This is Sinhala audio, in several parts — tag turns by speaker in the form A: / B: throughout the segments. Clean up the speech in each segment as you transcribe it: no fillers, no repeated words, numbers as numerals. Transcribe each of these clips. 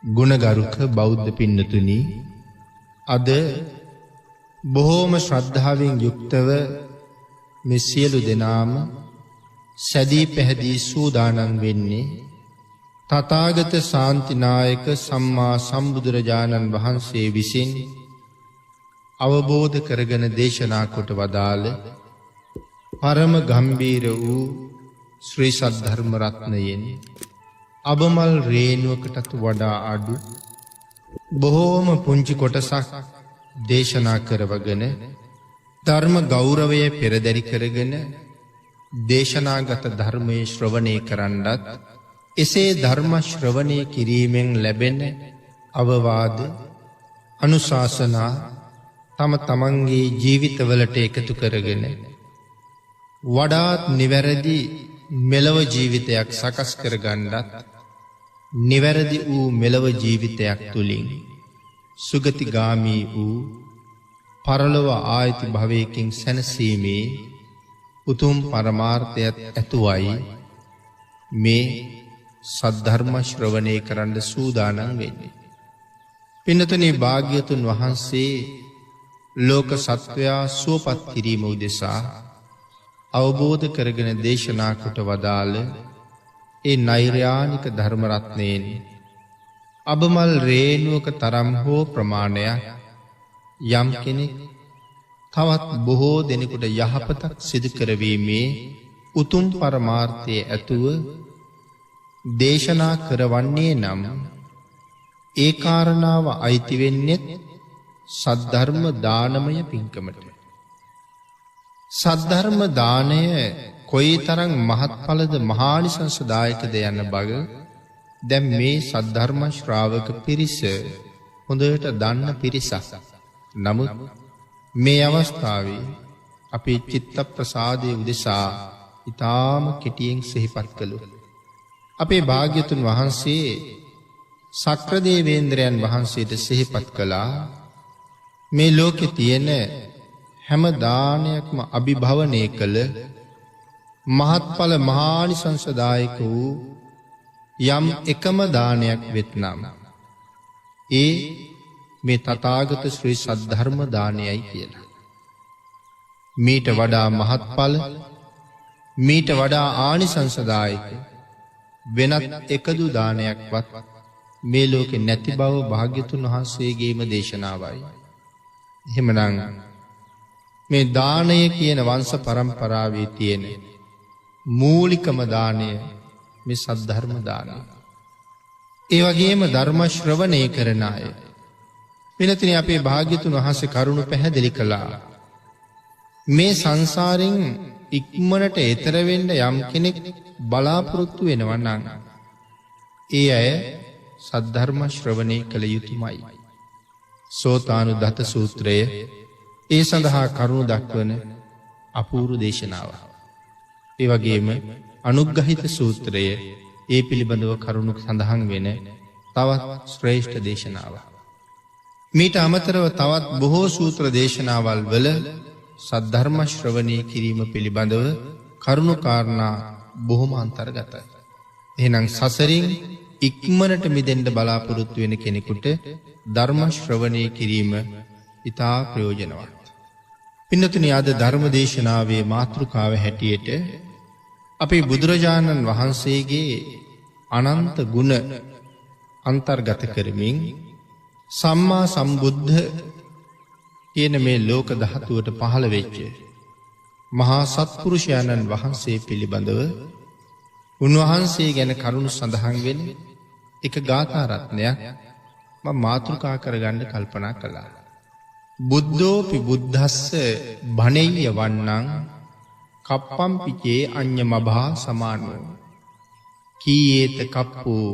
A: ගුණගරුක බෞද්ධ පින්නතුනි, අද බොහෝම ශ්‍රද්ධාවෙන් යුක්තව මේ සියලු දෙනාම සැදී පැහැදී සූදානම් වෙන්නේ තථාගත ශාන්තිනායක සම්මා සම්බුදුරජාණන් වහන්සේ විසින් අවබෝධ කරගෙන දේශනා කොට වදාළ පරම ගම්බීර වූ ශ්‍රී සද්ධර්ම රත්නයෙන් අබමල් රේණුවකටත් වඩා අඩු බොහෝම පුංචි කොටසක් දේශනා කරවගෙන ධර්ම ගෞරවය පෙරදරි කරගෙන දේශනාගත ධර්මයේ ශ්‍රවණය කරන්නත් එසේ ධර්ම ශ්‍රවණය කිරීමෙන් ලැබෙන අවවාද අනුශාසනා තම තමන්ගේ ජීවිතවලට එකතු කරගෙන වඩාත් නිවැරදි මෙලව ජීවිතයක් සකස් කරගන්නත් නිවැරදි වූ මෙලව ජීවිතයක් තුළින් සුගතිගාමී වූ පරලොව ආයති භවයකින් සැනසීමේ උතුම් පරමාර්ථයත් ඇතුවයි මේ සද්ධර්ම ශ්‍රවණය කරන්න සූදානම් වෙන්නේ. පින්නතුනි, භාග්‍යතුන් වහන්සේ ලෝක සත්වයා සුවපත් කිරීම උදෙසා අවබෝධ කරගෙන දේශනා කොට වදාළ ඒ නෛර්යානික ධර්ම රත්නයෙන් අබමල් රේණුවක තරම් හෝ ප්‍රමාණයක් යම් කෙනෙක් තවත් බොහෝ දෙනෙකුට යහපතක් සිදු කරවීමේ උතුම් පරමාර්ථයේ ඇතුව දේශනා කරවන්නේ නම් ඒ කාරණාව අයිති වෙන්නේ සද්ධර්ම දානමය පින්කමට. සද්ධර්ම දානය කොයිතරම් මහත්ඵලද මහානිසංසදායකද යන බව දැන් මේ සද්ධර්ම ශ්‍රාවක පිරිස හොඳට දන්න පිරිසක්. නමුත් මේ අවස්ථාවේ අපේ චිත්ත ප්‍රසාදයේ උදෙසා ඊටාම කෙටියෙන් සිහිපත් කළොත් අපේ භාග්‍යතුන් වහන්සේ සක්‍ර දේවේන්ද්‍රයන් වහන්සේට සිහිපත් කළා මේ ලෝකේ තියෙන හැම දානයක්ම අභිභවනය කළ මහත්ඵල මහානිසංසදායක වූ යම් එකම දානයක් වෙත්නම් ඒ මේ තථාගත ශ්‍රී සද්ධර්ම දානයයි කියලා. මීට වඩා මහත්ඵල මීට වඩා ආනිසංසදායක වෙනත් එකදු දානයක්වත් මේ ලෝකේ නැති බව භාග්‍යතුන් වහන්සේගේම දේශනාවයි. එහෙමනම් මේ දානය කියන වංශ පරම්පරාවේ තියෙන මූලිකම දානය මේ සද්ධර්ම දානය. ඒ වගේම ධර්ම ශ්‍රවණය කරන අය වෙනතින අපේ භාග්‍යතුන් වහන්සේ කරුණු පැහැදිලි කළා. මේ සංසාරෙන් ඉක්මනට එතර වෙන්න යම් කෙනෙක් බලාපොරොත්තු වෙනවා නම් ඒ අය සද්ධර්ම ශ්‍රවණය කළ යුතුමයි. සෝතානුදත සූත්‍රය ඒ සඳහා කරුණු දක්වන අපූර්ව දේශනාව. ඒ වගේම අනුග්‍රහිත සූත්‍රය ඒ පිළිබඳව කරුණු සඳහන් වෙන තවත් ශ්‍රේෂ්ඨ දේශනාවක්. මීට අමතරව තවත් බොහෝ සූත්‍ර දේශනාවල් වල සද්ධර්ම ශ්‍රවණය කිරීම පිළිබඳව කරුණු කාරණා බොහොම අන්තර්ගතයි. එහෙනම් සසරින් ඉක්මනට මිදෙන්න බලාපොරොත්තු වෙන කෙනෙකුට ධර්ම ශ්‍රවණය කිරීම ඉතා ප්‍රයෝජනවත්. පින්නතුනි, අද ධර්ම දේශනාවේ මාතෘකාව හැටියට අපේ බුදුරජාණන් වහන්සේගේ අනන්ත ගුණ අන්තර්ගත කරමින් සම්මා සම්බුද්ධ කියන මේ ලෝක ධාතුවට පහළ වෙච්ච මහා සත්පුරුෂයන්න් වහන්සේ පිළිබඳව උන්වහන්සේ ගැන කරුණු සඳහන් වෙන එක ගාථා රත්නයක් මම මාතෘකා කරගන්න කල්පනා කළා. බුද්ධෝපි බුද්ධස්ස භනෙය්‍ය වන්නං කප්පම්පිචේ අඤ්ඤමභා සමානෝ කීයේත කප්පෝ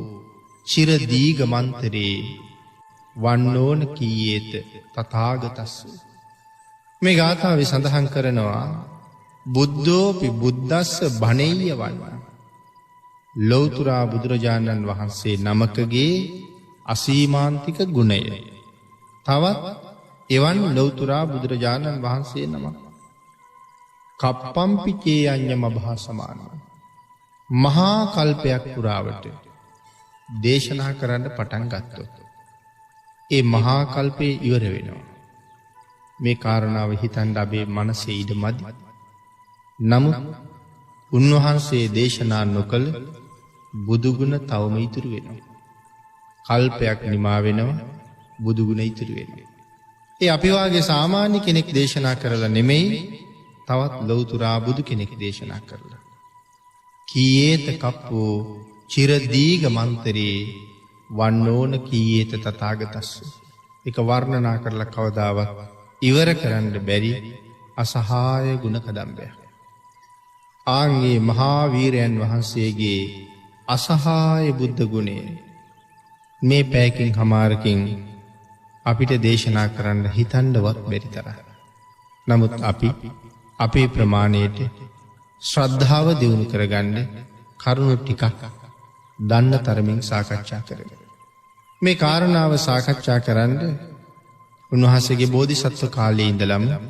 A: චිර දීගමන්තරේ වන්නෝන කීයේත තථාගතස්ස. මේ ගාථාවේ සඳහන් කරනවා බුද්ධෝපි බුද්ධස්ස භනෙය්‍ය වන්නං, ලෞතුරා බුදුරජාණන් වහන්සේ නමකගේ අසීමාන්තික ගුණය තවත් එවන් ලෞතුරා බුදුරජාණන් වහන්සේ නමක් කප්පම්පිචේ අඤ්ඤමභා සමානෝ, මහා කල්පයක් පුරාවට දේශනා කරන්න පටන් ගත්තොත් ඒ මහා කල්පේ ඉවර වෙනවා. මේ කාරණාව හිතන්න අපේ මනසේ ඉඩ මදි. නමුත් උන්වහන්සේ දේශනා නොකළ බුදුගුණ තවම ඉතුරු වෙනවා. කල්පයක් නිමා වෙනවා බුදුගුණ ඉතුරු වෙනවා. ඒ අපි වාගේ සාමාන්‍ය කෙනෙක් දේශනා කරලා නෙමෙයි තවත් ලෞතුරා බුදු කෙනෙක් දේශනා කරලා. කීයේත කප්පෝ චිරදීග මන්තරේ වන්නෝන කීයේත තථාගතස්ස. එක වර්ණනා කරලා කවදාවත් ඉවර කරන්න බැරි අසහාය ගුණ කදම්බයක්. ආන්ගේ මහා වීරයන් වහන්සේගේ අසහාය බුද්ධ ගුණය මේ පැයකින් හමාරකින් අපිට දේශනා කරන්න හිතන්නවත් බැරි තරම්. නමුත් අපි අපේ ප්‍රමාණයට ශ්‍රද්ධාව දියුණු කරගන්න කරුණු ටිකක් දන්න තරමින් සාකච්ඡා කරමු. මේ කාරණාව සාකච්ඡා කරන්න උන්වහන්සේගේ බෝධිසත්ව කාලයේ ඉඳලම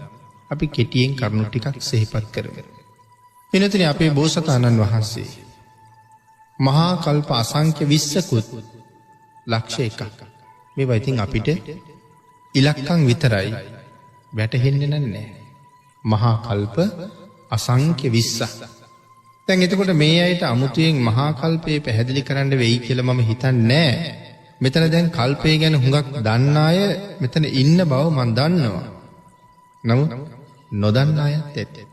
A: අපි කෙටියෙන් කරුණු ටිකක් සිහිපත් කරමු. එනතුනේ අපේ බෝසතාණන් වහන්සේ මහා කල්ප අසංඛ්‍ය 20කුත් ලක්ෂ 1ක්. මේවා ඉතින් අපිට ඉලක්කම් විතරයි වැටහෙන්නේ නැහැ. මහා කල්ප අසංඛ්‍ය 20ක්. දැන් එතකොට මේ අයට අමුතුවෙන් මහා කල්පේ පැහැදිලි කරන්න වෙයි කියලා මම හිතන්නේ නැහැ. මෙතන දැන් කල්පය ගැන හුඟක් දන්න අය මෙතන ඉන්න බව මම දන්නවා. නමුත් නොදන්න අයත් ඇත.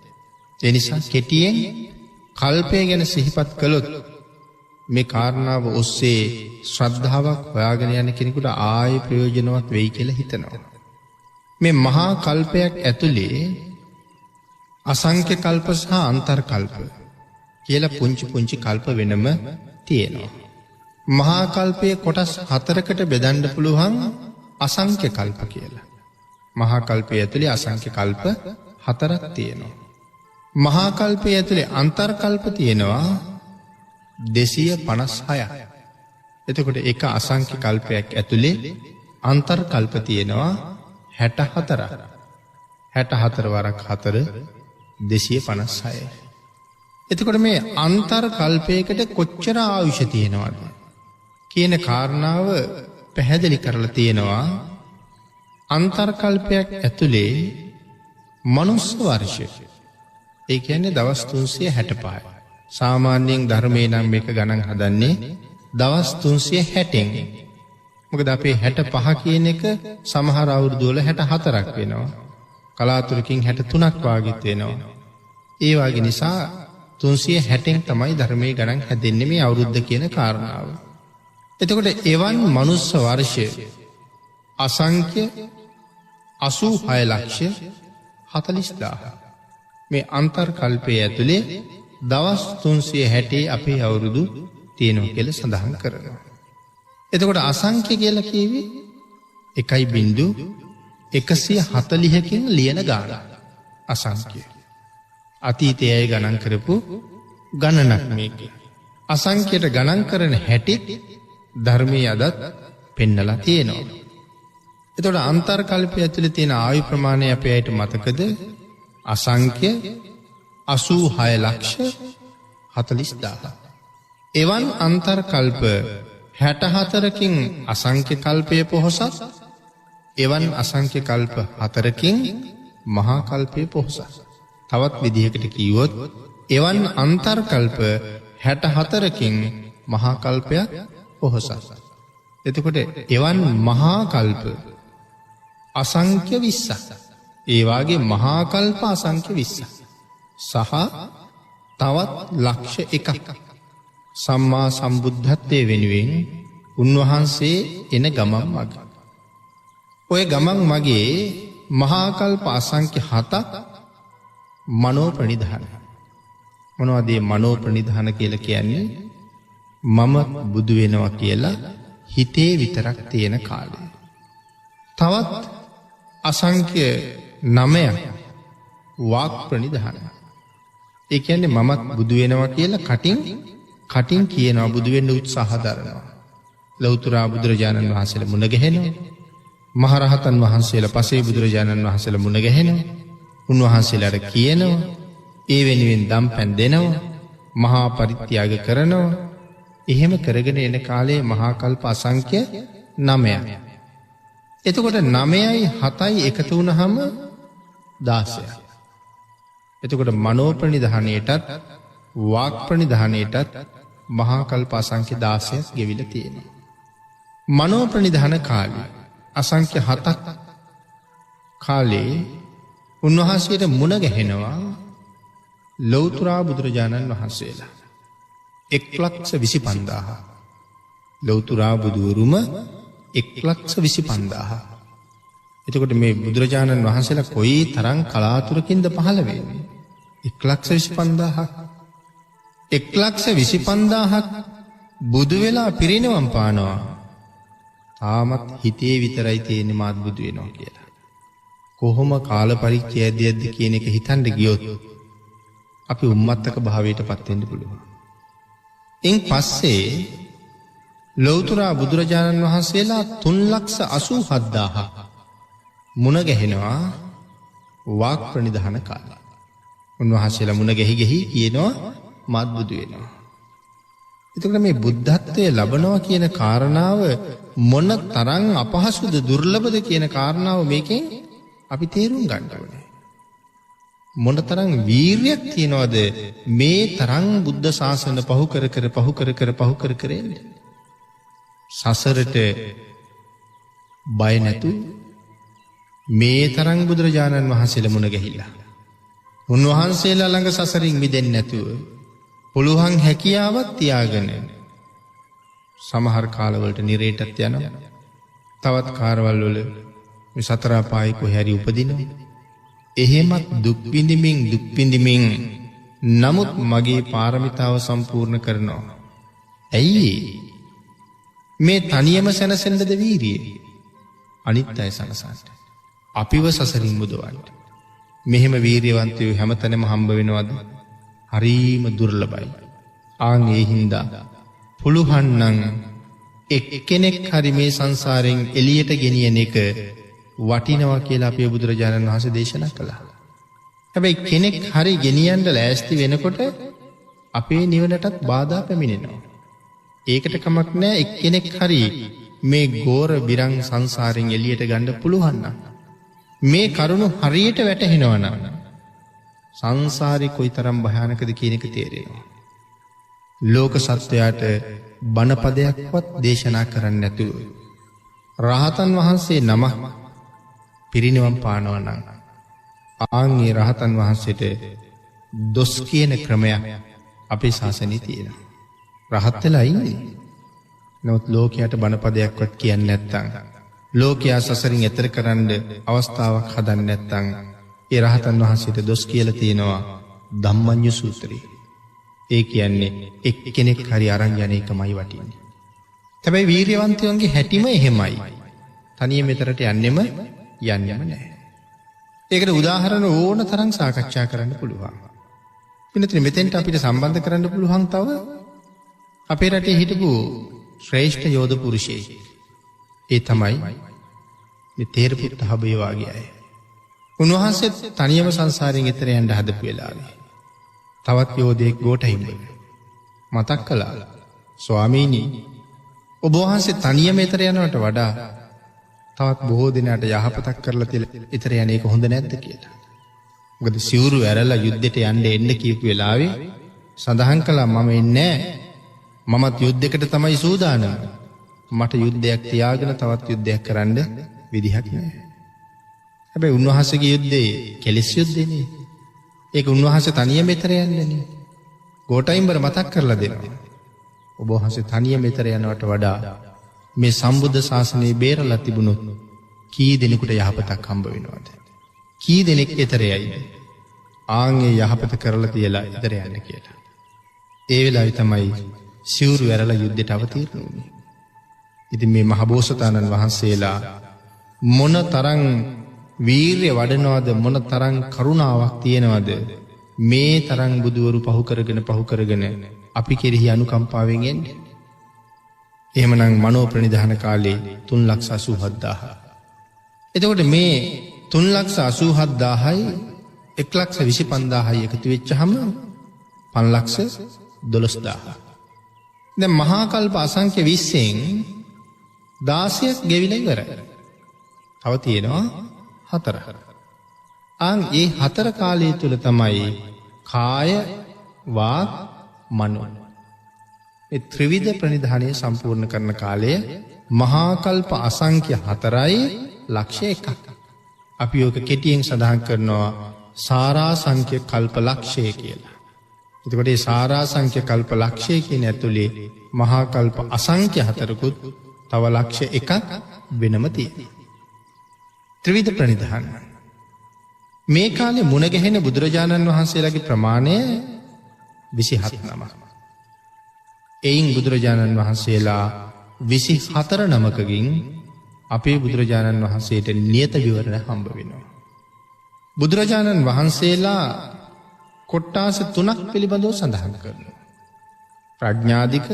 A: ඒ නිසා කෙටියෙන් කල්පය ගැන සිහිපත් කළොත් මේ කාරණාව ඔස්සේ ශ්‍රද්ධාවක් හොයාගෙන යන කෙනෙකුට ආයේ ප්‍රයෝජනවත් වෙයි කියලා හිතනවා. මේ මහා කල්පයක් ඇතුලේ අසංඛ්‍ය කල්ප සහ අන්තර් කල්ප කියලා පුංචි පුංචි කල්ප වෙනම තියෙනවා. මහා කල්පයේ කොටස් 4කට බෙදන්න පුළුවන් අසංඛ්‍ය කල්ප කියලා. මහා කල්පය ඇතුලේ අසංඛ්‍ය කල්ප 4ක් තියෙනවා. මහා කල්පය ඇතුලේ අන්තර් කල්ප තියෙනවා 256ක්. එතකොට එක අසංඛ්‍ය කල්පයක් ඇතුලේ අන්තර් කල්ප තියෙනවා 64ක්. 64 වරක් 4 256යි. එතකොට මේ අන්තර් කල්පයකට කොච්චර ආයුෂ තියෙනවද කියන කාරණාව පැහැදිලි කරලා තියෙනවා. අන්තර් කල්පයක් ඇතුලේ මනුස්ස වර්ෂය ඒ කියන්නේ දවස් 365යි. සාමාන්‍යයෙන් ධර්මයේ නම් මේක ගණන් හදන්නේ දවස් 360න්. මොකද අපේ 65 කියන එක සමහර අවුරුදු වල 64ක් වෙනවා. කලාතුරකින් 63ක් වාගෙත් වෙනවා. ඒ වගේ නිසා 360න් තමයි ධර්මයේ ගණන් හැදෙන්නේ මේ අවුරුද්ද කියන කාරණාව. එතකොට එවන් මනුස්ස වර්ෂය අසංඛ්‍ය 86 ලක්ෂ 40000. මේ අන්තර් කල්පයේ ඇතුලේ දවස් 360 අපේ අවුරුදු තියෙනවා කියලා සඳහන් කරනවා. එතකොට අසංඛ්‍ය කියලා කියවේ 1.140කින් ලියන ගාන අසංඛ්‍ය. අතීතයේ අය ගණන් කරපු ගණනක් මේක. අසංඛ්‍යයට ගණන් කරන හැටි ධර්මයේ අදත් පෙන්නලා තියෙනවා. එතකොට අන්තර් කල්පය ඇතුලේ තියෙන ආයු ප්‍රමාණය අපේ අයට මතකද? අසංඛ්‍ය 86 ලක්ෂ 40000. එවන් අන්තර් කල්ප 64කින් අසංඛ්‍ය කල්පය පොහොසත්, එවන් අසංඛ්‍ය කල්ප 4කින් මහා කල්පය පොහොසත්. තවත් විදිහකට කිව්වොත් එවන් අන්තර් කල්ප 64කින් මහා කල්පයක් පොහොසත්. එතකොට එවන් මහා කල්ප අසංඛ්‍ය 20ක්. ඒ වාගේ මහා කල්ප අසංඛ්‍ය 20ක්. සහ තවත් ලක්ෂ 1ක් සම්මා සම්බුද්ධත්වයේ වෙනුවෙන් උන්වහන්සේ එන ගමන් මග. ඔය ගමන් මගේ මහා කල්ප අසංඛ්‍ය 7ක් මනෝ ප්‍රනිධාන. මොනවද මේ මනෝ ප්‍රනිධාන කියලා කියන්නේ? මම බුදු වෙනවා කියලා හිතේ විතරක් තියෙන කාලය. තවත් අසංඛ්‍ය 9ක් වාක් ප්‍රනිධාන. ඒ කියන්නේ මමත් බුදු වෙනවා කියලා කටින් කියනවා, බුදු වෙන්න උත්සාහ දරනවා. ලෞතර බුදුරජාණන් වහන්සේලා මුණ ගැහෙනවා. මහරහතන් වහන්සේලා පසේ බුදුරජාණන් වහන්සේලා මුණ ගැහෙනවා. උන්වහන්සේලාට කියනවා, ඒ වෙනුවෙන් දම්පැන් දෙනවා, මහා පරිත්‍යාග කරනවා. එහෙම කරගෙන එන කාලේ මහා කල්ප අසංඛ්‍ය 9ක්. එතකොට 9යි 7යි එකතු වුණාම 16ක්. එතකොට මනෝ ප්‍රනිධානයටත් වාක් ප්‍රනිධානයටත් මහා කල්ප අසංඛ්‍ය 16ක් ගෙවිලා තියෙනවා. මනෝ ප්‍රනිධාන කාලේ අසංඛ්‍ය 7ක් කාලේ උන්වහන්සේට මුණ ගැහෙනවා ලෞතර බුදුරජාණන් වහන්සේලා 1,25,000. ලෞතර බුදුරුම 1,25,000. එතකොට මේ බුදුරජාණන් වහන්සේලා කොයි තරම් කලාතුරකින්ද පහළ වෙන්නේ? 1,25,000ක්. 1,25,000ක් බුදු වෙලා පිරිනවම් පානවා. තාමත් හිතේ විතරයි තියෙන්නේ මාත් බුදු වෙනවා කියලා. කොහොම කාල පරිච්ඡේදයක්ද කියන එක හිතන්න ගියොත් අපි උම්මත්තක භාවයට පත් වෙන්න පුළුවන්. එන් පස්සේ ලෞතර බුදුරජාණන් වහන්සේලා 3,87,000ක් මුණ ගැහෙනවා වාක් ප්‍රනිධාන කාලේ. උන්වහන්සේලා මුණ ගැහි කියනවා මාත් බුදු වෙනවා. එතකොට මේ බුද්ධත්වයේ ලබනවා කියන කාරණාව මොන තරම් අපහසුද දුර්ලභද කියන කාරණාව මේකෙන් අපි තේරුම් ගන්න ඕනේ. මොන තරම් වීරියක් තියනවද මේ තරම් බුද්ධ ශාසන පහු කර එන්නේ. සසරට බය නැතු මේ තරම් බුදුරජාණන් වහන්සේලා මුණ ගැහිලා උන්වහන්සේලා ළඟ සසරින් මිදෙන්නේ නැතුව පුළුවන් හැකියාවක් තියාගෙන සමහර කාලවලට නිරේටත් යනවා. තවත් කාර්වල වල මේ සතර අපායේ කොහේ හරි උපදිනවා. එහෙමත් දුක් විඳිමින් නමුත් මගේ පාරමිතාව සම්පූර්ණ කරනවා. ඇයි මේ තනියම සැනසෙන්නද වීරිය? අනිත් අය සනසන්න. අපිව සසරින් මුදවන්න. මෙහෙම වීරියවන්තයෝ හැමතැනම හම්බ වෙනවද? හරීම දුර්ලභයි. ආන් ඒ හින්දා පුළුවන් නම් එක්කෙනෙක් හරි මේ සංසාරයෙන් එළියට ගෙනියන එක වටිනවා කියලා අපේ බුදුරජාණන් වහන්සේ දේශනා කළා. හැබැයි කෙනෙක් හරි ගෙනියන්න ලෑස්ති වෙනකොට අපේ නිවනටත් බාධා පැමිණෙනවා. ඒකට කමක් නැහැ එක්කෙනෙක් හරි මේ ගෝර බිරං සංසාරයෙන් එළියට ගන්න පුළුවන් නම් මේ කරුණු හරියට වැටහෙනවා නම් සංසාරේ කොයිතරම් භයානකද කියන එක තේරෙනවා. ලෝක සත්වයාට බණපදයක්වත් දේශනා කරන්නේ නැතුව රහතන් වහන්සේ නම පිරිනිවන් පානවා නම් ආන්ගේ රහතන් වහන්සේට දොස් කියන ක්‍රමයක් අපේ ශාසනයේ තියෙනවා. රහත් වෙලා ඉන්නේ. නමුත් ලෝකයට බණපදයක්වත් කියන්නේ නැත්නම් ලෝකයා සසරින් එතර කරන්න අවස්ථාවක් හදන්නේ නැත්නම් ඒ රහතන් වහන්සේට දොස් කියලා තියෙනවා ධම්මඤ්ඤ සූත්‍රයේ. ඒ කියන්නේ එක්කෙනෙක් හරි අරන් යන එකමයි වටින්නේ. හැබැයි වීර්යවන්තයන්ගේ හැටිම එහෙමයි. තනියම මෙතරට යන්නෙම නැහැ. ඒකට උදාහරණ ඕන තරම් සාකච්ඡා කරන්න පුළුවන්. පින්නතේ මෙතෙන්ට අපිට සම්බන්ධ කරන්න පුළුවන් තව අපේ රටේ හිටපු ශ්‍රේෂ්ඨ යෝධ පුරුෂයෙක්. ඒ තමයි මේ තේරපුත්ත හබේ වාගේ අය. උන්වහන්සේ තනියම සංසාරයෙන් එතර යන්න හදපු වෙලාවේ තවත් යෝධයෙක් ගෝඨහිම මතක් කළා, ස්වාමීනි ඔබ වහන්සේ තනියම එතර යනවට වඩා තවත් බොහෝ දිනකට යහපතක් කරලා තියලා එතර යන්නේ ඒක හොඳ නැද්ද කියලා. මොකද සිවුරු ඇරලා යුද්ධෙට එන්න කියපු වෙලාවේ සඳහන් කළා මම එන්නේ මමත් යුද්ධයකට තමයි සූදානම්. මට යුද්ධයක් තියාගෙන තවත් යුද්ධයක් කරන්න විදිහක් නැහැ. හැබැයි උන්වහන්සේගේ යුද්ධේ කෙලෙස් යුද්ධේනේ. ඒක උන්වහන්සේ තනියම මෙතර යන්නේනේ. ගෝඨයිම්බර මතක් කරලා දෙනවා. ඔබ වහන්සේ තනියම මෙතර යනවට වඩා මේ සම්බුද්ධ ශාසනය බේරලා තිබුණොත් කී දෙනෙකුට යහපතක් හම්බ වෙනවද? කී දෙනෙක් එතර යයිද? ආන්ගේ යහපත කරලා තියලා එතර යන්න කියලා. ඒ වෙලාවේ තමයි සිවුරු ඇරලා යුද්ධයට අවතීර්ණ වුණේ. ඉතින් මේ මහබෝසතාණන් වහන්සේලා මොන තරම් වීර්ය වඩනවද, මොන තරම් කරුණාවක් තියෙනවද මේ තරම් බුදුවරු පහු කරගෙන අපි කෙරෙහි අනුකම්පාවෙන් එන්නේ. එහෙමනම් මනෝ ප්‍රනිධාන කාලේ 3,87,000. එතකොට මේ 3,87,000යි 1,25,000යි එකතු වෙච්චහම 5,12,000. දැන් මහා කල්ප අසංඛ්‍ය 20න් 16ක් ගෙවිලා ඉවරයි. තව තියෙනවා 4. ඒ 4 කාලය තුල තමයි කාය වාග් මනෝ මේ ත්‍රිවිධ ප්‍රනිධානය සම්පූර්ණ කරන කාලය මහා කල්ප අසංඛ්‍ය 4යි ලක්ෂ 1ක්. අපි ඔක කෙටියෙන් සඳහන් කරනවා සාරාසංඛ්‍ය කල්ප ලක්ෂය කියලා. එතකොට මේ සාරාසංඛ්‍ය කල්ප ලක්ෂය කියන ඇතුලේ මහා කල්ප අසංඛ්‍ය 4කුත් තව ලක්ෂ 1ක් වෙනම තියෙනවා. ත්‍රිවිධ ප්‍රනිධාන. මේ කාලේ මුණ ගැහෙන බුදුරජාණන් වහන්සේලාගේ ප්‍රමාණය 27 නමක්. එයින් බුදුරජාණන් වහන්සේලා 24 නමකකින් අපේ බුදුරජාණන් වහන්සේට නියත විවරණ හම්බ වෙනවා. බුදුරජාණන් වහන්සේලා කොට්ටාස 3ක් පිළිබඳව සඳහන් කරනවා. ප්‍රඥාධික,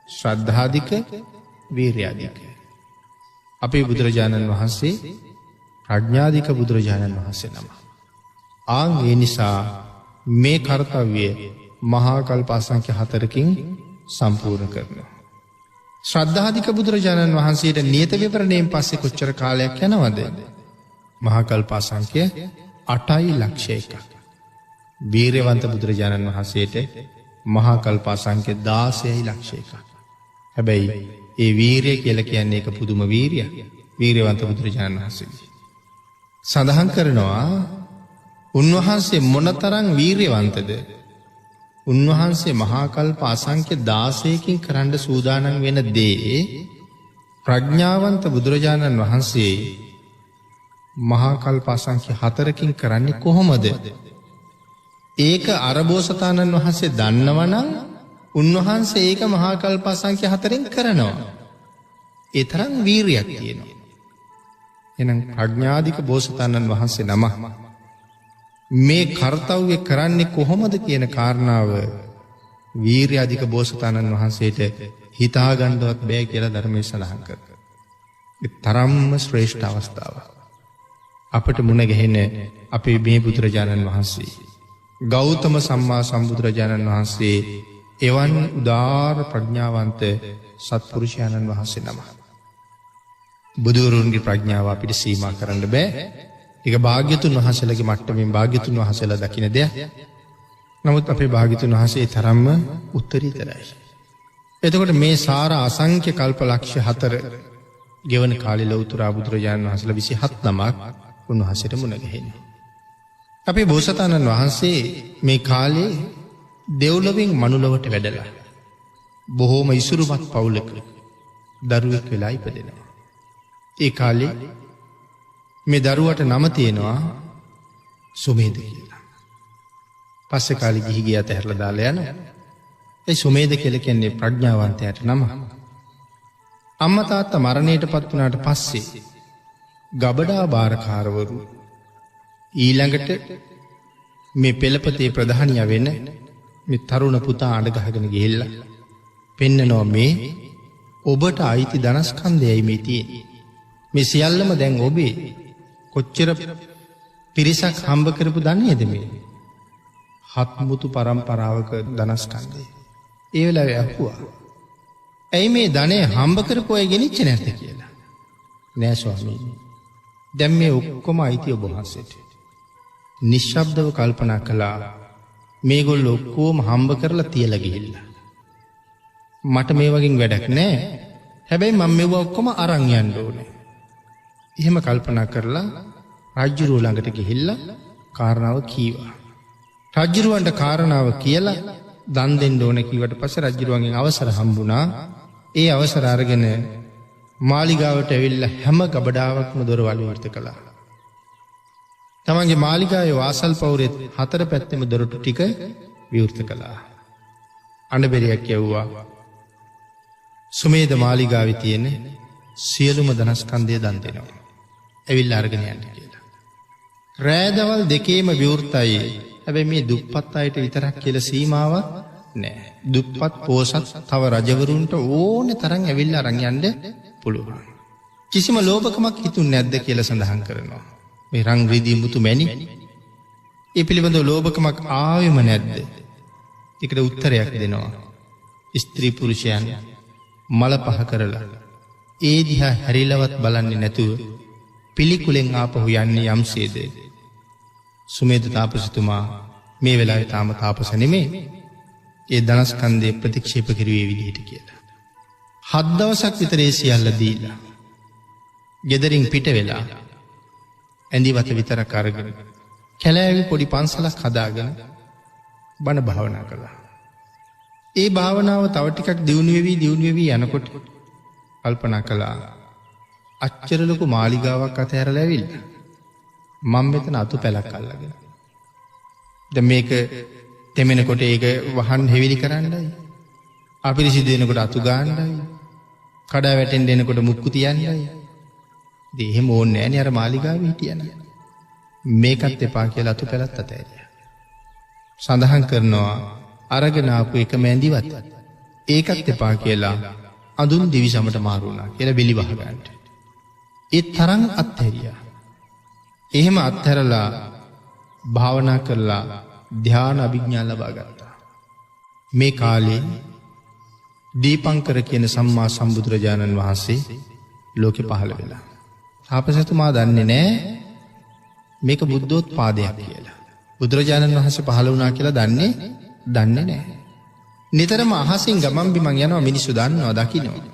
A: ශ්‍රද්ධාධික, වීර්‍යාධික. අපේ බුදුරජාණන් වහන්සේ ප්‍රඥාධික බුදුරජාණන් වහන්සේ නම. ඒ නිසා මේ කර්තව්‍ය මහා කල්ප අසංඛ්‍ය 4කින් සම්පූර්ණ කරනවා. ශ්‍රද්ධාධික බුදුරජාණන් වහන්සේට නියත විවරණයෙන් පස්සේ කොච්චර කාලයක් යනවද? මහා කල්ප අසංඛ්‍ය 8යි ලක්ෂ 1ක්. වීර්යවන්ත බුදුරජාණන් වහන්සේට මහා කල්ප අසංඛ්‍ය 16යි ලක්ෂ 1ක්. හැබැයි ඒ වීරිය කියලා කියන්නේ ඒක පුදුම වීරියක්. වීර්යවන්ත බුදුරජාණන් වහන්සේ සඳහන් කරනවා උන්වහන්සේ මොනතරම් වීර්යවන්තද? උන්වහන්සේ මහා කල්ප අසංඛ්‍ය 16කින් කරන්න සූදානම් වෙන දේ ප්‍රඥාවන්ත බුදුරජාණන් වහන්සේ මහා කල්ප අසංඛ්‍ය 4කින් කරන්නේ කොහොමද? ඒක අරබෝසතාණන් වහන්සේ දන්නවනම් උන්වහන්සේ ඒක මහා කල්ප අසංඛ්‍ය 4න් කරනවා. ඒ තරම් වීරියක් තියෙනවා. එහෙනම් ප්‍රඥාධික බෝසතාණන් වහන්සේ නම මේ කර්තව්‍ය කරන්නේ කොහොමද කියන කාරණාව වීර්‍ය අධික බෝසතාණන් වහන්සේට හිතා ගන්නවත් බෑ කියලා ධර්මයේ සඳහන් කරනවා. ඒ තරම්ම ශ්‍රේෂ්ඨ අවස්ථාවක්. අපට මුණ ගැහෙන අපේ මේ බුදුරජාණන් වහන්සේ ගෞතම සම්මා සම්බුදුරජාණන් වහන්සේ එවන් උදාර ප්‍රඥාවන්ත සත්පුරුෂයන්න් වහන්සේ නම. බුදුරුන්ගේ ප්‍රඥාව අපිට සීමා කරන්න බෑ. ඒක භාග්‍යතුන් වහන්සේලාගේ මට්ටමින් භාග්‍යතුන් වහන්සේලා දකින දෙයක්. නමුත් අපේ භාග්‍යතුන් වහන්සේ තරම්ම උත්තරීතරයි. එතකොට මේ සාර අසංඛ්‍ය කල්ප ලක්ෂ 4 ගෙවන කාලේ ලෞතර බුදුරජාණන් වහන්සේලා 27 නමක් උන්වහන්සේට මුණ ගැහෙනවා. අපේ බෝසතාණන් වහන්සේ මේ කාලේ දෙව්ලොවින් මනුලොවට වැඩලා බොහෝම ඉසුරුමත් පවුලක දරුවෙක් වෙලා ඉපදෙනවා. ඒ කාලේ මේ දරුවට නම තියෙනවා සුමේද කියලා. පස්සේ කාලේ ගිහි ගියා තැහැරලා දාලා යනවා. ඒ සුමේද කියලා කියන්නේ ප්‍රඥාවන්තයාට නම. අම්මා තාත්තා මරණයටපත් වුණාට පස්සේ ගබඩා බාරකාරවරු ඊළඟට මේ පෙළපතේ ප්‍රධානියා වෙන මේ තරුණ පුතා අඬ ගහගෙන ගිහිල්ලා පෙන්නනවා මේ ඔබට අයිති ධනස්කන්ධයයි මේ තියෙන්නේ. මේ සියල්ලම දැන් ඔබේ. කොච්චර පිරිසක් හම්බ කරපු දන්නේද මේ? හත්මුතු පරම්පරාවක ධනස්කන්ධය. ඒ වෙලාවේ අහුවා. ඇයි මේ ධනෙ හම්බ කරපු අය ගෙනිච්ච නැද්ද කියලා? නෑ ස්වාමීනි. දැන් මේ ඔක්කොම අයිති ඔබ වහන්සේට. නිශ්ශබ්දව කල්පනා කළා මේගොල්ලෝ ඔක්කොම හම්බ කරලා තියලා ගිහිල්ලා. මට මේ වගේ වැඩක් නෑ. හැබැයි මම මේව ඔක්කොම අරන් යන්න ඕනේ. එහෙම කල්පනා කරලා රජුරුව ළඟට ගිහිල්ලා කාරණාව කීවා. රජුරුවන්ට කාරණාව කියලා දන් දෙන්න ඕන කිව්වට පස්සේ රජුරුවන්ගෙන් අවසර හම්බුණා. ඒ අවසර අරගෙන මාලිගාවට ඇවිල්ලා හැම ගබඩාවක්ම දොරවල් විවෘත කළා. තමන්ගේ මාලිගාවේ වාසල් පවුරේ 4 පැත්තෙම දොරටු ටික විවෘත කළා. අඬබෙරියක් යවුවා. සුමේද මාලිගාවේ තියෙන සියලුම ධනස්කන්ධය දන් දෙනවා. ඇවිල්ලා අරගෙන යන්න කියලා. රෑදවල් දෙකේම විවෘතයි. හැබැයි මේ දුප්පත් අයට විතරක් කියලා සීමාවක් නෑ. දුප්පත් පෝසත් තව රජවරුන්ට ඕනේ තරම් ඇවිල්ලා අරන් යන්න පුළුවන්. කිසිම ලෝභකමක් හිතුන්නේ නැද්ද කියලා සඳහන් කරනවා. මේ රන් රිදී මුතු මැණි ඒ පිළිබඳව ලෝභකමක් ආවෙම නැද්ද? ඒකට උත්තරයක් දෙනවා. ස්ත්‍රී පුරුෂයන් මල පහ කරලා ඒ දිහා හැරිලවත් බලන්නේ නැතුව පිළිකුලෙන් ආපහු යන්නේ යම්සේද සුමේද තාපසතුමා මේ වෙලාවේ තාම තාපස නෙමේ ඒ ධනස්කන්ධය ප්‍රතික්ෂේප කිරුවේ විදිහට කියලා. 7 දවසක් විතර ඒ සියල්ල දීලා ගෙදරින් පිට වෙලා ඇඳිවත විතරක් අරගෙන කැලෑවේ පොඩි පන්සලක් හදාගෙන බණ භාවනා කළා. ඒ භාවනාව තව ටිකක් දියුණු වෙවි යනකොට කල්පනා කළා අච්චර ලොකු මාලිගාවක් අතහැරලා ඇවිල්ලා මම මෙතන අතු පැලක් අල්ලගෙන දැන් මේක තෙමෙනකොට ඒක වහන් හෙවිලි කරන්නයි අපිරිසිදු වෙනකොට අතු ගන්නයි කඩා වැටෙන්න දෙනකොට මුක්කු තියන්නයි ඉතින් එහෙම ඕනේ නෑනේ අර මාලිගාවේ හිටියන මේකත් එපා කියලා අතු පැලත් අතහැරියා. සඳහන් කරනවා අරගෙන ආපු එක මැඳිවත් ඒකත් එපා කියලා අඳුන් දිවිසමට මාරු වුණා කියලා බෙලි වහ ගන්නට. ඒ තරම් අත්හැරියා. එහෙම අත්හැරලා භාවනා කරලා ධ්‍යාන අභිඥා ලබා ගත්තා. මේ කාලේ දීපංකර කියන සම්මා සම්බුදුරජාණන් වහන්සේ ලෝකෙ පහළ වෙලා. තාපසතුමා දන්නේ නෑ මේක බුද්ධෝත්පාදයක් කියලා. බුදුරජාණන් වහන්සේ පහළ වුණා කියලා දන්නේ නෑ. නිතරම අහසින් ගමන් බිමන් යනවා මිනිස්සු දන්නවා දකින්නවා.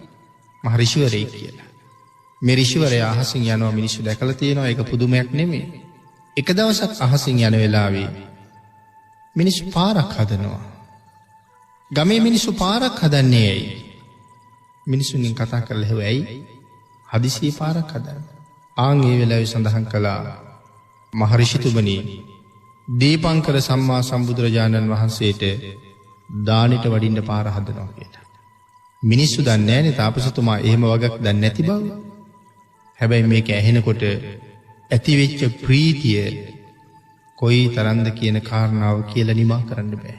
A: මහ ඍෂිවරයෙක් කියලා. මේ ඍෂිවරයා අහසින් යනවා මිනිස්සු දැකලා තියෙනවා ඒක පුදුමයක් නෙමෙයි. එක දවසක් අහසින් යන වෙලාවේ මිනිස්සු පාරක් හදනවා. ගමේ මිනිස්සු පාරක් හදන්නේ ඇයි? මිනිස්සුන්ගෙන් කතා කරලා හෙව ඇයි? හදිසියේ පාරක් හදන්නේ. ආන් ඒ වෙලාවේ සඳහන් කළා මහරිෂිතුමනි දීපංකර සම්මා සම්බුදුරජාණන් වහන්සේට දානෙට වඩින්න පාර හදනවා කියලා. මිනිස්සු දන්නේ නැනේ තාපසතුමා එහෙම වගක් දන්නේ නැති බව. හැබැයි මේක ඇහෙනකොට ඇතිවෙච්ච ප්‍රීතිය කොයි තරම්ද කියන කාරණාව කියලා නිමා කරන්න බෑ.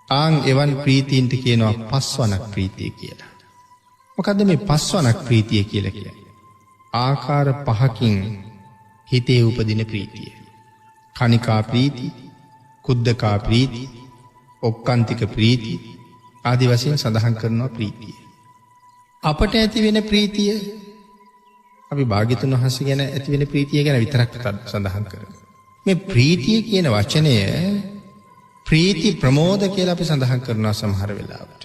A: ආන් එවන් ප්‍රීතීන්ට කියනවා පස්වනක් ප්‍රීතිය කියලා. මොකද්ද මේ පස්වනක් ප්‍රීතිය කියලා කියන්නේ? ආකාර 5කින් හිතේ උපදින ප්‍රීතිය. කනිකා ප්‍රීති, කුද්දකා ප්‍රීති, ඔක්කාන්තික ප්‍රීති ආදි වශයෙන් සඳහන් කරනවා ප්‍රීතිය. අපට ඇති වෙන ප්‍රීතිය අපි භාග්‍යතුන් වහන්සේ ගැන ඇති වෙන ප්‍රීතිය ගැන විතරක් සඳහන් කරනවා. මේ ප්‍රීතිය කියන වචනය ප්‍රීති ප්‍රමෝද කියලා අපි සඳහන් කරනවා සමහර වෙලාවට.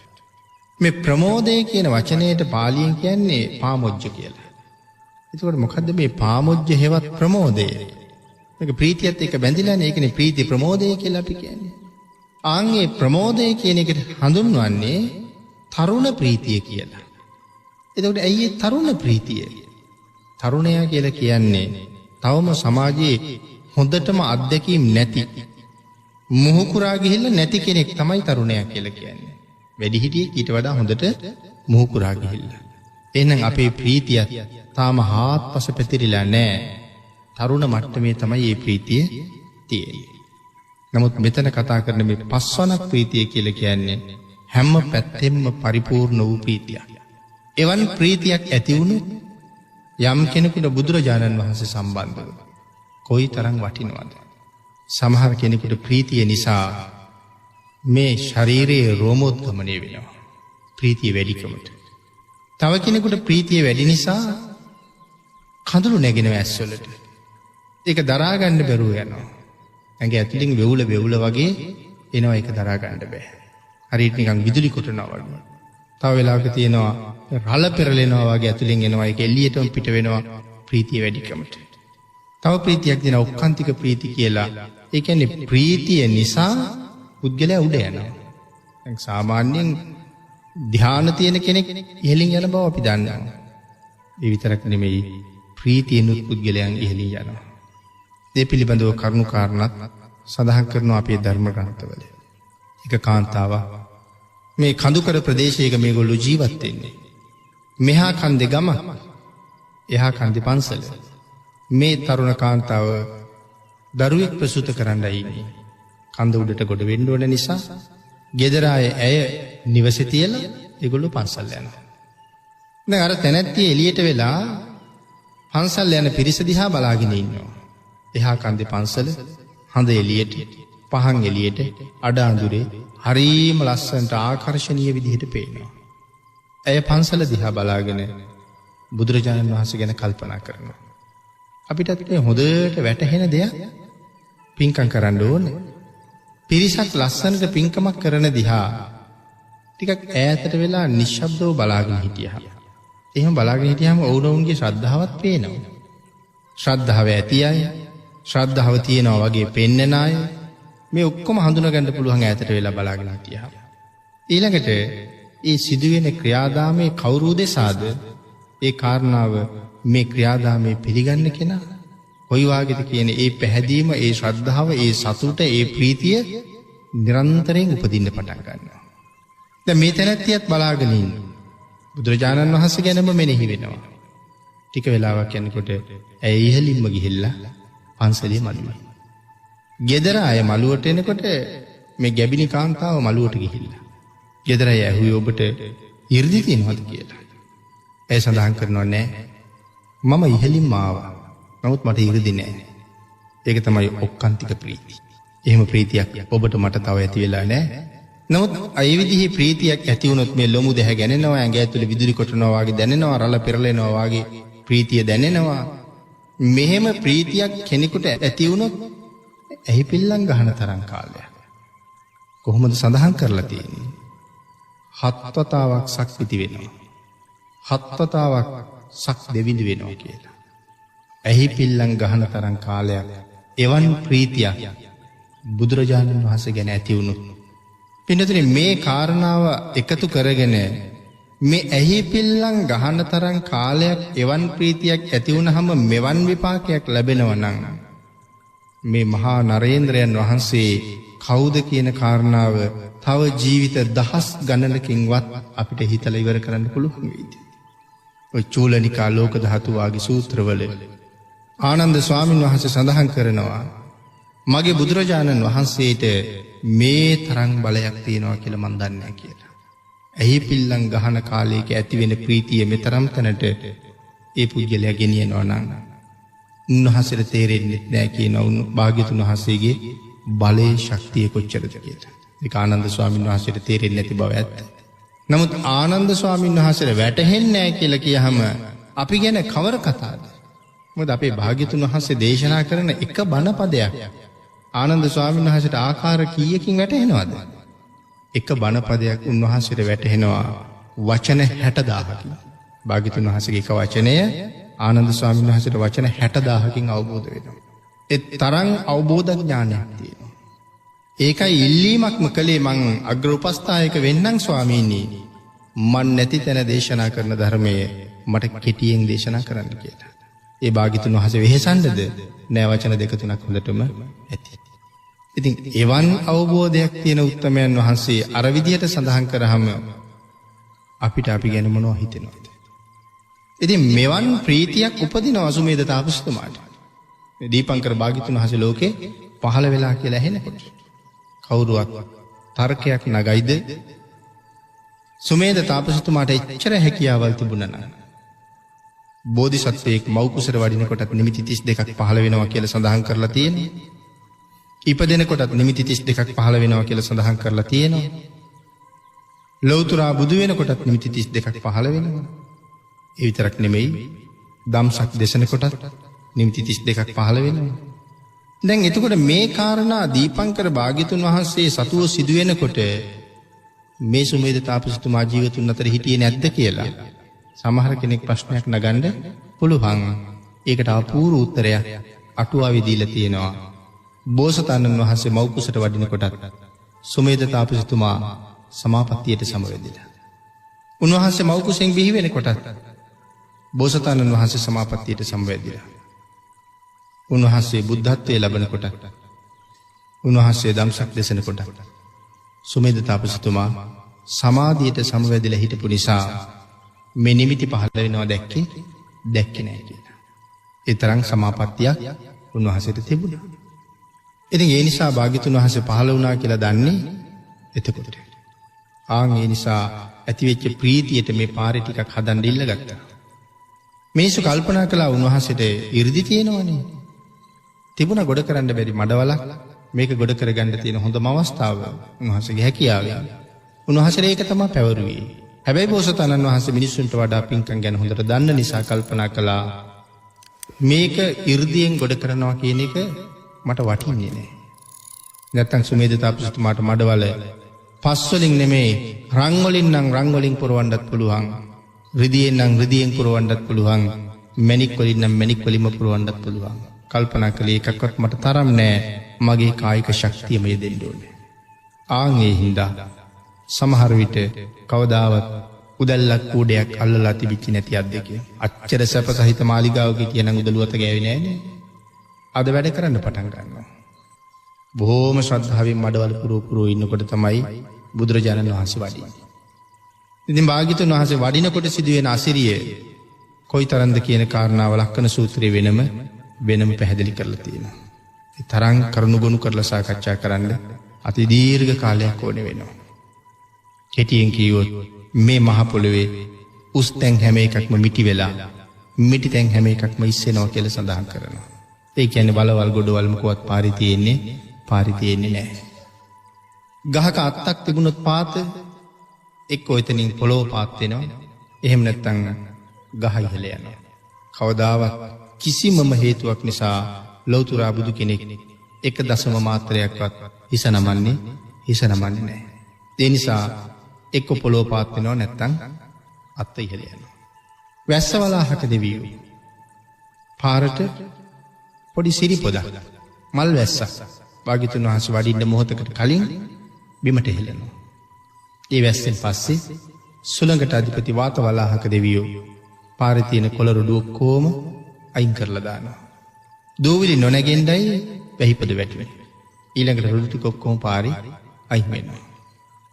A: මේ ප්‍රමෝදය කියන වචනයට පාලියෙන් කියන්නේ පාමොජ්ජ කියලා. එතකොට මොකද්ද මේ පාමොජ්ජ හේවත් ප්‍රමෝදය? මේක ප්‍රීතියත් එක්ක බැඳිලානේ. ඒකනේ ප්‍රීති ප්‍රමෝදය කියලා අපි කියන්නේ. ආන්ගේ ප්‍රමෝදය කියන එකට හඳුන්වන්නේ තරුණ ප්‍රීතිය කියලා. එතකොට ඇයි ඒ තරුණ ප්‍රීතිය? තරුණයා කියලා කියන්නේ තවම සමාජයේ හොඳටම අත්දැකීම් නැති මුහුකුරා ගිහිල්ලා නැති කෙනෙක් තමයි තරුණයා කියලා කියන්නේ. වැඩිහිටියෙක් ඊට වඩා හොඳට මුහුකුරා ගිහිල්ලා. එහෙනම් අපේ ප්‍රීතියත් තාම හාත්පස පැතිරිලා නැහැ. තරුණ මට්ටමේ තමයි මේ ප්‍රීතිය තියෙන්නේ. නමුත් මෙතන කතා කරන මේ පස්වනක් ප්‍රීතිය කියලා කියන්නේ හැම පැත්තෙම පරිපූර්ණ වූ ප්‍රීතියක්. එවන් ප්‍රීතියක් ඇති වුණොත් යම් කෙනෙකුට බුදුරජාණන් වහන්සේ සම්බන්ධව කොයි තරම් වටිනවද? සමහර කෙනෙකුට ප්‍රීතිය නිසා මේ ශරීරයේ රෝමෝද්ගමනය වෙනවා. ප්‍රීතිය වැඩිකමට. තව කෙනෙකුට ප්‍රීතිය වැඩි නිසා කඳුළු නැගෙනවා ඇස්වලට. ඒක දරා ගන්න බැරුව යනවා. ඇඟ ඇතුලින් වෙවුල වගේ එනවා ඒක දරා ගන්න බෑ. හරියට නිකන් විදුලි කොටනවා වගේ. තව වෙලාවක තියෙනවා රළ පෙරලෙනවා වගේ ඇතුලින් එනවා ඒක එළියටම පිට වෙනවා ප්‍රීතිය වැඩිකමට. තව ප්‍රීතියක් දෙනවා ඔක්කාන්තික ප්‍රීති කියලා. ඒ කියන්නේ ප්‍රීතිය නිසා පුද්ගලයා උඩ යනවා. දැන් සාමාන්‍යයෙන් ධ්‍යාන තියෙන කෙනෙක් ඉහළින් යන බව අපි දන්නවා. ඒ විතරක් නෙමෙයි ප්‍රීතියනුත් පුද්ගලයන් ඉහළින් යනවා. මේ පිළිබඳව කරුණු කාරණාත් සඳහන් කරනවා අපේ ධර්ම ග්‍රන්ථවල. එක කාන්තාවක් මේ කඳුකර ප්‍රදේශයක මේගොල්ලෝ ජීවත් වෙන්නේ. මෙහා කන්දේ ගම, එහා කන්දේ පන්සල. මේ තරුණ කාන්තාව දරුවෙක් ප්‍රසූත කරන්නයි ඉන්නේ. කන්ද උඩට ගොඩ වෙන්න ඕන නිසා ගෙදර ඇය නිවසේ තියලා ඒගොල්ලෝ පන්සල් යනවා. දැන් අර තැනැත්තිය එළියට වෙලා පන්සල් යන පිරිස දිහා බලාගෙන ඉන්නවා. එහා කන්දේ පන්සල, හඳ එළියට. පහන් එළියට අඩාඳුරේ හරීම ලස්සනට ආකර්ශනීය විදිහට පේනවා. ඇය පන්සල දිහා බලාගෙන බුදුරජාණන් වහන්සේ ගැන කල්පනා කරනවා. අපිටත් මේ හොඳට වැටහෙන දෙයක් පින්කම් කරන්න ඕනේ. පිරිසක් ලස්සනට පින්කමක් කරන දිහා ටිකක් ඈතට වෙලා නිශ්ශබ්දව බලාගෙන හිටියා. එහෙම බලාගෙන හිටියාම ඔවුනොවුන්ගේ ශ්‍රද්ධාවත් පේනවා. ශ්‍රද්ධාව ඇති අය, ශ්‍රද්ධාව තියෙනවා වගේ පෙන්නන අය මේ ඔක්කොම හඳුනගන්න පුළුවන් ඈතට වෙලා බලාගෙන හිටියා. ඊළඟට ඒ සිදුවෙන ක්‍රියාදාමයේ කවුරු දෙසාද ඒ කාරණාව මේ ක්‍රියාදාමයේ පිළිගන්න කෙනා? කොයි වාගේද කියන ඒ පැහැදීම, ඒ ශ්‍රද්ධාව, ඒ සතුට, ඒ ප්‍රීතිය නිරන්තරයෙන් උපදින්න පටන් ගන්නවා. දැන් මේ තැනැත්තියත් බලාගෙන ඉන්න. බුදුරජාණන් වහන්සේ ගැනම මෙනෙහි වෙනවා. ටික වෙලාවක් යනකොට ඇය ඉහළින්ම ගිහිල්ලා පන්සලේ මළුවේ. ගෙදර අය මළුවට එනකොට මේ ගැබිනි කාන්තාව මළුවට ගිහිල්ලා. ගෙදර අය ඇහුවේ ඔබට 이르දි තියෙනවද කියලා. ඇය සඳහන් කරනවා නෑ. මම ඉහළින්ම ආවා. නමුත් මට 이르දි නෑ. ඒක තමයි ඔක්කාන්තික ප්‍රීතිය. එහෙම ප්‍රීතියක් ඔබට මට තව ඇති වෙලා නෑ. නමුත් ඒ විදිහේ ප්‍රීතියක් ඇති වුණොත් මේ ලොමු දෙහ ගැනෙනවා, ඇඟ ඇතුලේ විදුලි කොටනවා වගේ දැනෙනවා, රළ පෙරලෙනවා වගේ ප්‍රීතිය දැනෙනවා. මෙහෙම ප්‍රීතියක් කෙනෙකුට ඇති වුණොත් ඇහි පිල්ලම් ගහන තරම් කාලයක්. කොහොමද සඳහන් කරලා තියෙන්නේ? 7 වතාවක් සක්විති වෙනවා. 7 වතාවක් සක් දෙවිඳු වෙනවා කියලා. ඇහි පිල්ලම් ගහන තරම් කාලයක් එවන් ප්‍රීතියක් බුදුරජාණන් වහන්සේ ගැන ඇති වුණොත් පින්නතුනි මේ කාරණාව එකතු කරගෙන මේ ඇහි පිල්ලම් ගහන තරම් කාලයක් එවන් ප්‍රීතියක් ඇති වුණාම මෙවන් විපාකයක් ලැබෙනවා නම් මේ මහා නරේන්ද්‍රයන් වහන්සේ කවුද කියන කාරණාව තව ජීවිත දහස් ගණනකින්වත් අපිට හිතලා ඉවර කරන්න පුළුවන් වෙයිද? ඔය චූලනිකා ලෝක ධාතු වාගේ සූත්‍රවල ආනන්ද ස්වාමීන් වහන්සේ සඳහන් කරනවා මගේ බුදුරජාණන් වහන්සේට මේ තරම් බලයක් තියෙනවා කියලා මන් දන්නේ නැහැ කියලා. ඇහි පිල්ලම් ගහන කාලයක ඇති වෙන ප්‍රීතිය මෙතරම් තැනට ඒ පුද්ගලයා ගෙනියනවා නම් උන්වහන්සේට තේරෙන්නේ නැහැ කියන භාග්‍යතුන් වහන්සේගේ බලයේ ශක්තිය කොච්චරද කියලා. ඒක ආනන්ද ස්වාමීන් වහන්සේට තේරෙන්නේ නැති බව ඇත්ත. නමුත් ආනන්ද ස්වාමීන් වහන්සේට වැටහෙන්නේ නැහැ කියලා කියහම අපි ගැන කවර කතාවද? මොකද අපේ භාග්‍යතුන් වහන්සේ දේශනා කරන එක බණ පදයක් ආනන්ද ස්වාමීන් වහන්සේට ආකාර කීයකින් වැටහෙනවද? එක බණ පදයක් උන්වහන්සේට වැටහෙනවා වචන 60000කින්. භාග්‍යතුන් වහන්සේගේ එක වචනය ආනන්ද ස්වාමීන් වහන්සේට වචන 60000කින් අවබෝධ වෙනවා. ඒ තරම් අවබෝධ ඥානයක් තියෙනවා. ඒකයි ඉල්ලීමක්ම කළේ මං අග්‍ර උපස්ථායක වෙන්නම් ස්වාමීනි. මන් නැති තැන දේශනා කරන ධර්මයේ මට කෙටියෙන් දේශනා කරන්න කියලා. ඒ භාග්‍යතුන් වහන්සේ වෙහෙසන්නද නෑ වචන 2-3ක් හොඳටම ඇති. ඉතින් එවන් අවබෝධයක් තියෙන උත්තමයන් වහන්සේ අර විදියට සඳහන් කරාම අපිට අපි ගැන මොනව හිතෙනවද? ඉතින් මෙවන් ප්‍රීතියක් උපදිනවා සුමේද තාපසතුමාට. මේ දීපංකර භාග්‍යතුන් වහන්සේ ලෝකේ පහළ වෙලා කියලා ඇහෙනකොට කවුරුවත් තර්කයක් නගයිද? සුමේද තාපසතුමාට එච්චර හැකියාවල් තිබුණා නම් බෝධිසත්වයෙක් මව් කුසට වඩින කොටත් නිමිති 32ක් පහළ වෙනවා කියලා සඳහන් කරලා තියෙනවා. ඉපදෙන කොටත් නිමිති 32ක් පහළ වෙනවා කියලා සඳහන් කරලා තියෙනවා. ලෞතුරා බුදු වෙන කොටත් නිමිති 32ක් පහළ වෙනවා. ඒ විතරක් නෙමෙයි ධම්සක් දේශන කොටත් නිමිති 32ක් පහළ වෙනවා. දැන් එතකොට මේ කාරණා දීපංකර භාග්‍යතුන් වහන්සේ සතුව සිදු වෙනකොට මේ සුමේද තාපසතුමා ජීවතුන් අතර හිටියේ නැද්ද කියලා සමහර කෙනෙක් ප්‍රශ්නයක් නගන්න පුළුවන්. ඒකට අපූර්ව උත්තරයක් අටුවාවේ දීලා තියෙනවා. බෝසතාණන් වහන්සේ මව් කුසට වඩින කොටත් සුමේද තාපසතුමා සමාපත්තියට සමවැදිලා. උන්වහන්සේ මව් කුසෙන් බිහි වෙන කොටත් බෝසතාණන් වහන්සේ සමාපත්තියට සමවැදිලා. උන්වහන්සේ බුද්ධත්වයේ ලබන කොටත් උන්වහන්සේ ධම්සක් දේශන කොටත් සුමේද තාපසතුමා සමාධියට සමවැදිලා හිටපු නිසා මේ නිමිති පහළ වෙනවා දැක්කේ නැහැ කියලා. ඒ තරම් සමාපත්තියක් උන්වහන්සේට තිබුණා. ඉතින් ඒ නිසා භාග්‍යතුන් වහන්සේ පහළ වුණා කියලා දන්නේ එතකොට. ඒ නිසා ඇතිවෙච්ච ප්‍රීතියට මේ පාරේ ටිකක් හදන්න ඉල්ලගත්තා. මේසු කල්පනා කළා උන්වහන්සේට 이르දි තියෙනවනේ. තිබුණා ගොඩ කරන්න බැරි මඩවලක් මේක ගොඩ කරගන්න තියෙන හොඳම අවස්ථාව උන්වහන්සේගේ හැකියාවෙන්. උන්වහන්සේ ඒක තමයි පැවරුවේ. හැබැයි බෝසතාණන් වහන්සේ මිනිස්සුන්ට වඩා පින්කම් ගැන හොඳට දන්න නිසා කල්පනා කළා මේක 이르දියෙන් ගොඩ කරනවා කියන එක මට වටින්නේ නැහැ. නැත්තම් සුමේද තාපසතුමාට මඩවල පස් වලින් නෙමෙයි රන් වලින් නම් රන් වලින් පුරවන්නත් පුළුවන්. රිදියෙන් නම් රිදියෙන් පුරවන්නත් පුළුවන්. මණික් වලින් නම් මණික් වලින්ම පුරවන්නත් පුළුවන්. කල්පනා කළේ එකක්වත් මට තරම් නැහැ. මගේ කායික ශක්තියම යෙදෙන්න ඕනේ. ආන් ඒ හින්දා සමහර විට කවදාවත් උදැල්ලක් කූඩයක් අල්ලලා තිබිච්ච නැති අද්දකින් අච්චර සැප සහිත මාලිගාවක කියන උදළුවත ගෑවේ නෑනේ. අද වැඩ කරන්න පටන් ගන්නවා. බොහෝම ශ්‍රද්ධාවෙන් මඩවල පුරෝ ඉන්නකොට තමයි බුදුරජාණන් වහන්සේ වඩින්නේ. ඉතින් භාග්‍යවතුන් වහන්සේ වඩිනකොට සිදුවෙන අසිරිය කොයිතරම්ද කියන කාරණාව ලක්කන සූත්‍රයේ වෙනම පැහැදිලි කරලා තියෙනවා. ඒ තරම් කරුණුගුණ කරලා සාකච්ඡා කරන්න අති දීර්ඝ කාලයක් ඕනේ වෙනවා. කෙටියෙන් කිව්වොත් මේ මහ පොළොවේ උස් තැන් හැම එකක්ම මිටි වෙලා මිටි තැන් හැම එකක්ම ඉස්සෙනවා කියලා සඳහන් කරනවා. ඒ කියන්නේ වලවල් ගොඩවල් මොකවත් පාරි තියෙන්නේ නැහැ. ගහක අත්තක් තිබුණොත් පාත එක්ක ඔතනින් පොළොව පාත් වෙනවා. එහෙම නැත්නම් ගහ ඉහළ යනවා. කවදාවත් කිසිමම හේතුවක් නිසා ලෞතර බුදු කෙනෙක් එක දශම මාත්‍රයක්වත් හිස නමන්නේ නැහැ. ඒ නිසා එක්ක පොළොව පාත් වෙනවා නැත්නම් අත්ත ඉහළ යනවා. වැස්ස වලාහක දෙවියෝ පාරට පොඩි සිරි පොදක් මල් වැස්සක් භාග්‍යවතුන් වහන්සේ වඩින්න මොහොතකට කලින් බිමට හෙලනවා. ඒ වැස්සෙන් පස්සේ සුළඟට අධිපති වාත වලාහක දෙවියෝ පාරේ තියෙන කොළ රොඩු ඔක්කොම අයින් කරලා දානවා. දූවිලි නොනැගෙන්නයි වැහිපොද වැටෙන්නේ. ඊළඟට රොඩු ටික ඔක්කොම පාරේ අයින් වෙනවා.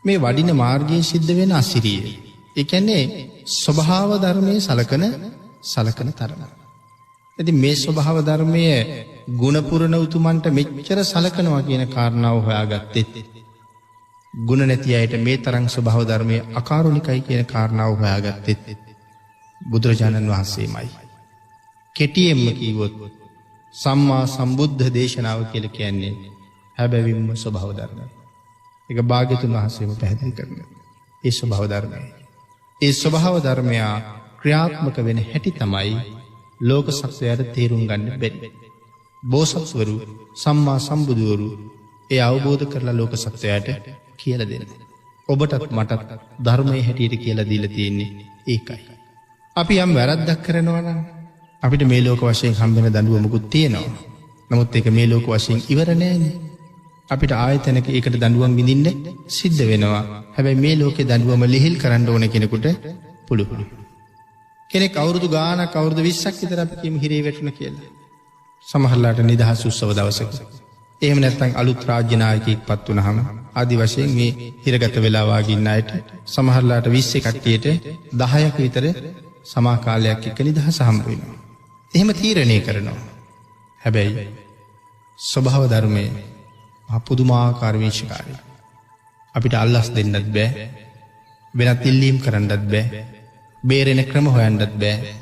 A: මේ වඩින මාර්ගයේ සිද්ධ වෙන අසිරිය. ඒ කියන්නේ ස්වභාව ධර්මයේ සලකන තරම. ඉතින් මේ ස්වභාව ධර්මයේ ගුණ පුරන උතුමන්ට මෙච්චර සලකනවා කියන කාරණාව හොයාගත්තෙත් ගුණ නැති අයට මේ තරම් ස්වභාව ධර්මයේ අකාරුණිකයි කියන කාරණාව හොයාගත්තෙත් බුදුරජාණන් වහන්සේමයි. කෙටියෙන්ම කිව්වොත් සම්මා සම්බුද්ධ දේශනාව කියලා කියන්නේ හැබැවින්ම ස්වභාව ධර්මය. ඒක භාග්‍යවතුන් වහන්සේම පැහැදිලි කරනවා. ඒ ස්වභාව ධර්මය. ඒ ස්වභාව ධර්මය ක්‍රියාත්මක වෙන හැටි තමයි ලෝක සත්වයාට තේරුම් ගන්න බැරි. බෝසත්වරු සම්මා සම්බුදුවරු ඒ අවබෝධ කරලා ලෝක සත්වයාට කියලා දෙන්න. ඔබටත් මටත් ධර්මයේ හැටියට කියලා දීලා තියෙන්නේ ඒකයි. අපි යම් වැරද්දක් කරනවා නම් අපිට මේ ලෝක වශයෙන් හම්බෙන දඬුවමකුත් තියෙනවා. නමුත් ඒක මේ ලෝක වශයෙන් ඉවර නෑනේ. අපිට ආයතනක ඒකට දඬුවම් විඳින්න සිද්ධ වෙනවා. හැබැයි මේ ලෝකේ දඬුවම ලිහිල් කරන්න ඕන කෙනෙකුට පුළුවන්. කෙනෙක් අවුරුදු ගානක් අවුරුදු 20ක් විතර අපි කියමු හිරේ වැටුණ කියලා. සමහරලාට නිදහස් උත්සව දවසක. එහෙම නැත්නම් අලුත් රාජ්‍ය නායකයෙක්පත් වුණාම ආදි වශයෙන් මේ හිරගත වෙලා වාගේ ඉන්න අයට සමහරලාට 20 කට්ටියට 10ක් විතර සමා කාලයක් එක්ක නිදහස හම්බ වෙනවා. එහෙම තීරණය කරනවා. හැබැයි ස්වභාව ධර්මයේ පුදුමාකාර විශේෂකාරී. අපිට අල්ලස් දෙන්නත් බෑ. වෙනත් ඉල්ලීම් කරන්නත් බෑ. බේරෙන ක්‍රම හොයන්නත් බෑ.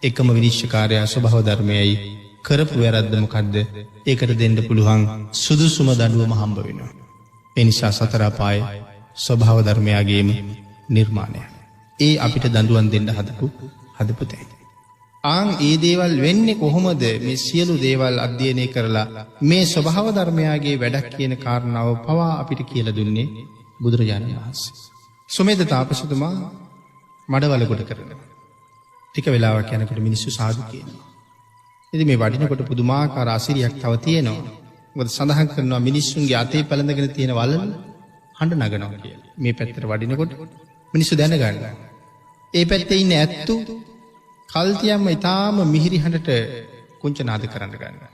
A: එකම විනිශ්චයකාරයා ස්වභාව ධර්මයයි කරපු වැරද්ද මොකද්ද? ඒකට දෙන්න පුළුවන් සුදුසුම දඬුවම හම්බ වෙනවා. ඒ නිසා සතර අපායේ ස්වභාව ධර්මයාගේම නිර්මාණය. ඒ අපිට දඬුවම් දෙන්න හදපු තැන. ආන් ඒ දේවල් වෙන්නේ කොහොමද? මේ සියලු දේවල් අධ්‍යයනය කරලා මේ ස්වභාව ධර්මයාගේ වැඩක් කියන කාරණාව පවා අපිට කියලා දුන්නේ බුදුරජාණන් වහන්සේ. සුමේද තාපසතුමා මඩවල කොට කරනවා. ටික වෙලාවක් යනකොට මිනිස්සු සාදු කියනවා. ඉතින් මේ වඩිනකොට පුදුමාකාර අසිරියක් තව තියෙනවා. මොකද සඳහන් කරනවා මිනිස්සුන්ගේ අතේ පැලඳගෙන තියෙන වලල හඬ නගනවා කියලා. මේ පැත්තට වඩිනකොට මිනිස්සු දැනගන්නවා. ඒ පැත්තේ ඉන්න ඇත්තු කල්තියම්ම ඊටාම මිහිරි හඬට කුංචනාද කරන්න ගන්නවා.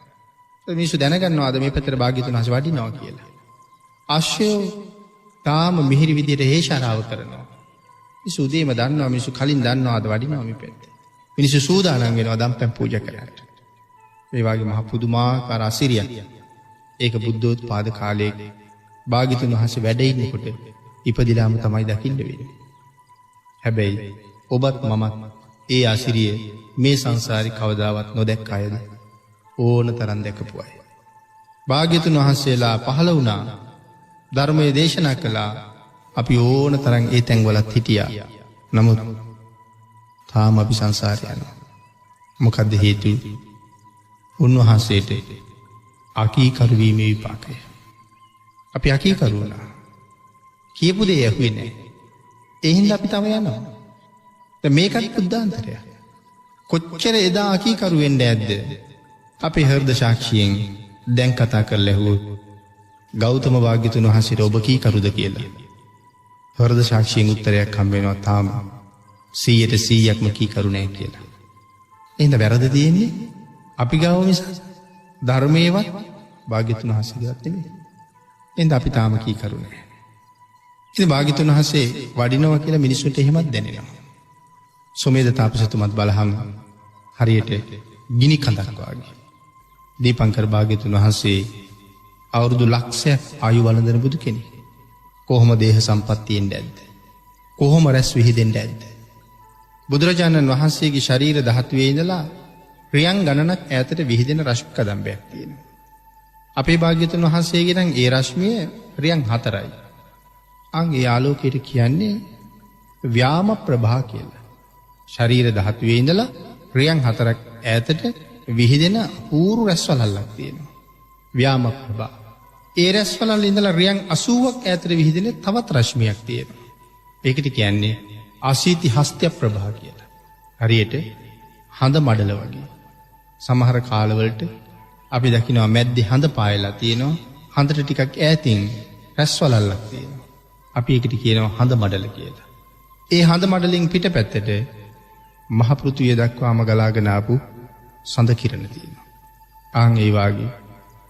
A: මිනිස්සු දැනගන්නවාද මේ පැත්තට භාග්‍යවතුන් වහන්සේ වඩිනවා කියලා. අශ්වයෝ තාම මිහිරි විදියට හේෂාරාව කරනවා. මිනිස්සු උදේම දන්නවා මිනිස්සු කලින් දන්නවාද වඩිනවා මේ පැත්තේ. මිනිස්සු සූදානම් වෙනවා දම්පැන් පූජා කරන්න. මේ වගේ මහ පුදුමාකාර අසිරියක්. ඒක බුද්ධෝත්පාද කාලයේ භාග්‍යවතුන් වහන්සේ වැඩ ඉන්නකොට ඉපදිලාම තමයි දකින්න වෙන්නේ. හැබැයි ඔබත් මමත් ඒ අසිරිය මේ සංසාරේ කවදාවත් නොදැක්ක අයද? ඕන තරම් දැකපු අය. භාග්‍යතුන් වහන්සේලා පහළ වුණා. ධර්මයේ දේශනා කළා. අපි ඕන තරම් ඒ තැන්වලත් හිටියා. නමුත් තාම අපි සංසාරේ යනවා. මොකද්ද හේතුව? උන්වහන්සේට අකීකරු වීමේ විපාකය. අපි අකීකරු වුණා. කියපු දේ ඇහුවේ නැහැ. ඒ හින්දා අපි තව යනවා. දැන් මේකත් බුද්ධාන්තරය. කොච්චර එදා අකීකරු වෙන්නේ නැද්ද? අපේ හෘද සාක්ෂියෙන් දැන් කතා කරලා ඇහුවොත් ගෞතම භාග්‍යතුන් වහන්සේට ඔබ කීකරුද කියලා. හෘද සාක්ෂියෙන් උත්තරයක් හම්බ වෙනවා තාම 100%ක්ම කීකරු නැහැ කියලා. එහෙනම් වැරද්ද තියෙන්නේ අපි ගාව මිස ධර්මයේවත් භාග්‍යතුන් වහන්සේගේවත් නෙමෙයි. එහෙනම් අපි තාම කීකරු නැහැ. ඉතින් භාග්‍යතුන් වහන්සේ වඩිනවා කියලා මිනිස්සුන්ට එහෙමත් දැනෙනවා. සොමේද තාපසතුමත් බලහම හරියට ගිනි කඳක් වගේ. දීපංකර භාග්‍යතුන් වහන්සේ අවුරුදු ලක්ෂයක් ආයු වළඳන බුදු කෙනෙක්. කොහොම දේහ සම්පත්තියෙන් ඇද්ද? කොහොම රැස් විහිදෙන්න ඇද්ද? බුදුරජාණන් වහන්සේගේ ශරීර ධාතුවේ ඉඳලා රියන් ගණනක් ඈතට විහිදෙන රශ්මි කදම්බයක් තියෙනවා. අපේ භාග්‍යතුන් වහන්සේගේ නම් ඒ රශ්මිය රියන් 4යි. ඒ ආලෝකයට කියන්නේ ව්‍යාම ප්‍රභා කියලා. ශරීර ධාතුවේ ඉඳලා රියන් 4ක් ඈතට විහිදෙන පූරු රැස්වලල්ලක් තියෙනවා. ව්‍යාම ප්‍රභා. ඒ රැස්වලල් ඉඳලා රියන් 80ක් ඈතට විහිදෙන තවත් රශ්මියක් තියෙනවා. ඒකට කියන්නේ අසීති හස්ත්‍ය ප්‍රභා කියලා. හරියට හඳ මඩල වගේ. සමහර කාලවලට අපි දකිනවා මැද්දේ හඳ පායලා තියෙනවා. හඳට ටිකක් ඈතින් රැස්වලල්ලක් තියෙනවා. අපි ඒකට කියනවා හඳ මඩල කියලා. ඒ හඳ මඩලින් පිටපැත්තට මහ පෘථුවිය දක්වාම ගලාගෙන ආපු සඳ කිරණ තියෙනවා. ඒ වාගේ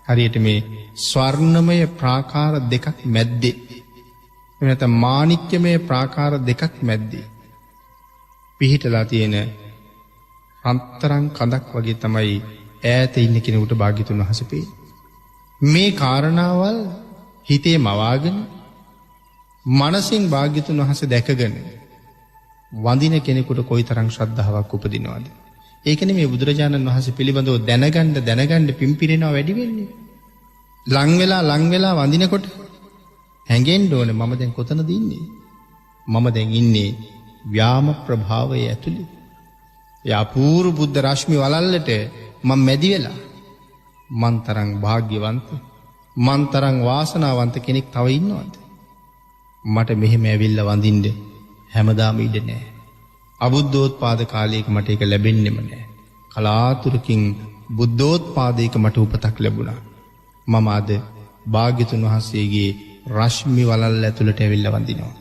A: හරියට මේ ස්වර්ණමය ප්‍රාකාර දෙකක් මැද්දේ නැත්නම් මාණික්‍යමය ප්‍රාකාර දෙකක් මැද්දේ පිහිටලා තියෙන අන්තරං කඳක් වගේ තමයි ඈත ඉන්න කෙනෙකුට භාග්‍යතුන් වහන්සේ පේන්නේ. මේ කාරණාවල් හිතේ මවාගෙන මනසින් භාග්‍යතුන් වහන්සේ දැකගෙන වඳින කෙනෙකුට කොයිතරම් ශ්‍රද්ධාවක් උපදිනවද? ඒකනේ මේ බුදුරජාණන් වහන්සේ පිළිබඳව දැනගන්න පිම්පිරෙනවා වැඩි වෙන්නේ. ලං වෙලා වඳිනකොට හැඟෙන්න ඕනේ මම දැන් කොතනද ඉන්නේ? මම දැන් ඉන්නේ ව්‍යාම ප්‍රභාවයේ ඇතුලේ. ඒ අපූර්ව බුද්ධ රශ්මි වලල්ලට මම මැදි වෙලා මන් තරම් වාග්යවන්ත මන් තරම් වාසනාවන්ත කෙනෙක් තව ඉන්නවද? මට මෙහෙම ඇවිල්ලා වඳින්න හැමදාම ඉඩ නැහැ. අබුද්ධෝත්පාද කාලයක මට ඒක ලැබෙන්නෙම නැහැ. කලාතුරකින් බුද්ධෝත්පාදයක මට උපතක් ලැබුණා. මම අද භාග්‍යතුන් වහන්සේගේ රශ්මි වලල් ඇතුළට ඇවිල්ලා වඳිනවා.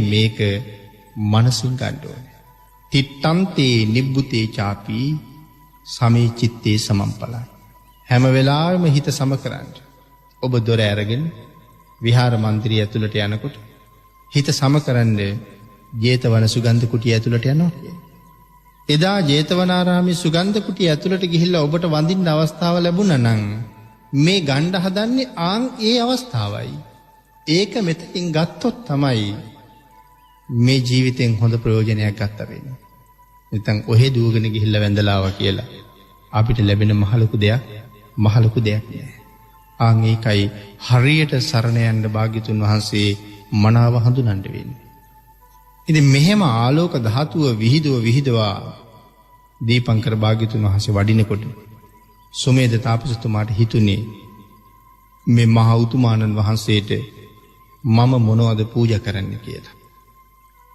A: මේක මනසින් ගන්න ඕනේ. තිත්තන්තේ නිබ්බුතේ චාපි සමේ චිත්තේ සමම්පලයි. හැම වෙලාවෙම හිත සම කරන්න. ඔබ දොර අරගෙන විහාර මන්දිරය ඇතුළට යනකොට හිත සම කරන්න ජේතවන සුගන්ධ කුටිය ඇතුළට යනවා. එදා ජේතවනාරාමේ සුගන්ධ කුටිය ඇතුළට ගිහිල්ලා ඔබට වඳින්න අවස්ථාව ලැබුණා නම් මේ ගණ්ඩ හදන්නේ ඒ අවස්ථාවයි. ඒක මෙතකින් ගත්තොත් තමයි මේ ජීවිතෙන් හොඳ ප්‍රයෝජනයක් ගන්න වෙන්නේ. නැත්නම් ඔහෙ දුවගෙන ගිහිල්ලා වැඳලාවා කියලා අපිට ලැබෙන මහ ලොකු දෙයක් නෑ. ඒකයි හරියට සරණ යන්න භාග්‍යතුන් වහන්සේ මනාව හඳුනන්න වෙන්නේ. ඉතින් මෙහෙම ආලෝක ධාතුව විහිදවා දීපංකර භාග්‍යතුන් වහන්සේ වඩිනකොට සුමේද තාපසතුමාට හිතුනේ මේ මහ උතුමාණන් වහන්සේට මම මොනවද පූජා කරන්න කියලා.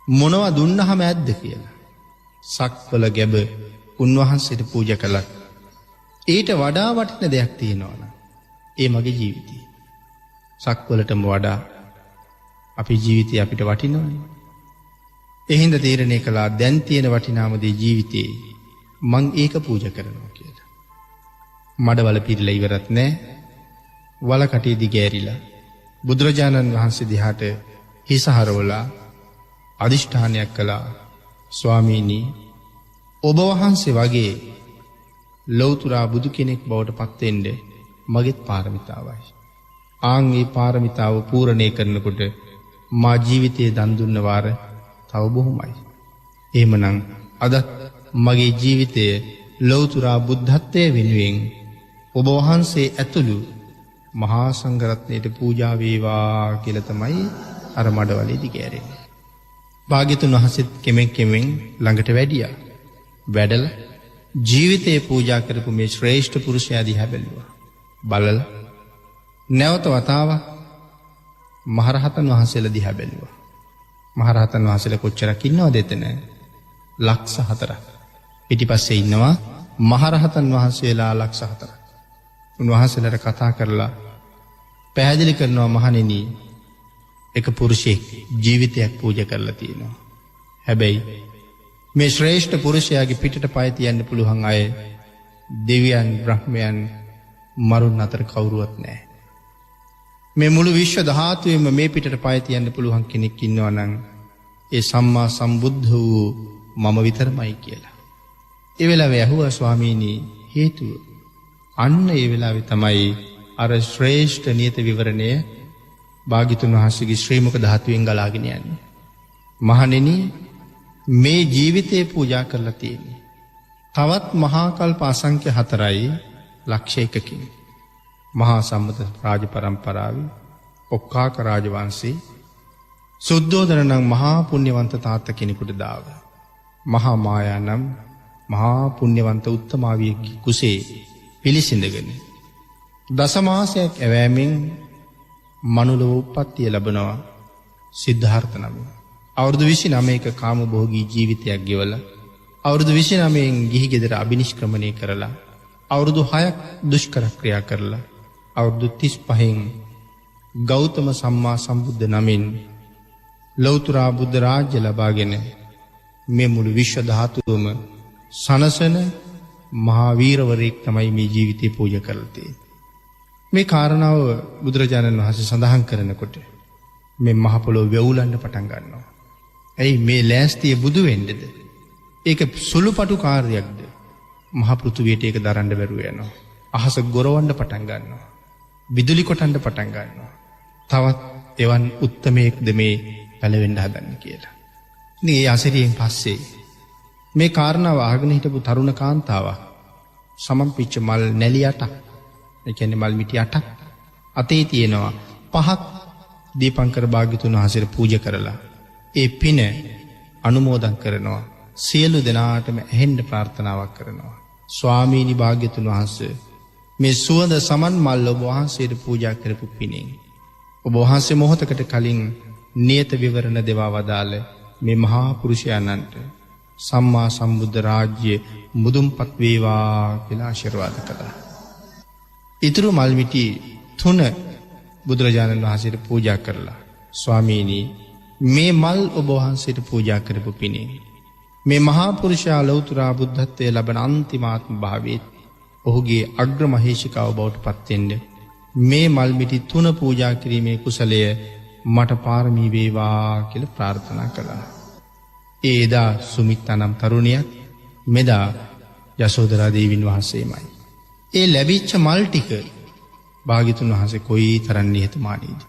A: මොනව දුන්නහම ඇද්ද කියලා. සක්වල ගැබ උන්වහන්සේට පූජා කළා. ඊට වඩා වටින දෙයක් තියෙනවා. ඒ මගේ ජීවිතය. සක්වලටම වඩා අපේ ජීවිතය අපිට වටිනවනේ. එහෙනම් තීරණය කළා දැන් තියෙන වටිනාම දේ ජීවිතේ මං ඒක පූජා කරනවා කියලා. මඩවල පිරලා ඉවරත් නෑ. වල කටේ දිගෑරිලා බුදුරජාණන් වහන්සේ දිහාට හිස හරවලා අදිෂ්ඨානයක් කළා. ස්වාමීනි ඔබ වහන්සේ වගේ ලෞතුරා බුදු කෙනෙක් බවට පත් වෙන්න මගේත් පාරමිතාවයි. මේ පාරමිතාව පූර්ණේ කරනකොට මා ජීවිතේ දන් දුන්න වාර තව බොහොමයි. එහෙමනම් අද මගේ ජීවිතය ලෞතුරා බුද්ධත්වයේ වෙනුවෙන් ඔබ වහන්සේ ඇතුළු මහා සංඝරත්නයට පූජා වේවා කියලා තමයි අර මඩවලේදී ගෑරෙන්නේ. භාග්‍යතුන් වහන්සේත් කෙමෙන් ළඟට වැඩියා. වැඩලා ජීවිතේ පූජා කරපු මේ ශ්‍රේෂ්ඨ පුරුෂයා දිහා බැලුවා. බලලා නැවත වතාවක් මහරහතන් වහන්සේලා දිහා බැලුවා. මහරහතන් වහන්සේලා කොච්චරක් ඉන්නවද එතන? ලක්ෂ 4ක්. පිටිපස්සේ ඉන්නවා මහරහතන් වහන්සේලා ලක්ෂ 4ක්. උන්වහන්සේලාට කතා කරලා පැහැදිලි කරනවා මහණෙනි, එක පුරුෂයෙක් ජීවිතයක් පූජා කරලා තියෙනවා. හැබැයි මේ ශ්‍රේෂ්ඨ පුරුෂයාගේ පිටට පය තියන්න පුළුවන් අය දෙවියන් බ්‍රහ්මයන් මරුන් අතර කවුරුවත් නැහැ. මේ මුළු විශ්ව ධාතුවේම මේ පිටට පය තියන්න පුළුවන් කෙනෙක් ඉන්නවා නම් ඒ සම්මා සම්බුද්ධ වූ මම විතරමයි කියලා. ඒ වෙලාවේ ඇහුවා ස්වාමීනි හේතුව. අන්න ඒ වෙලාවේ තමයි අර ශ්‍රේෂ්ඨ නියත විවරණය භාග්‍යතුන් වහන්සේගේ ශ්‍රී මුඛ ධාතුවෙන් ගලාගෙන යන්නේ. මහණෙනි, මේ ජීවිතේ පූජා කරලා තියෙන්නේ තවත් මහා කල්ප අසංඛ්‍ය 4යි ලක්ෂ 1කින්. මහා සම්මත රාජ පරම්පරාවේ ඔක්කාක රාජවංශී සුද්ධෝදන නම් මහා පුණ්‍යවන්ත තාත්ත කෙනෙකුට දාව. මහා මායා නම් මහා පුණ්‍යවන්ත උත්තමාවියගේ කුසේ පිළිසිඳගෙන දසමාසයක් ඇවෑමෙන් මනුලව උප්පත්තිය ලැබනවා සිද්ධාර්ථ නම. අවුරුදු 29ක කාමභෝගී ජීවිතයක් ගෙවලා අවුරුදු 29න් ගිහි ගෙදර අබිනිෂ්ක්‍රමණය කරලා අවුරුදු 6ක් දුෂ්කර ක්‍රියා කරලා අවුරුදු 35න් ගෞතම සම්මා සම්බුද්ධ නමින් ලෞතර බුද්ධ රාජ්‍ය ලබාගෙන මේ මුළු විශ්ව ධාතුවම සනසන මහා වීරවරයෙක් තමයි මේ ජීවිතේ පූජා කරලා තියෙන්නේ. මේ කාරණාව බුදුරජාණන් වහන්සේ සඳහන් කරනකොට මේ මහ පොළොව වෙවුලන්න පටන් ගන්නවා. ඇයි මේ ලෑස්තිය බුදු වෙන්නද? ඒක සුළුපටු කාර්යයක්ද? මහ පෘථුවියට ඒක දරන්න බැරුව යනවා. අහස ගොරවන්න පටන් ගන්නවා. විදුලි කොටන්න පටන් ගන්නවා. තවත් එවන් උත්තමයෙක්ද මේ පැලවෙන්න හදන්නේ කියලා. ඉතින් ඒ අසිරියෙන් පස්සේ මේ කාරණාව අහගෙන හිටපු තරුණ කාන්තාවක් සමම්පිච්ච මල් නැලි 8ක්, ඒ කියන්නේ මල් මිටි 8ක් අතේ තියෙනවා. 5ක් දීපංකර භාග්‍යතුන් වහන්සේට පූජා කරලා ඒ පින අනුමෝදන් කරනවා. සියලු දෙනාටම ඇහෙන්න ප්‍රාර්ථනාවක් කරනවා. ස්වාමීනි භාග්‍යතුන් වහන්සේ, මේ සුවඳ සමන් මල් ඔබ වහන්සේට පූජා කරපු පිණින් ඔබ වහන්සේ මොහොතකට කලින් නියත විවරණ දෙවා වදාළ මේ මහා පුරුෂයාණන්ට සම්මා සම්බුද්ධ රාජ්‍ය මුදුන්පත් වේවා කියලා ආශිර්වාද කළා. ඊතුරු මල් මිටි 3 බුදුරජාණන් වහන්සේට පූජා කරලා ස්වාමීනි, මේ මල් ඔබ වහන්සේට පූජා කරපු පිණින් මේ මහා පුරුෂයා ලෞතර බුද්ධත්වයේ ලබන අන්තිමාත්ම භාවයේ ඔහුගේ අග්‍ර මහේශිකාව බවට පත් වෙන්න මේ මල් මිටි 3 පූජා කිරීමේ කුසලය මට පාරමී වේවා කියලා ප්‍රාර්ථනා කළා. ඒ එදා සුමිත්තා නම් තරුණියක්, මෙදා යශෝදරා දේවින් වහන්සේමයි. ඒ ලැබිච්ච මල් ටික භාග්‍යතුන් වහන්සේ කොයි තරම් නිහතමානීද.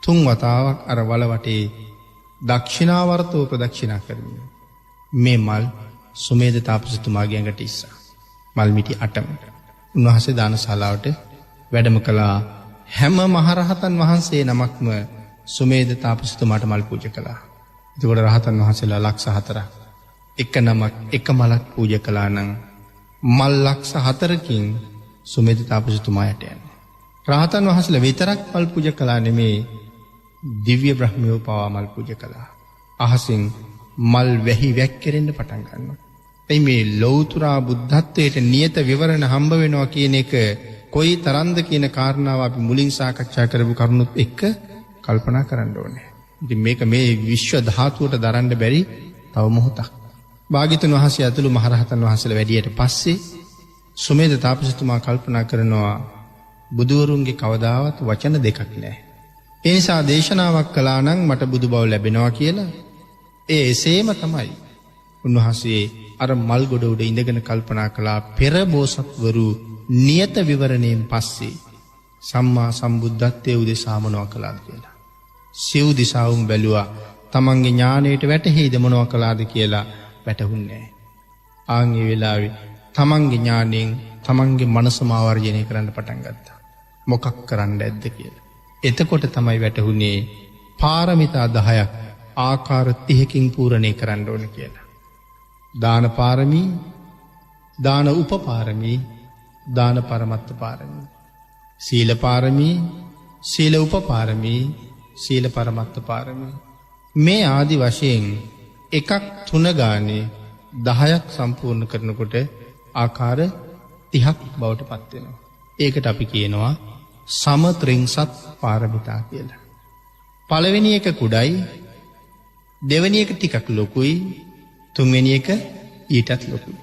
A: 3 වතාවක් අර වල වටේ දක්ෂිනාවර්තව ප්‍රදක්ෂිනා කරමින් මේ මල් සුමේද තාපසතුමාගේ ඇඟට ඉස්සා. මල් මිටි 8ම උන්වහන්සේ දානශාලාවට වැඩම කළා. හැම මහරහතන් වහන්සේ නමක්ම සුමේද තාපසතුමාට මල් පූජා කළා. එතකොට රහතන් වහන්සේලා ලක්ෂ 4ක් එක නමක් එක මලක් පූජා කළා නම් මල් ලක්ෂ 4කින් සුමේද තාපසතුමාට යනවා. රහතන් වහන්සේලා විතරක් මල් පූජා කළා නෙමේ, දිව්‍ය බ්‍රහ්මයෝ පවා මල් පූජා කළා. අහසින් මල් වැහි වැක්කිරෙන්න පටන් ගන්නවා. එයි මේ ලෞතර බුද්ධත්වයට නියත විවරණ හම්බ වෙනවා කියන එක කොයි තරම්ද කියන කාරණාව අපි මුලින් සාකච්ඡා කරපු කරුණුත් එක්ක කල්පනා කරන්න ඕනේ. ඉතින් මේක මේ විශ්ව ධාතුවට දරන්න බැරි තව මොහොතක්. භාග්‍යතුන් වහන්සේ ඇතුළු මහරහතන් වහන්සේලා වැඩියට පස්සේ සුමේද තාපසතුමා කල්පනා කරනවා බුදුවරුන්ගේ කවදාවත් වචන දෙකක් නැහැ. ඒ නිසා දේශනාවක් කළා නම් මට බුදු බව ලැබෙනවා කියලා. ඒ එසේම තමයි. උන්වහන්සේ අර මල් ගොඩ උඩ ඉඳගෙන කල්පනා කළා පෙර බෝසත්වරු නියත විවරණයෙන් පස්සේ සම්මා සම්බුද්ධත්වයේ උදෙසා මොනවා කළාද කියලා. සිව් දිසාවුම් බැලුවා. තමන්ගේ ඥාණයට වැටහෙයිද මොනවා කළාද කියලා වැටහුන්නේ නැහැ. ආන් ඒ වෙලාවේ තමන්ගේ ඥාණයෙන් තමන්ගේ මනස මාවර්ජනය කරන්න පටන් ගත්තා. මොකක් කරන්න ඇද්ද කියලා. එතකොට තමයි වැටහුනේ පාරමිතා 10ක් ආකාර 30කින් පූර්ණේ කරන්න ඕන කියලා. දාන පාරමී, දාන උපපාරමී, දාන පරමත්ත පාරමී, සීල පාරමී, සීල උපපාරමී, සීල පරමත්ත පාරමී. මේ ආදි වශයෙන් එකක් 3 ගානේ 10ක් සම්පූර්ණ කරනකොට ආකාර 30ක් බවට පත් වෙනවා. ඒකට අපි කියනවා සමත්‍රිංසත් පාරමිතා කියලා. පළවෙනි එක කුඩයි, දෙවෙනි එක ටිකක් ලොකුයි, තුන්වෙනි එක ඊටත් ලොකුයි.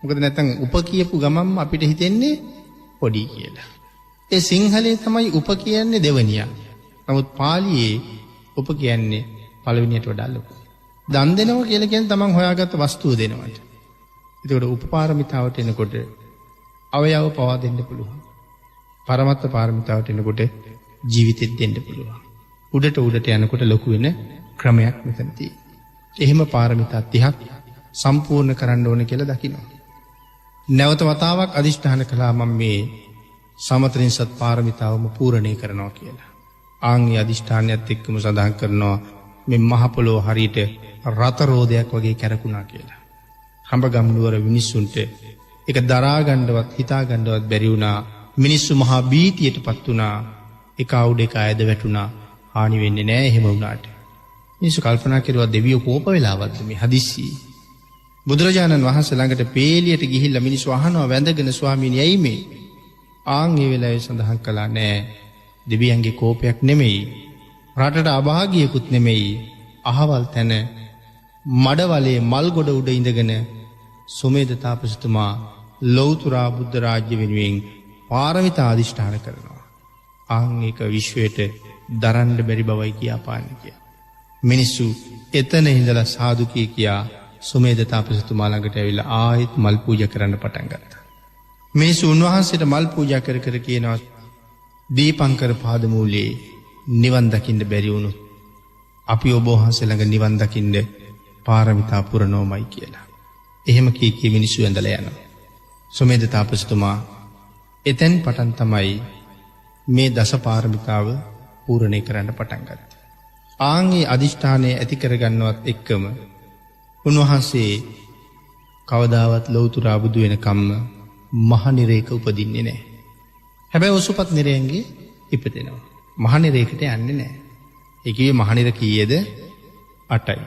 A: මොකද නැත්තම් උප කියපු ගමන්ම අපිට හිතෙන්නේ පොඩි කියලා. ඒ සිංහලයේ තමයි උප කියන්නේ දෙවෙනියා. නමුත් පාලියේ උප කියන්නේ පළවෙනියට වඩා ලොකුයි. දන් දෙනවා කියලා කියන්නේ තමන් හොයාගත්ත වස්තුව දෙනවට. ඒකට උපපාරමිතාවට එනකොට අවයව පවා දෙන්න පුළුවන්. පරමත්ත පාරමිතාවට එනකොට ජීවිතෙත් දෙන්න පුළුවන්. උඩට යනකොට ලොකු වෙන ක්‍රමයක් මෙතන තියෙනවා. එහෙම පාරමිතා 30ක් සම්පූර්ණ කරන්න ඕන කියලා දකිනවා. නැවත වතාවක් අදිෂ්ඨාන කළා මම මේ සමත්‍රිංසත් පාරමිතාවම පූර්ණේ කරනවා කියලා. ආන්ගේ අදිෂ්ඨානයත් එක්කම සඳහන් කරනවා මේ මහ පොළොව හරියට රත රෝදයක් වගේ කැරකුණා කියලා. හඹගම් නුවර මිනිස්සුන්ට ඒක දරා ගන්නවත් හිතා ගන්නවත් බැරි වුණා. මිනිස්සු මහා බීතියටපත් වුණා. එක අවුඩ එක ඇද වැටුණා. හානි වෙන්නේ නැහැ එහෙම වුණාට. මිනිස්සු කල්පනා කරුවා දෙවියෝ කෝප වෙලාවක්ද මේ හදිස්සි. බුදුරජාණන් වහන්සේ ළඟට පේලියට ගිහිල්ලා මිනිස්සු අහනවා වැඳගෙන ස්වාමීනි ඇයි මේ? ආන් ඒ වෙලාවේ සඳහන් කළා නෑ දෙවියන්ගේ කෝපයක් නෙමෙයි. රටට අභාගියකුත් නෙමෙයි. අහවල් තැන මඩවලේ මල් ගොඩ උඩ ඉඳගෙන සුමේද තාපසතුමා ලෞතුරා බුද්ධ රාජ්‍ය වෙනුවෙන් පාරමිතා අධිෂ්ඨාන කරනවා. ආන් ඒක විශ්වයට දරන්න බැරි බවයි කියාපාන්නේ කියලා. මිනිස්සු එතන ඉඳලා සාදු කියා සුමේද තාපසතුමා ළඟට ඇවිල්ලා ආයෙත් මල් පූජා කරන්න පටන් ගත්තා. මිනිස්සු උන්වහන්සේට මල් පූජා කර කර කියනවා දීපංකර පාදමූලයේ නිවන් දකින්න බැරි වුණොත් අපි ඔබ වහන්සේ ළඟ නිවන් දකින්න පාරමිතා පුරනෝමයි කියලා. එහෙම කී මිනිස්සු ඇඳලා යනවා. සුමේද තාපසතුමා එතෙන් පටන් තමයි මේ දස පාරමිතාව පූර්ණේ කරන්න පටන් ගත්තේ. ආන්ගේ අදිෂ්ඨානය ඇති කරගන්නවත් එක්කම උන්වහන්සේ කවදාවත් ලෞතුරා බුදු වෙනකම්ම මහ නිරේක උපදින්නේ නැහැ. හැබැයි ඔසුපත් නිරයන්ගේ ඉපදෙනවා. මහ නිරේකට යන්නේ නැහැ. ඒ කියේ මහ නිර කීයේද? 8යි.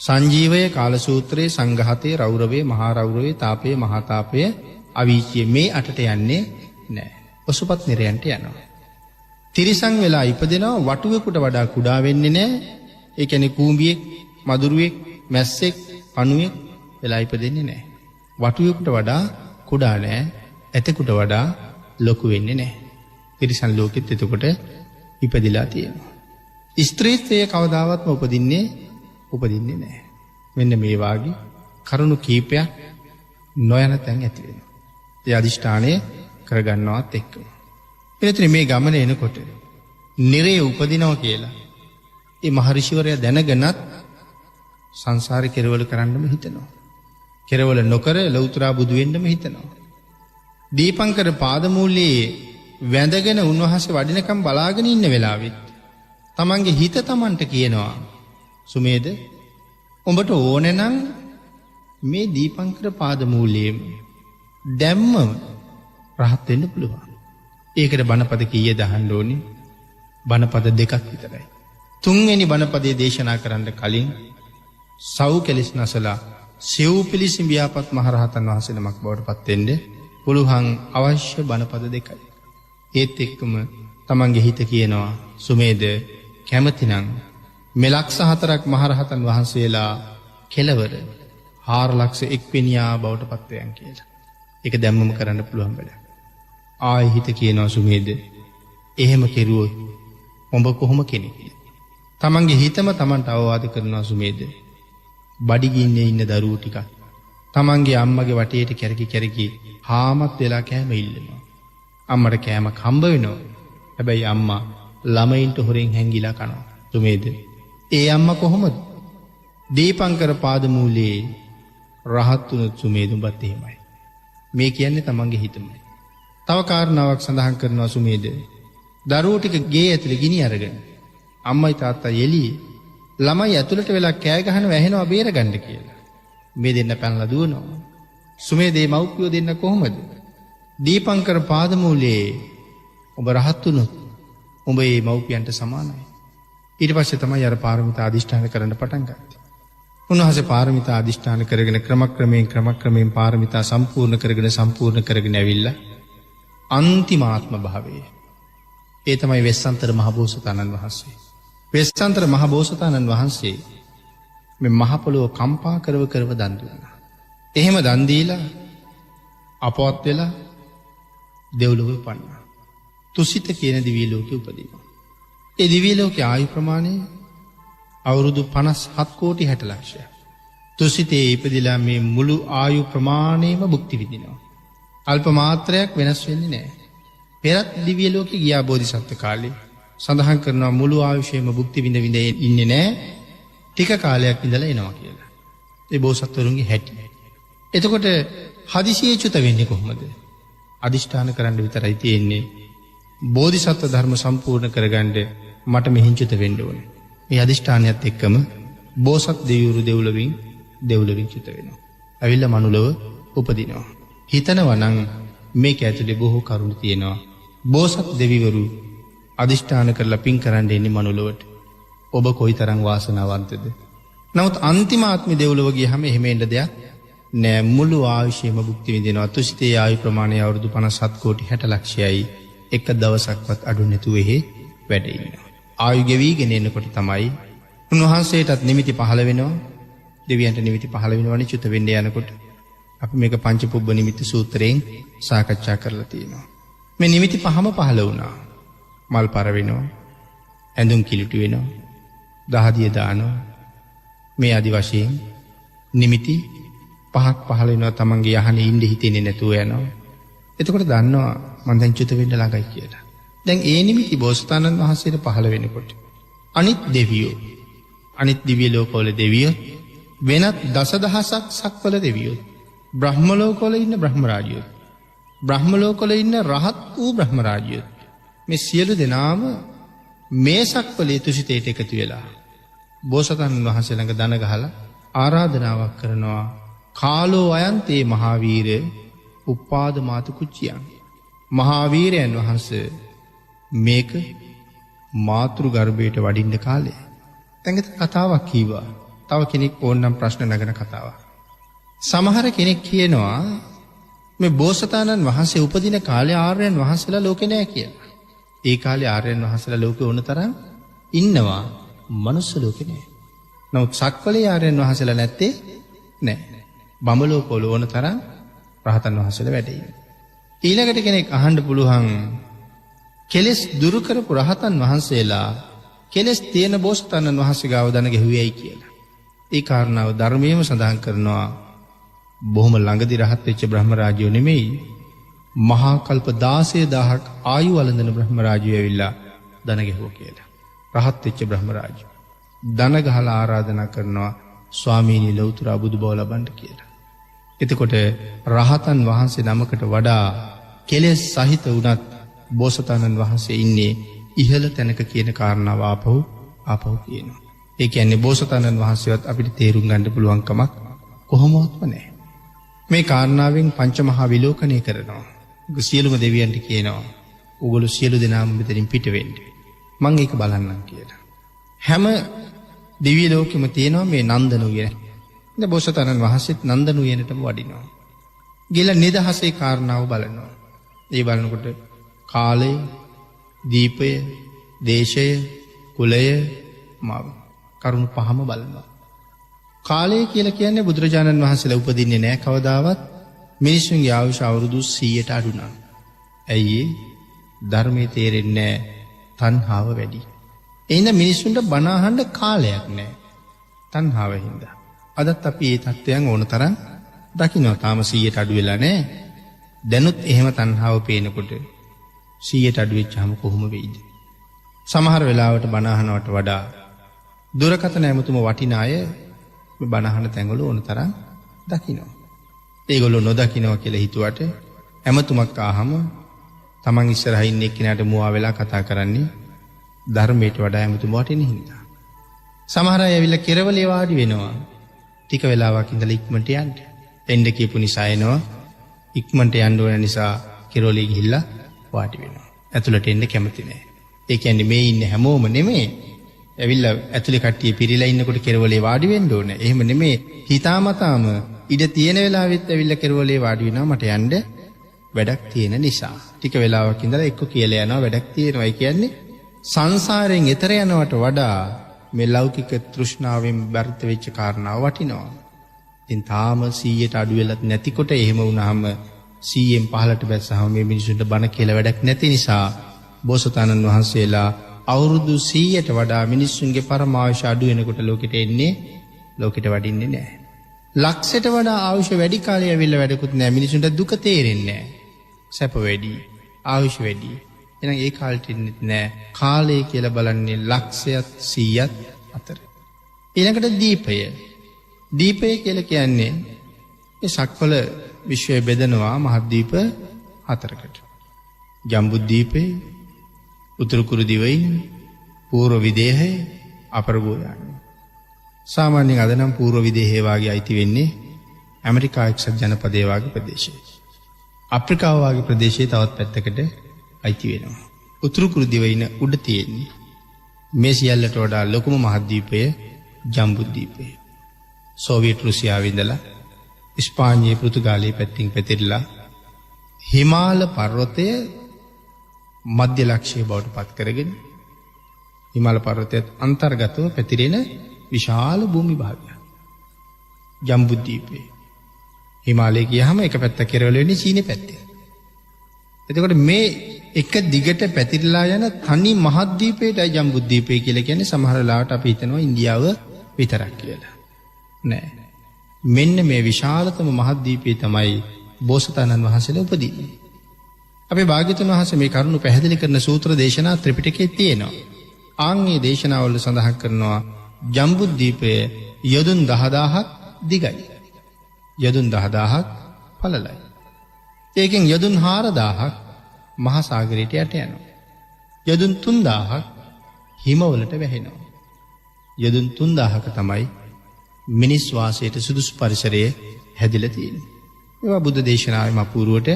A: සංජීවය, කාලසූත්‍රයේ, සංඝාතයේ, රෞරවයේ, මහා රෞරවයේ, තාපයේ, මහා තාපයේ, අවීචියේ මේ 8ට යන්නේ නැහැ. ඔසුපත් නිරයන්ට යනවා. තිරිසන් වෙලා ඉපදෙනවා වටුවෙකුට වඩා කුඩා වෙන්නේ නැහැ. ඒ කියන්නේ කූඹියෙක්, මදුරුවෙක්, මැස්සෙක්, පණුවෙක් වෙලා ඉපදෙන්නේ නැහැ. වටුවෙකුට වඩා කුඩා නැහැ. ඇතෙකුට වඩා ලොකු වෙන්නේ නැහැ. තිරිසන් ලෝකෙත් එතකොට ඉපදිලා තියෙනවා. ස්ත්‍රීත්වයේ කවදාවත්ම උපදින්නේ නැහැ. මෙන්න මේ වාගේ කරුණු කීපයක් නොයන තැන් ඇති වෙනවා. ඒ අදිෂ්ඨානය කරගන්නවත් එක්කම. එතන මේ ගමන එනකොට නිරේ උපදිනවා කියලා ඒ මහරිෂිවරයා දැනගෙනත් සංසාරේ කෙරවල කරන්නම හිතනවා. කෙරවල නොකර ලෞතුරා බුදු වෙන්නම හිතනවා. දීපංකර පාදමූලයේ වැඳගෙන උන්වහන්සේ වඩිනකම් බලාගෙන ඉන්න වෙලාවෙත් තමන්ගේ හිත තමන්ට කියනවා සුමේද උඹට ඕනේ නම් මේ දීපංකර පාදමූලයේ දැම්මම රහත් වෙන්න පුළුවන්. ඒකට බණපද කීයද අහන්න ඕනේ? බණපද 2ක් විතරයි. 3 වෙනි බණපදයේ දේශනා කරන්න කලින් සව් කෙලිස් නැසලා සිව් පිළිසිම් ව්‍යාපත් මහරහතන් වහන්සේ නමක් බවට පත් වෙන්න පුළුවන් අවශ්‍ය බණපද 2යි. ඒත් එක්කම තමන්ගේ හිත කියනවා සුමේද කැමතිනම් මෙලක්ෂ 4ක් මහරහතන් වහන්සේලා කෙලවර 4,01 වෙනියා බවට පත් වෙයන් කියලා. ඒක දැම්මම කරන්න පුළුවන් වැඩක්. ආයෙ හිත කියනවා සුමේද එහෙම කෙරුවොත් ඔබ කොහොම කෙනෙක්ද? තමන්ගේ හිතම තමන්ට අවවාද කරනවා සුමේද බඩගින්නේ ඉන්න දරුවෝ ටික තමන්ගේ අම්මගේ වටේට කැරකි හාමත් වෙලා කෑම ඉල්ලනවා. අම්මට කෑමක් හම්බ වෙනවා. හැබැයි අම්මා ළමයින්ට හොරෙන් හැංගිලා කනවා. සුමේද ඒ අම්මා කොහොමද? දීපංකර පාදමූලයේ රහත් වුණු සුමේද උඹත් එහෙමයි. මේ කියන්නේ තමන්ගේ හිතමයි. තව කාරණාවක් සඳහන් කරනවා සුමේද. දරුවෝ ටික ගේ ඇතුලේ ගිනි අරගෙන අම්මයි තාත්තා එළියේ ළමයි ඇතුළට වෙලා කෑ ගහනවා ඇහෙනවා බේරගන්න කියලා. මේ දෙන්න පැනලා දුවනවා. සුමේදේ මව්පියෝ දෙන්න කොහොමද? දීපංකර පාදමූලයේ ඔබ රහත් වුණොත් ඔබ මේ මව්පියන්ට සමානයි. ඊට පස්සේ තමයි අර පාරමිතා අදිෂ්ඨාන කරන්න පටන් ගත්තේ. උන්වහන්සේ පාරමිතා අදිෂ්ඨාන කරගෙන ක්‍රමක්‍රමයෙන් පාරමිතා සම්පූර්ණ කරගෙන ඇවිල්ලා අන්තිමාත්ම භාවයේ. ඒ තමයි වෙස්සන්තර මහබෝසතාණන් වහන්සේ. වෙස්සන්තර මහබෝසතාණන් වහන්සේ මේ මහ පොළොව කම්පා කරව දන් දුන්නා. එහෙම දන් දීලා අපවත් වෙලා දෙව්ලොව උපන්නා. තුසිත කියන දිව්‍ය ලෝකේ උපදිනවා. ඒ දිව්‍ය ලෝකයේ ආයු ප්‍රමාණය අවුරුදු 57 කෝටි 60 ලක්ෂය. තුසිතේ ඉපදිලා මේ මුළු ආයු ප්‍රමාණයම භුක්ති විඳිනවා. අල්ප මාත්‍රයක් වෙනස් වෙන්නේ නැහැ. පෙරත් දිව්‍ය ලෝකේ ගියා බෝධිසත්ව කාලේ සඳහන් කරනවා මුළු ආයුෂයම භුක්ති විඳ ඉන්නේ නැහැ. ටික කාලයක් ඉඳලා එනවා කියලා. ඒ බෝසත්වරුන්ගේ හැටි. එතකොට හදිසියේ චුත වෙන්නේ කොහොමද? අදිෂ්ඨාන කරන්න විතරයි තියෙන්නේ. බෝධිසත්ව ධර්ම සම්පූර්ණ කරගන්න මට මෙහින් චුත වෙන්න ඕනේ. මේ අදිෂ්ඨානයත් එක්කම බෝසත් දෙවිවරු දෙව්ලොවින් චුත වෙනවා. ඇවිල්ලා මනුලව උපදිනවා. හිතනවා නම් මේක ඇතුලේ බොහෝ කරුණු තියෙනවා. බෝසත් දෙවිවරු අදිෂ්ඨාන කරලා පින් කරන්න එන්නේ මනුලවට. ඔබ කොයිතරම් වාසනාවන්තද? නමුත් අන්තිම ආත්මෙ දෙව්ලොව ගියහම එහෙම එන්න දෙයක් නෑ. මුළු ආයුෂයම භුක්ති විඳිනවා. තුසිතේ ආයු ප්‍රමාණය අවුරුදු 57 කෝටි 60 ලක්ෂයයි. එක දවසක්වත් අඩු නැතුව එහෙ වැඩ ඉන්නවා. ආයු ගෙවිගෙන එනකොට තමයි උන්වහන්සේටත් නිමිති පහළ වෙනවා. දෙවියන්ට නිමිති පහළ වෙනවනේ චුත වෙන්න යනකොට. අපි මේක පංච පුබ්බ නිමිති සූත්‍රයෙන් සාකච්ඡා කරලා තියෙනවා. මේ නිමිති පහම පහළ වුණා. මල් පර වෙනවා. ඇඳුම් කිලිටු වෙනවා. දහදිය දානවා. මේ আদি වශයෙන් නිමිති පහක් පහළ වෙනවා. තමන්ගේ යහනේ ඉන්න හිතෙන්නේ නැතුව යනවා. එතකොට දන්නවා මම දැන් චුත වෙන්න ළඟයි කියලා. දැන් ඒ නිමිති බෝසතාණන් වහන්සේට පහළ වෙනකොට අනිත් දෙවියෝ අනිත් දිව්‍ය ලෝකවල දෙවියෝ වෙනත් දසදහසක් සක්වල දෙවියෝ බ්‍රහ්ම ලෝකවල ඉන්න බ්‍රහ්ම රාජයෝ බ්‍රහ්ම ලෝකවල ඉන්න රහත් වූ බ්‍රහ්ම රාජයෝ මේ සියලු දෙනාම මේ සක්වලේ තුසිතේට එකතු වෙලා බෝසතාණන් වහන්සේ ළඟ දන ගහලා ආරාධනාවක් කරනවා. කාලෝ අයන්තේ මහාවීර උපාද මාතු කුච්චියන්. මහාවීරයන් වහන්සේ මේක මාතෘ ගර්භයට වඩින්න කාලය. දැන් කතාවක් කීවා. තව කෙනෙක් ඕනනම් ප්‍රශ්න නගන කතාවක්. සමහර කෙනෙක් කියනවා මේ බෝසතාණන් වහන්සේ උපදින කාලේ ආර්යයන් වහන්සේලා ලෝකේ නැහැ කියලා. ඒ කාලේ ආර්යයන් වහන්සේලා ලෝකේ ඕන තරම් ඉන්නවා. මනුස්ස ලෝකේ නැහැ. නමුත් සක්වලේ ආර්යයන් වහන්සේලා නැත්තේ නැහැ. බඹලෝකවල ඕන තරම් රහතන් වහන්සේලා වැඩ ඉන්නේ. ඊළඟට කෙනෙක් අහන්න පුළුවන් කෙලෙස් දුරු කරපු රහතන් වහන්සේලා කෙලෙස් තියෙන බෝසතාණන් වහන්සේ ගාව දන ගැහුවේයි කියලා. ඒ කාරණාව ධර්මයේම සඳහන් කරනවා. බොහොම ළඟදී රහත් වෙච්ච බ්‍රහ්ම රාජයෝ නෙමෙයි. මහා කල්ප 16000ක් ආයු වළඳන බ්‍රහ්ම රාජයෝ ඇවිල්ලා දන ගැහුවා කියලා. රහත් වෙච්ච බ්‍රහ්ම රාජයෝ දන ගහලා ආරාධනා කරනවා ස්වාමීනි ලෞතර බුදු බව ලබන්න කියලා. එතකොට රහතන් වහන්සේ නමකට වඩා කෙලෙස් සහිත වුණත් බෝසතාණන් වහන්සේ ඉන්නේ ඉහළ තැනක කියන කාරණාව ආපහු කියනවා. ඒ කියන්නේ බෝසතාණන් වහන්සේවත් අපිට තේරුම් ගන්න පුළුවන් කමක් කොහොමවත්ම නැහැ. මේ කාරණාවෙන් පංචමහා විලෝකණය කරනවා. සියලුම දෙවියන්ට කියනවා ඔයගොල්ලෝ සියලු දෙනාම මෙතනින් පිට වෙන්න. මම ඒක බලන්නම් කියලා. හැම දිව්‍ය ලෝකෙම තියෙනවා මේ නන්දන උයන. ඉතින් බෝසතාණන් වහන්සේත් නන්දන උයනටම වඩිනවා. ගිහලා නිදහසේ කාරණාව බලනවා. ඒ බලනකොට කාලය, දීපය, දේශය, කුලය, මව කරුණු පහම බලනවා. කාලය කියලා කියන්නේ බුදුරජාණන් වහන්සේලා උපදින්නේ නැහැ කවදාවත්. මිනිස්සුන්ගේ ආයුෂ අවුරුදු 100ට අඩු නම්. ඇයි ධර්මයේ තේරෙන්නේ නැහැ. තණ්හාව වැඩි. එහෙනම් මිනිස්සුන්ට බණ අහන්න කාලයක් නැහැ. තණ්හාව හින්දා. අදත් අපි මේ தත්වයන් ඕන තරම් දකින්නවා. තාම 100ට අඩු වෙලා නැහැ. දැනුත් එහෙම තණ්හාව පේනකොට 100ට අඩු වෙච්චාම කොහොම වෙයිද? සමහර වෙලාවට බණ අහනවට වඩා දුරකථන ඇමතුම වටින අය මේ බණ අහන තැන්වල ඕන තරම් දකින්නවා. ඒගොල්ලෝ නොදකින්නවා කියලා හිතුවට ඇමතුමක් ආවම තමන් ඉස්සරහින් ඉන්න එක්කෙනාට මුවා වෙලා කතා කරන්නේ ධර්මයට වඩා ඇමතුම වටින හින්දා. සමහර අය ඇවිල්ලා කෙරවලේ වාඩි වෙනවා. ටික වෙලාවක් ඉඳලා ඉක්මනට යන්න. එන්න කියපු නිසා එනවා. ඉක්මනට යන්න ඕන නිසා කෙරවලේ ගිහිල්ලා වාඩි වෙනවා. ඇතුළට එන්න කැමති නැහැ. ඒ කියන්නේ මේ ඉන්න හැමෝම නෙමෙයි. ඇවිල්ලා ඇතුලේ කට්ටිය පිරීලා ඉන්නකොට කෙරවලේ වාඩි වෙන්න ඕනේ. එහෙම නෙමෙයි. හිතාමතාම ඉඩ තියෙන වෙලාවෙත් ඇවිල්ලා කෙරවලේ වාඩි වෙනවා මට යන්න වැඩක් තියෙන නිසා. ටික වෙලාවක් ඉඳලා එක්ක කියලා යනවා වැඩක් තියෙනවා. ඒ කියන්නේ සංසාරයෙන් එතර යනවට වඩා මේ ලෞකික තෘෂ්ණාවෙන් බරිත වෙච්ච කාරණාව වටිනවා. ඉතින් තාම 100ට අඩු වෙලත් නැතිකොට එහෙම වුණාම 100න් පහලට බැස්සහම මේ මිනිසුන්ට බණ කියලා වැඩක් නැති නිසා බෝසතාණන් වහන්සේලා අවුරුදු 100ට වඩා මිනිස්සුන්ගේ පරමාවශ්‍ය අඩු වෙනකොට ලෝකෙට එන්නේ ලෝකෙට වඩින්නේ නැහැ. ලක්ෂයට වඩා ආයුෂ වැඩි කාලය ඇවිල්ලා වැඩකුත් නැහැ. මිනිසුන්ට දුක තේරෙන්නේ නැහැ. සැප වැඩි, ආයුෂ වැඩි. එහෙනම් ඒ කාලෙට ඉන්නේ නැහැ. කාලය කියලා බලන්නේ ලක්ෂයත් 100ත් අතර. ඊළඟට දීපය. දීපය කියලා කියන්නේ ඒ සක්වල විශ්වය බෙදනවා මහද්වීප 4කට. ජම්බුද්වීපය, උතුරු කුරු දිවයින, පූර්ව විදේහය, අපර ගෝයානය. සාමාන්‍යයෙන් අද නම් පූර්ව විදේහය වාගේ අයිති වෙන්නේ ඇමරිකා එක්සත් ජනපදයේ වාගේ ප්‍රදේශයක. අප්‍රිකාව වාගේ ප්‍රදේශයේ තවත් පැත්තකට අයිති වෙනවා. උතුරු කුරු දිවයින උඩ තියෙන්නේ. මේ සියල්ලට වඩා ලොකුම මහද්වීපය ජම්බුද්වීපය. සෝවියට් රුසියාවේ ඉඳලා ස්පාඤ්ඤේ පෘතුගාලයේ පැත්තෙන් පැතිරලා හිමාල පර්වතය මධ්‍ය ලක්ෂ්‍ය බවට පත් කරගෙන හිමාල පර්වතයත් අන්තර්ගතව පැතිරෙන විශාල භූමි භාගයක්. ජම්බුද්වීපය. හිමාලයේ ගියහම එක පැත්තක් කෙරවල වෙන්නේ චීනේ පැත්තේ. එතකොට මේ එක දිගට පැතිරලා යන තනි මහද්වීපයටයි ජම්බුද්වීපය කියලා කියන්නේ. සමහර වෙලාවට අපි හිතනවා ඉන්දියාව විතරක් කියලා. නෑ. මෙන්න මේ විශාලතම මහද්වීපය තමයි බෝසතාණන් වහන්සේලා උපදින්නේ. අපේ භාග්‍යවතුන් වහන්සේ මේ කරුණු පැහැදිලි කරන සූත්‍ර දේශනා ත්‍රිපිටකයේ තියෙනවා. ආන්ගේ දේශනාවල සඳහන් කරනවා ජම්බුද්වීපය යොදුන් 10000ක් දිගයි. යොදුන් 10000ක් පළලයි. ඒකෙන් යොදුන් 4000ක් මහා සාගරයට යට යනවා. යොදුන් 3000ක් හිමවලට වැහෙනවා. යොදුන් 3000ක තමයි මිනිස් වාසයට සුදුසු පරිසරයේ හැදිලා තියෙන්නේ. ඒවා බුද්ධ දේශනාවෙම අපූර්වට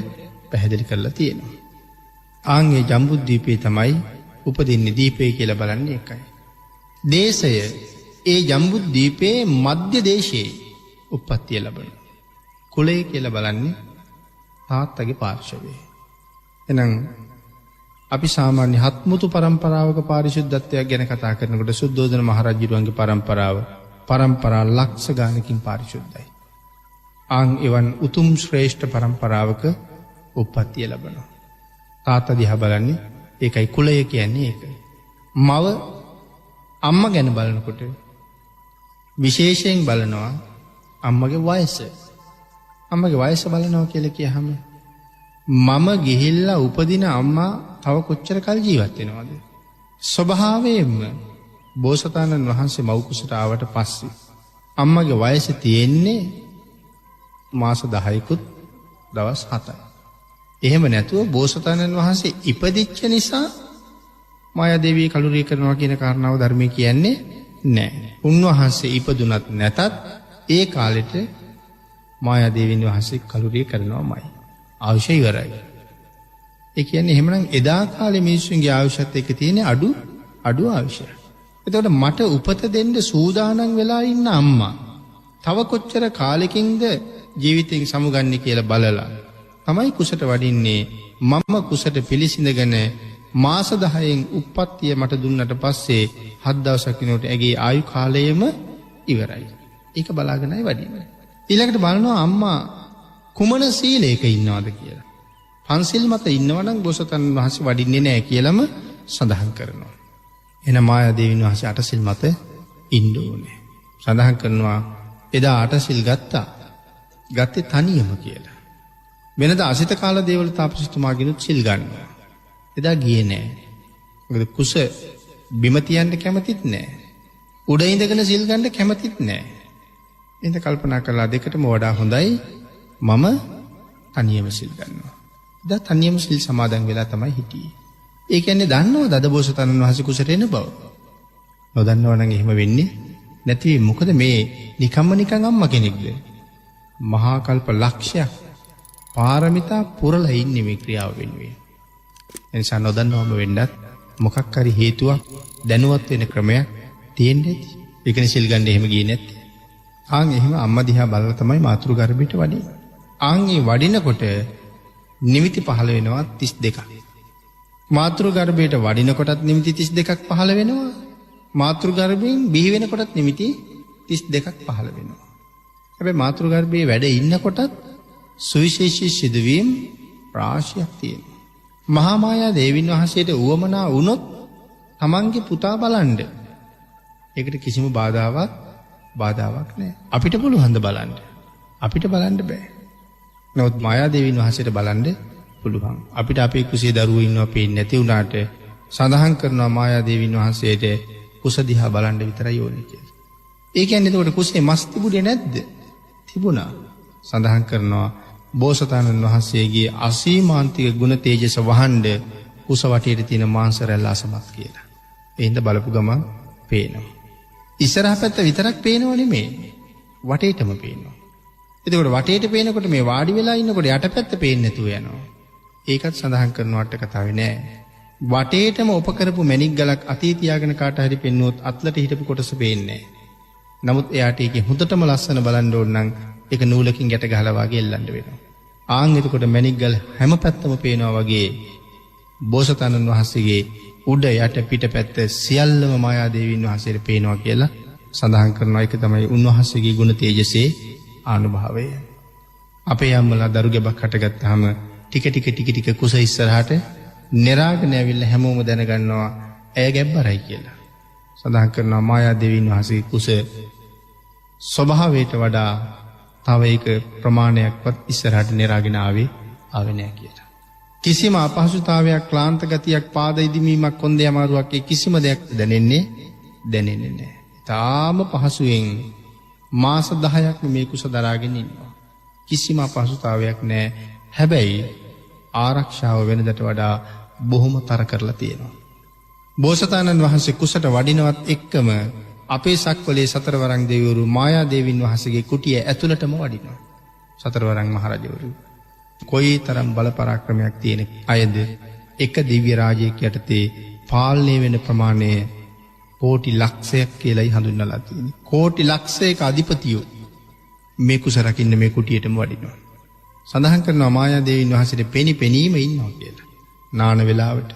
A: පැහැදිලි කරලා තියෙනවා. ආන්ගේ ජම්බුද්වීපේ තමයි උපදින්නේ. දීපේ කියලා බලන්නේ එකයි. දේශය ඒ ජම්බුද්වීපේ මධ්‍ය දේශයේ උප්පත්තිය ලැබෙනවා. කුලය කියලා බලන්නේ තාත්තගේ පාර්ශවය. එහෙනම් අපි සාමාන්‍ය හත්මුතු පරම්පරාවක පාරිශුද්ධත්වයක් ගැන කතා කරනකොට සුද්ධෝදන මහරජුරුවන්ගේ පරම්පරා ලක්ෂ ගානකින් පාරිශුද්ධයි. එවන් උතුම් ශ්‍රේෂ්ඨ පරම්පරාවක උප්පත්තිය ලැබෙනවා. තාත්තා දිහා බලන්නේ ඒකයි කුලය කියන්නේ ඒකයි. මව අම්මා ගැන බලනකොට විශේෂයෙන් බලනවා අම්මගේ වයස. අම්මගේ වයස බලනවා කියලා කියහම මම ගිහිල්ලා උපදින අම්මා තව කොච්චර කල් ජීවත් වෙනවද? ස්වභාවයෙන්ම බෝසතාණන් වහන්සේ මව් කුසට ආවට පස්සේ අම්මගේ වයස තියෙන්නේ මාස 10කුත් දවස් 7යි. එහෙම නැතුව බෝසතාණන් වහන්සේ ඉපදිච්ච නිසා මායාදේවිය කලුරිය කරනවා කියන කාරණාව ධර්මයේ කියන්නේ නැහැ. උන්වහන්සේ ඉපදුනත් නැතත් ඒ කාලෙට මායාදේවියන් වහන්සේ කලුරිය කරනවාමයි. ආයුෂ ඉවරයි. ඒ කියන්නේ එහෙමනම් එදා කාලේ මිනිස්සුන්ගේ ආයුෂත් එක්ක තියෙන අඩු ආයුෂය. එතකොට මට උපත දෙන්න සූදානම් වෙලා ඉන්න අම්මා තව කොච්චර කාලෙකින්ද ජීවිතෙන් සමුගන්නේ කියලා බලලා තමයි කුසට වඩින්නේ. මම කුසට පිළිසිඳගෙන මාස 10න් උප්පත්තිය මට දුන්නට පස්සේ 7 දවසක් යනකොට ඇගේ ආයු කාලයම ඉවරයි. ඒක බලාගෙනයි වඩින්නේ. ඊළඟට බලනවා අම්මා කුමන සීලයක ඉන්නවද කියලා. පන්සිල් මත ඉන්නවනම් බෝසතාණන් වහන්සේ වඩින්නේ නැහැ කියලාම සඳහන් කරනවා. එන මායාදේවීන් වහන්සේ අටසිල් මත ඉන්න ඕනේ. සඳහන් කරනවා එදා අටසිල් ගත්තේ තනියම කියලා. වෙනද අසිත කාල දේවල තාපසතුමාගෙනුත් සිල් ගන්නවා. එදා ගියේ නැහැ. මොකද කුස බිම තියන්න කැමතිත් නැහැ. උඩ ඉඳගෙන සිල් ගන්න කැමතිත් නැහැ. එඳ කල්පනා කළා දෙකටම වඩා හොඳයි මම තනියම සිල් ගන්නවා. දා තනියම සිල් සමාදන් වෙලා තමයි හිටියේ. ඒ කියන්නේ දන්නවද අද බෝසතාණන් වහන්සේ කුසට එන බව? නොදන්නව නම් එහෙම වෙන්නේ නැති. මොකද මේ නිකම්ම නිකන් අම්මා කෙනෙක්ද? මහා කල්ප ලක්ෂයක් පාරමිතා පුරලා ඉන්නේ මේ ක්‍රියාව වෙනුවෙන්. එනිසා නොදන්නවම වෙන්නත් මොකක් හරි හේතුවක් දැනුවත් වෙන ක්‍රමයක් තියෙන්නේ. ඒකනේ සිල් ගන්න එහෙම ගියේ නැත්තේ. ආන් එහෙම අම්මා දිහා බලලා තමයි මාතෘ ගර්භයට වඩින්නේ. ආන් ඒ වඩිනකොට නිමිති පහළ වෙනවා 32ක්. මාතෘ ගර්භයට වඩිනකොටත් නිමිති 32ක් පහළ වෙනවා. මාතෘ ගර්භයෙන් බිහි වෙනකොටත් නිමිති 32ක් පහළ වෙනවා. හැබැයි මාතෘ ගර්භයේ වැඩ ඉන්නකොටත් සුවිශේෂී සිදුවීම් රාශියක් තියෙනවා. මහා මායා දේවින් වහන්සේට උවමනා වුණොත් තමන්ගේ පුතා බලන්න. ඒකට කිසිම බාධාවක් නැහැ. අපිට පුළුවන් ද බලන්න? අපිට බලන්න බෑ. නමුත් මායා දේවින් වහන්සේට බලන්න පුළුවන්. අපිට අපේ කුසේ දරුවෝ ඉන්නවා පේන්නේ නැති වුණාට සඳහන් කරනවා මායා දේවින් වහන්සේට කුස දිහා බලන්න විතරයි ඕනේ කියලා. ඒ කියන්නේ එතකොට කුසේ මස් තිබුණේ නැද්ද? තිබුණා. සඳහන් කරනවා බෝසතාණන් වහන්සේගේ අසීමාන්තික ගුණ තේජස වහඬ කුස වටේට තියෙන මාංශ රැල්ල අසමත් කියලා. එහෙනම් බලපු ගමන් පේනවා. ඉස්සරහ පැත්ත විතරක් පේනව නෙමෙයි. වටේටම පේනවා. එතකොට වටේට පේනකොට මේ වාඩි වෙලා ඉන්නකොට යටපැත්ත පේන්නේ නැතුව යනවා. ඒකත් සඳහන් කරන වට කතාවේ නෑ. වටේටම උපකරපු මැණික් ගලක් අතේ තියාගෙන කාට හරි පෙන්නුවොත් අත්ලට හිටපු කොටස පේන්නේ නෑ. නමුත් එයාට ඒකේ හොඳටම ලස්සන බලන්න ඕන නම් ඒක නූලකින් ගැට ගහලා වගේ එල්ලන්න වෙනවා. ආන් එතකොට මැණික් ගල හැම පැත්තම පේනවා වගේ බෝසතාණන් වහන්සේගේ උඩ යට පිටපැත්ත සියල්ලම මායාදේවීන් වහන්සේට පේනවා කියලා සඳහන් කරනවා. ඒක තමයි උන්වහන්සේගේ ගුණ තේජසේ ආනුභාවය. අපේ අම්මලා දරු ගැබක් හටගත්තාම ටික කුස ඉස්සරහට නිරාගෙන ඇවිල්ලා හැමෝම දැනගන්නවා ඇය ගැබ්බරයි කියලා. සඳහන් කරනවා මායාදේවීන් වහන්සේගේ කුස ස්වභාවයට වඩා තව එක ප්‍රමාණයක්වත් ඉස්සරහට නිරාගෙන ආවේ නැහැ කියලා. කිසිම අපහසුතාවයක්, ක්ලාන්ත ගතියක්, පාද ඉදිමීමක්, කොන්දේ අමාරුවක් කිසිම දෙයක් දැනෙන්නේ නැහැ. තාම පහසුවෙන් මාස 10ක් මේ කුස දරාගෙන ඉන්නවා. කිසිම අපහසුතාවයක් නැහැ. හැබැයි ආරක්ෂාව වෙනදට වඩා බොහොම තර කරලා තියෙනවා. බෝසතාණන් වහන්සේ කුසට වඩිනවත් එක්කම අපේ සක්වලේ සතරවරන් දෙවිවරු මායාදේවින් වහන්සේගේ කුටිය ඇතුළටම වඩිනවා. සතරවරන් මහරජවරු කොයි තරම් බල පරාක්‍රමයක් තියෙන අයද එක දිව්‍ය රාජ්‍යයක් යටතේ පාලනය වෙන ප්‍රමාණය කෝටි ලක්ෂයක් කියලායි හඳුන්වලා තියෙන්නේ. කෝටි ලක්ෂයක අධිපතියෝ මේ කුස රකින්න මේ කුටියටම වඩිනවා. සඳහන් කරනවා මායාදේවින් වහන්සේට පෙනීම ඉන්නවා කියලා. නාන වෙලාවට,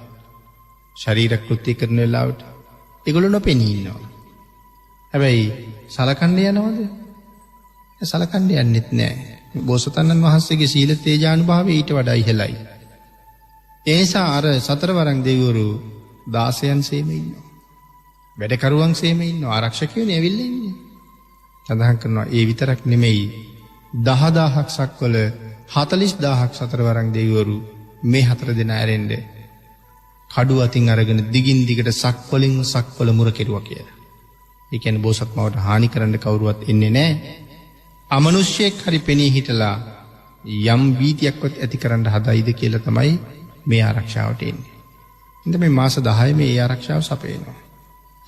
A: ශරීර කෘත්‍ය කරන වෙලාවට ඒගොල්ලෝ නොපෙනී ඉන්නවා. හැබැයි සලකන්න යනවද? සලකන්න යන්නෙත් නැහැ. බෝසතාණන් වහන්සේගේ සීල තේජානුභාවය ඊට වඩා ඉහළයි. ඒ නිසා අර සතරවරන් දෙවිවරු 16න් සේම ඉන්නවා. වැඩකරුවන් සේම ඉන්නවා. ආරක්ෂකයෝ නෙවිල්ලා ඉන්නේ. සඳහන් කරනවා ඒ විතරක් නෙමෙයි 10000ක් සක්වල 40000ක් සතරවරන් දෙවිවරු මේ 4 දෙනා ඇරෙන්න කඩුව අතින් අරගෙන දිගින් දිගට සක්වල මුර කෙරුවා කියලා. ඒ කියන්නේ බෝසත් මවට හානි කරන්න කවුරුවත් එන්නේ නැහැ. අමනුෂ්‍යයෙක් හරි පෙනී හිටලා යම් වීතියක්වත් ඇති කරන්න හදයිද කියලා තමයි මේ ආරක්ෂාවට එන්නේ. ඉතින් මේ මාස 10 මේ ආරක්ෂාව සපයනවා.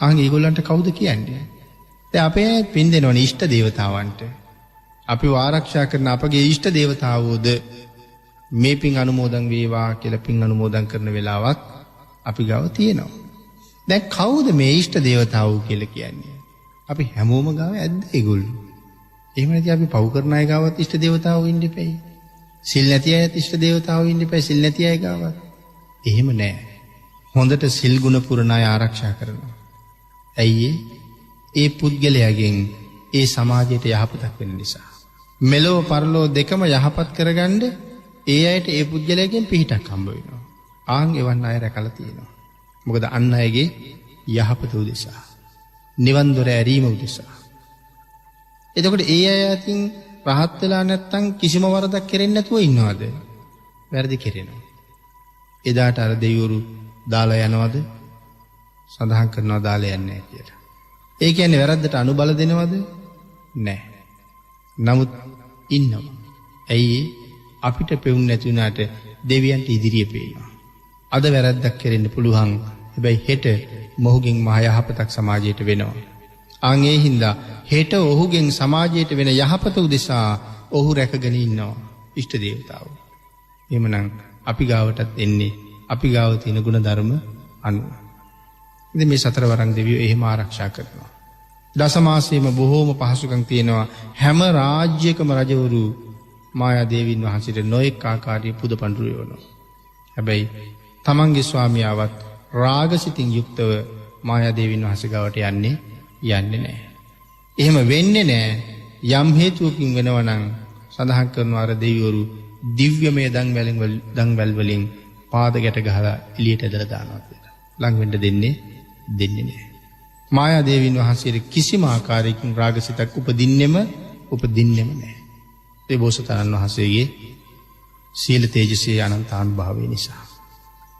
A: අහන් ඒගොල්ලන්ට කවුද කියන්නේ? දැන් අපේ පින් දෙනවනේ ඉෂ්ට දේවතාවන්ට. අපිව ආරක්ෂා කරන අපගේ ඉෂ්ට දේවතාවෝද මේ පින් අනුමෝදන් වේවා කියලා පින් අනුමෝදන් කරන වෙලාවක් අපි ගාව තියෙනවා. දැන් කවුද මේ ඉෂ්ට දේවතාවෝ කියලා කියන්නේ? අපි හැමෝම ගාව ඇද්ද ඒගොල්ලෝ? එහෙම නැති අපි පව් කරන අය ගාවත් ඉෂ්ට දේවතාවෝ ඉන්න ඉපැයි. සිල් නැති අයත් ඉෂ්ට දේවතාවෝ ඉන්න ඉපැයි. සිල් නැති අය ගාවත්. එහෙම නෑ. හොඳට සිල් ගුණ පුරන අය ආරක්ෂා කරනවා. ඇයි ඒ පුද්ගලයාගෙන් ඒ සමාජයට යහපතක් වෙන නිසා. මෙලෝ පරලෝ දෙකම යහපත් කරගන්න ඒ අයට ඒ පුද්ගලයාගෙන් පිහිටක් හම්බ වෙනවා. ආන් එවන් අය රැකලා තියෙනවා. මොකද අන් අයගේ යහපත උදෙසා. නිවන් දොර ඇරීම උදෙසා. එතකොට ඒ අය අතින් රහත් වෙලා නැත්තම් කිසිම වරදක් කෙරෙන්නේ නැතුව ඉන්නවද? වැරදි කෙරෙනවා. එදාට අර දෙවිවරු දාලා යනවද? සඳහන් කරනවා දාලා යන්නේ නැහැ කියලා. ඒ කියන්නේ වැරද්දට අනුබල දෙනවද? නැහැ. නමුත් ඉන්නවා. ඇයි අපිට පෙවුම් නැති වුණාට දෙවියන්ට ඉදිරියේ පේනවා. අද වැරද්දක් කරන්න පුළුවන්. හැබැයි හෙට මොහුගෙන් මහ යහපතක් සමාජයට වෙනවා. ආන් ඒ හින්දා හෙට ඔහුගෙන් සමාජයට වෙන යහපත උදෙසා ඔහු රැකගෙන ඉන්නවා ඉෂ්ට දේවතාවෝ. එහෙමනම් අපි ගාවටත් එන්නේ අපි ගාව තියෙන ගුණ ධර්ම අනුව. ඉතින් මේ සතරවරන් දෙවියෝ එහෙම ආරක්ෂා කරනවා. දසමාසයේම බොහෝම පහසුකම් තියෙනවා. හැම රාජ්‍යයකම රජවරු මායා දේවීන් වහන්සේට නොඑක ආකාරයේ පුද පඬුරු යවනවා. හැබැයි තමන්ගේ ස්වාමියාවත් රාගසිතින් යුක්තව මායා දේවීන් වහන්සේ ගාවට යන්නේ නැහැ. එහෙම වෙන්නේ නැහැ. යම් හේතුවකින් වෙනවා නම් සඳහන් කරනවා අර දෙවිවරු දිව්‍යමය දන්වැල් වලින් පාද ගැට ගහලා එළියට ඇදලා දානවා කියලා. ලඟ වෙන්න දෙන්නේ නැහැ. මායා දේවීන් වහන්සේට කිසිම ආකාරයකින් රාගසිතක් උපදින්නෙම නැහැ. ඒ බෝසතාණන් වහන්සේගේ සීල තේජසේ අනන්තානුභාවය නිසා.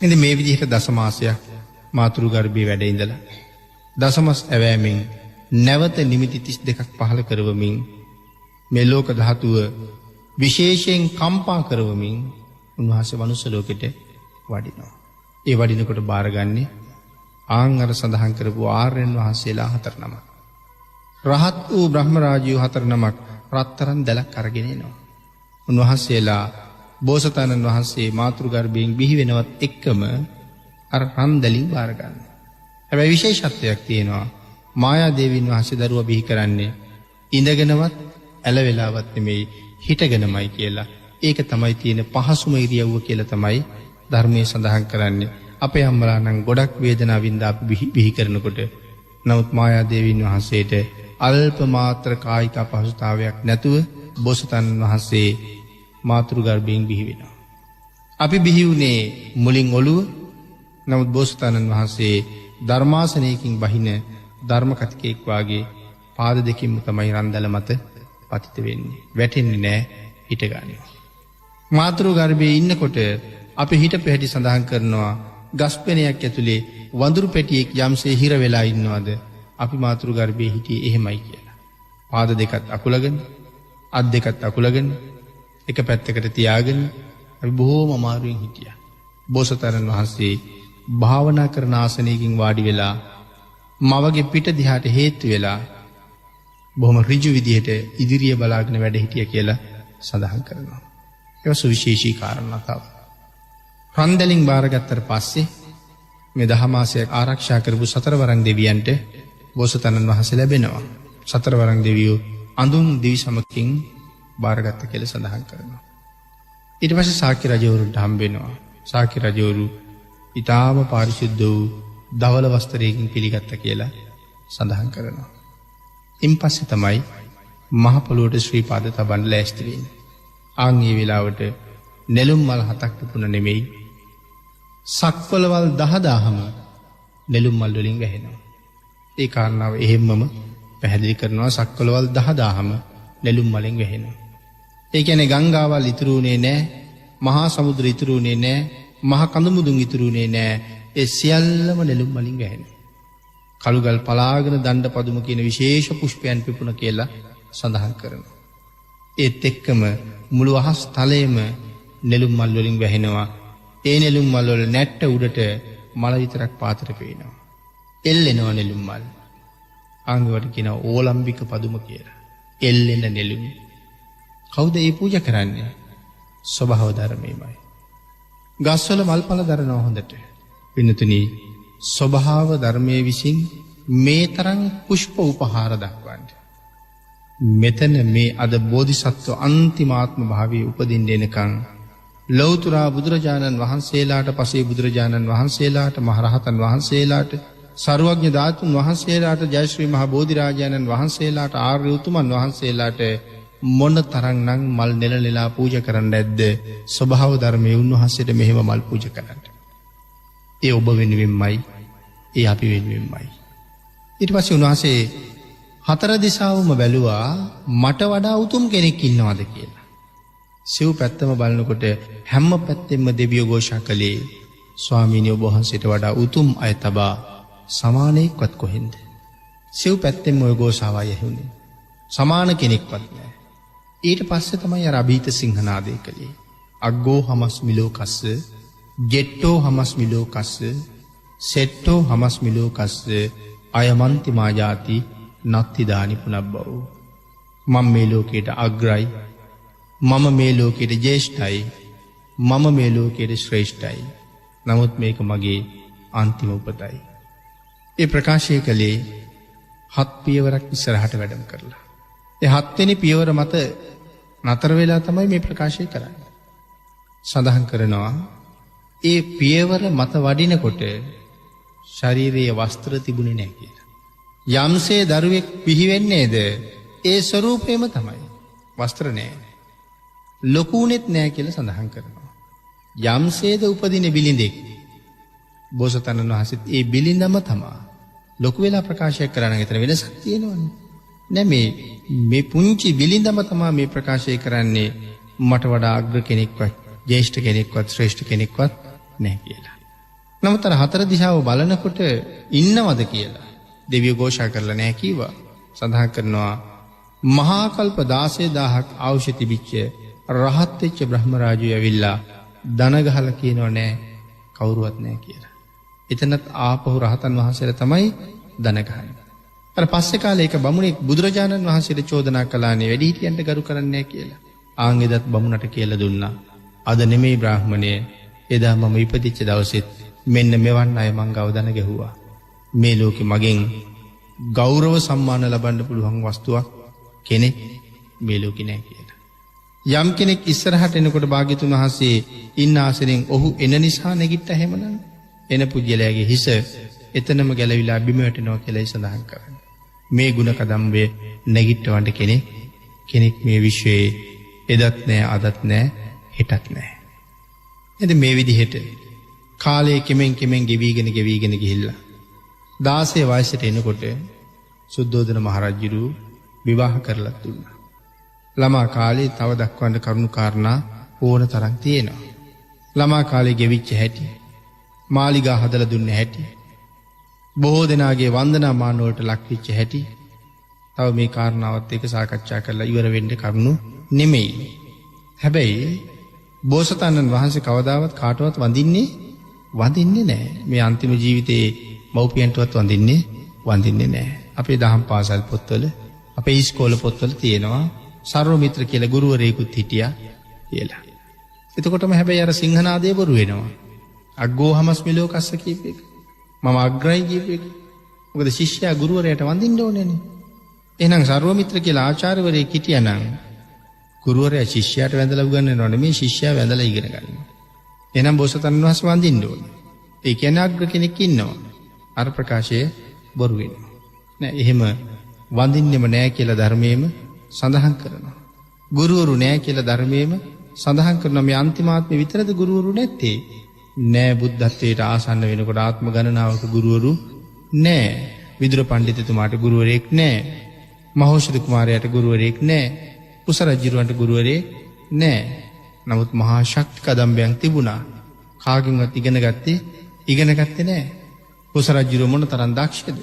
A: ඉතින් මේ විදිහට දසමාසයක් මාතෘ ගර්භයේ වැඩ ඉඳලා දසමස් ඇවෑමෙන් නැවත නිමිති 32ක් පහළ කරවමින් මේ ලෝක ධාතුව විශේෂයෙන් කම්පා කරවමින් උන්වහන්සේ මනුස්ස ලෝකෙට වඩිනවා. ඒ වඩිනකොට බාරගන්නේ ආන් අර සඳහන් කරපු ආර්යයන් වහන්සේලා 4 නමක්. රහත් වූ බ්‍රහ්ම රාජයෝ 4 නමක් රත්තරන් දැලක් අරගෙන එනවා. උන්වහන්සේලා බෝසතාණන් වහන්සේ මාතෘ ගර්භයෙන් බිහි වෙනවත් එක්කම අර රන් දැලින් බාර ගන්නවා. හැබැයි විශේෂත්වයක් තියෙනවා. මායා දේවීන් වහන්සේ දරුවා බිහි කරන්නේ ඉඳගෙනවත් ඇල වෙලාවත් නෙමෙයි හිටගෙනමයි කියලා. ඒක තමයි තියෙන පහසුම ඉරියව්ව කියලා තමයි ධර්මයේ සඳහන් කරන්නේ. අපේ අම්මලා නම් ගොඩක් වේදනාවින්ද අපි බිහි කරනකොට නමුත් මායා දේවීන් වහන්සේට අල්ප මාත්‍ර කායික අපහසුතාවයක් නැතුව බෝසතාණන් වහන්සේ මාතෘ ගර්භයෙන් බිහි වෙනවා. අපි බිහි වුණේ මුලින් ඔළුව. නමුත් බෝසතාණන් වහන්සේ ධර්මාසනයකින් බහින ධර්ම කතිකෙක් වාගේ පාද දෙකින්ම තමයි රන්දල මත පතිත වෙන්නේ. වැටෙන්නේ නැහැ, හිට ගන්නවා. මාතෘ ගර්භයේ ඉන්නකොට අපි හිටපු හැටි සඳහන් කරනවා. ගස්පෙනයක් ඇතුලේ වඳුරු පෙටියෙක් යම්සේ හිර වෙලා ඉන්නවද අපි මාතෘ ගර්භයේ හිටියේ එහෙමයි කියලා. පාද දෙකත් අකුලගෙන, අත් දෙකත් අකුලගෙන එක පැත්තකට තියාගෙන අපි බොහෝම අමාරුවෙන් හිටියා. බෝසතාණන් වහන්සේ භාවනා කරන ආසනයකින් වාඩි වෙලා මවගේ පිට දිහාට හේතු වෙලා බොහොම ඍජු විදිහට ඉදිරිය බලාගෙන වැඩ හිටියා කියලා සඳහන් කරනවා. ඒක සුවිශේෂී කාරණා තමයි. රන්දලින් බාරගත්තට පස්සේ මේ 10 මාසයක් ආරක්ෂා කරපු සතරවරන් දෙවියන්ට බෝසතාණන් වහන්සේ ලැබෙනවා. සතරවරන් දෙවියෝ අඳුන් දිවි සමකින් බාරගත්ත කියලා සඳහන් කරනවා. ඊට පස්සේ ශාක්‍ය රජවරුන්ට හම්බ වෙනවා. ශාක්‍ය රජවරු ඊටාම පාරිශුද්ධ වූ ධවල වස්ත්‍රයකින් පිළිගත්ත කියලා සඳහන් කරනවා. ඉන් පස්සේ තමයි මහ පොළොවට ශ්‍රී පාද තබන්න ලෑස්ති වෙන්නේ. ආන් මේ වෙලාවට නෙළුම් මල් 7ක් පුපුණ නෙමෙයි සක්වලවල් 10000ම නෙළුම් මල් වලින් වැහෙනවා. ඒ කාරණාව එහෙම්මම පැහැදිලි කරනවා. සක්වලවල් 10000ම නෙළුම් මලෙන් වැහෙනවා. ඒ කියන්නේ ගංගාවල් ඉතුරුුනේ නැහැ, මහා සමුද්‍ර ඉතුරුුනේ නැහැ, මහා කඳු මුදුන් ඉතුරුුනේ නැහැ. ඒ සියල්ලම නෙළුම් මලින් වැහෙනවා. කළුගල් පලාගෙන දණ්ඩ පදුම කියන විශේෂ පුෂ්පයන් පිපුණ කියලා සඳහන් කරනවා. ඒත් එක්කම මුළු අහස් තලයේම නෙළුම් මල් වලින් වැහෙනවා. ඒ නෙළුම් මල් වල නැට්ට උඩට මල විතරක් පාතර පේනවා. එල්ලෙනවා නෙළුම් මල්. ආංගවට කියනවා ඕලම්බික පදුම කියලා. එල්ලෙන නෙළුම්. කවුද මේ පූජා කරන්නේ? ස්වභාව ධර්මයමයි. ගස්වල මල්පල දරනවා හොඳට. වෙනතුනි ස්වභාව ධර්මයේ විසින් මේ තරම් පුෂ්ප උපහාර දක්වන්නේ. මෙතන මේ අද බෝධිසත්ව අන්තිමාත්ම භාවයේ උපදින්න එනකන් ලෞතුරා බුදුරජාණන් වහන්සේලාට පසේ බුදුරජාණන් වහන්සේලාට මහරහතන් වහන්සේලාට සර්වඥ ධාතුන් වහන්සේලාට ජයශ්‍රී මහ බෝධිරාජාණන් වහන්සේලාට ආර්ය උතුමන් වහන්සේලාට මොන තරම්නම් මල් නෙලලා පූජා කරන්න ඇද්ද? ස්වභාව ධර්මයේ උන්වහන්සේට මෙහෙම මල් පූජා කරන්න. ඒ ඔබ වෙනුවෙන්මයි, ඒ අපි වෙනුවෙන්මයි. ඊට පස්සේ උන්වහන්සේ 4 දිශාවම බැලුවා මට වඩා උතුම් කෙනෙක් ඉන්නවද කියලා. සිව් පැත්තම බලනකොට හැම පැත්තෙම දෙවියෝ ഘോഷා කළේ ස්වාමීනි ඔබ වහන්සේට වඩා උතුම් අය තබා සමානෙක්වත් කොහෙන්ද? සිව් පැත්තෙම ඔය ഘോഷාවයි ඇහුනේ. සමාන කෙනෙක්වත් නැහැ. ඊට පස්සේ තමයි අර අභීත සිංහනාදය කළේ. අග්ගෝ හමස්මිලෝ කස්ස, ජෙට්ටෝ හමස්මිලෝ කස්ස, සෙට්ටෝ හමස්මිලෝ කස්ස, අයමන්ති මාජාති නත්තිදානි පුනබ්බව්. මම මේ ලෝකයට අග්‍රයි, මම මේ ලෝකයට ජේෂ්ඨයි, මම මේ ලෝකයට ශ්‍රේෂ්ඨයි. නමුත් මේක මගේ අන්තිම උපතයි. ඒ ප්‍රකාශය කළේ 7 පියවරක් ඉස්සරහට වැඩම කරලා. ඒ 7 වෙනි පියවර මත නතර වෙලා තමයි මේ ප්‍රකාශය කරන්නේ. සඳහන් කරනවා ඒ පියවර මත වඩිනකොට ශරීරයේ වස්ත්‍ර තිබුණේ නැහැ කියලා. යම්සේ දරුවෙක් පිහිවෙන්නේද ඒ ස්වરૂපයම තමයි. වස්ත්‍ර නැහැ. ලොකුුනෙත් නැහැ කියලා සඳහන් කරනවා. යම්සේද උපදින බිලිඳෙක් බෝසතාණන් වහන්සේත් ඒ බිලිඳම තමයි. ලොකු වෙලා ප්‍රකාශය කරන විතර වෙනසක් තියෙනවනේ. නෑ මේ පුංචි බිලිඳම තමයි මේ ප්‍රකාශය කරන්නේ මට වඩා අග්‍ර කෙනෙක්වත්, ජේෂ්ඨ කෙනෙක්වත්, ශ්‍රේෂ්ඨ කෙනෙක්වත් නැහැ කියලා. නමුත් අර 4 දිශාව බලනකොට ඉන්නවද කියලා දෙවියෝ ഘോഷා කරලා නැහැ කිව්වා. සඳහන් කරනවා මහා කල්ප 16000ක් අවශ්‍ය තිබිච්ච රහත් වෙච්ච බ්‍රහ්ම රාජු ඇවිල්ලා දන ගහලා කියනෝ නෑ කවුරුවත් නෑ කියලා. එතනත් ආපහු රහතන් වහන්සේලා තමයි දන ගහන්නේ. අර පස්සේ කාලේ එක බමුණෙක් බුදුරජාණන් වහන්සේට චෝදනා කළානේ වැඩිහිටියන්ට ගරු කරන්නේ නැහැ කියලා. ආන්ගෙදත් බමුණට කියලා දුන්නා. අද නෙමෙයි බ්‍රාහ්මණය, එදා මම ඉපදිච්ච දවසෙත් මෙන්න මෙවන් අය මං ගාව දන ගැහුවා. මේ ලෝකෙ මගෙන් ගෞරව සම්මාන ලබන්න පුළුවන් වස්තුවක් කෙනෙක් මේ ලෝකෙ නැහැ කියලා. යම් කෙනෙක් ඉස්සරහට එනකොට භාග්‍යතුන් වහන්සේ ඉන්න ආසනෙන් ඔහු එන නිසා නැගිට්ට හැමනම් එන පුජ්‍යලයාගේ හිස එතනම ගැලවිලා බිම වැටෙනවා කියලා සඳහන් කරන්නේ. මේ ගුණ කදම්බේ නැගිටවන්න කෙනෙක් මේ විශ්වයේ එදත් නැහැ, අදත් නැහැ, හෙටත් නැහැ. එතෙ මේ විදිහට කාලයේ කෙමෙන් ගෙවිගෙන ගිහිල්ලා 16 වයසට එනකොට සුද්ධෝදන මහරජුරු විවාහ කරලා දුන්නා. ළමා කාලේ තව දක්වන්න කරුණු කාරණා ඕන තරම් තියෙනවා. ළමා කාලේ ගෙවිච්ච හැටි, මාලිගා හදලා දුන්න හැටි, බොහෝ දෙනාගේ වන්දනා මාන වලට ලක් වෙච්ච හැටි, තව මේ කාරණාවත් එක්ක සාකච්ඡා කරලා ඉවර වෙන්න කරුණු නෙමෙයි. හැබැයි බෝසතාණන් වහන්සේ කවදාවත් කාටවත් වඳින්නේ නැහැ. මේ අන්තිම ජීවිතේ මව්පියන්ටවත් වඳින්නේ නැහැ. අපේ දහම් පාසල් පොත්වල, අපේ ඉස්කෝල පොත්වල තියෙනවා සර්වමිත්‍ර කියලා ගුරුවරයෙකුත් හිටියා කියලා. එතකොටම හැබැයි අර සිංහනාදයේ බොරු වෙනවා. අග්ගෝ හමස්මිලෝ කස්ස කියප එක. මම අග්‍රයි කියප එක. මොකද ශිෂ්‍යයා ගුරුවරයාට වඳින්න ඕනේනේ. එහෙනම් සර්වමිත්‍ර කියලා ආචාර්යවරයෙක් හිටියානම් ගුරුවරයා ශිෂ්‍යයාට වැඳලා උගන්වනවා නෙමෙයි, ශිෂ්‍යයා වැඳලා ඉගෙන ගන්නවා. එහෙනම් බෝසතාණන් වහන්සේ වඳින්න ඕනේ. ඒ කියන්නේ අග්‍ර කෙනෙක් ඉන්නවා. අර ප්‍රකාශය බොරු වෙනවා. නෑ, එහෙම වඳින්නෙම නෑ කියලා ධර්මයේම සඳහන් කරනවා. ගුරුවරු නෑ කියලා ධර්මයේම සඳහන් කරනවා. මේ අන්තිමාත්මේ විතරද ගුරුවරු නැත්තේ? නෑ, බුද්ධත්වයට ආසන්න වෙනකොට ආත්ම ගණනාවක ගුරුවරු නෑ. විදුර පඬිතුමාට ගුරුවරයෙක් නෑ. මහෞෂධ කුමාරයාට ගුරුවරයෙක් නෑ. කුස රජුරවන්ට ගුරුවරයෙක් නෑ. නමුත් මහා ශක්ති කදම්බයන් තිබුණා. කාගෙන්වත් ඉගෙන ගත්තේ නෑ. කුස රජුර මොන තරම් දක්ෂද?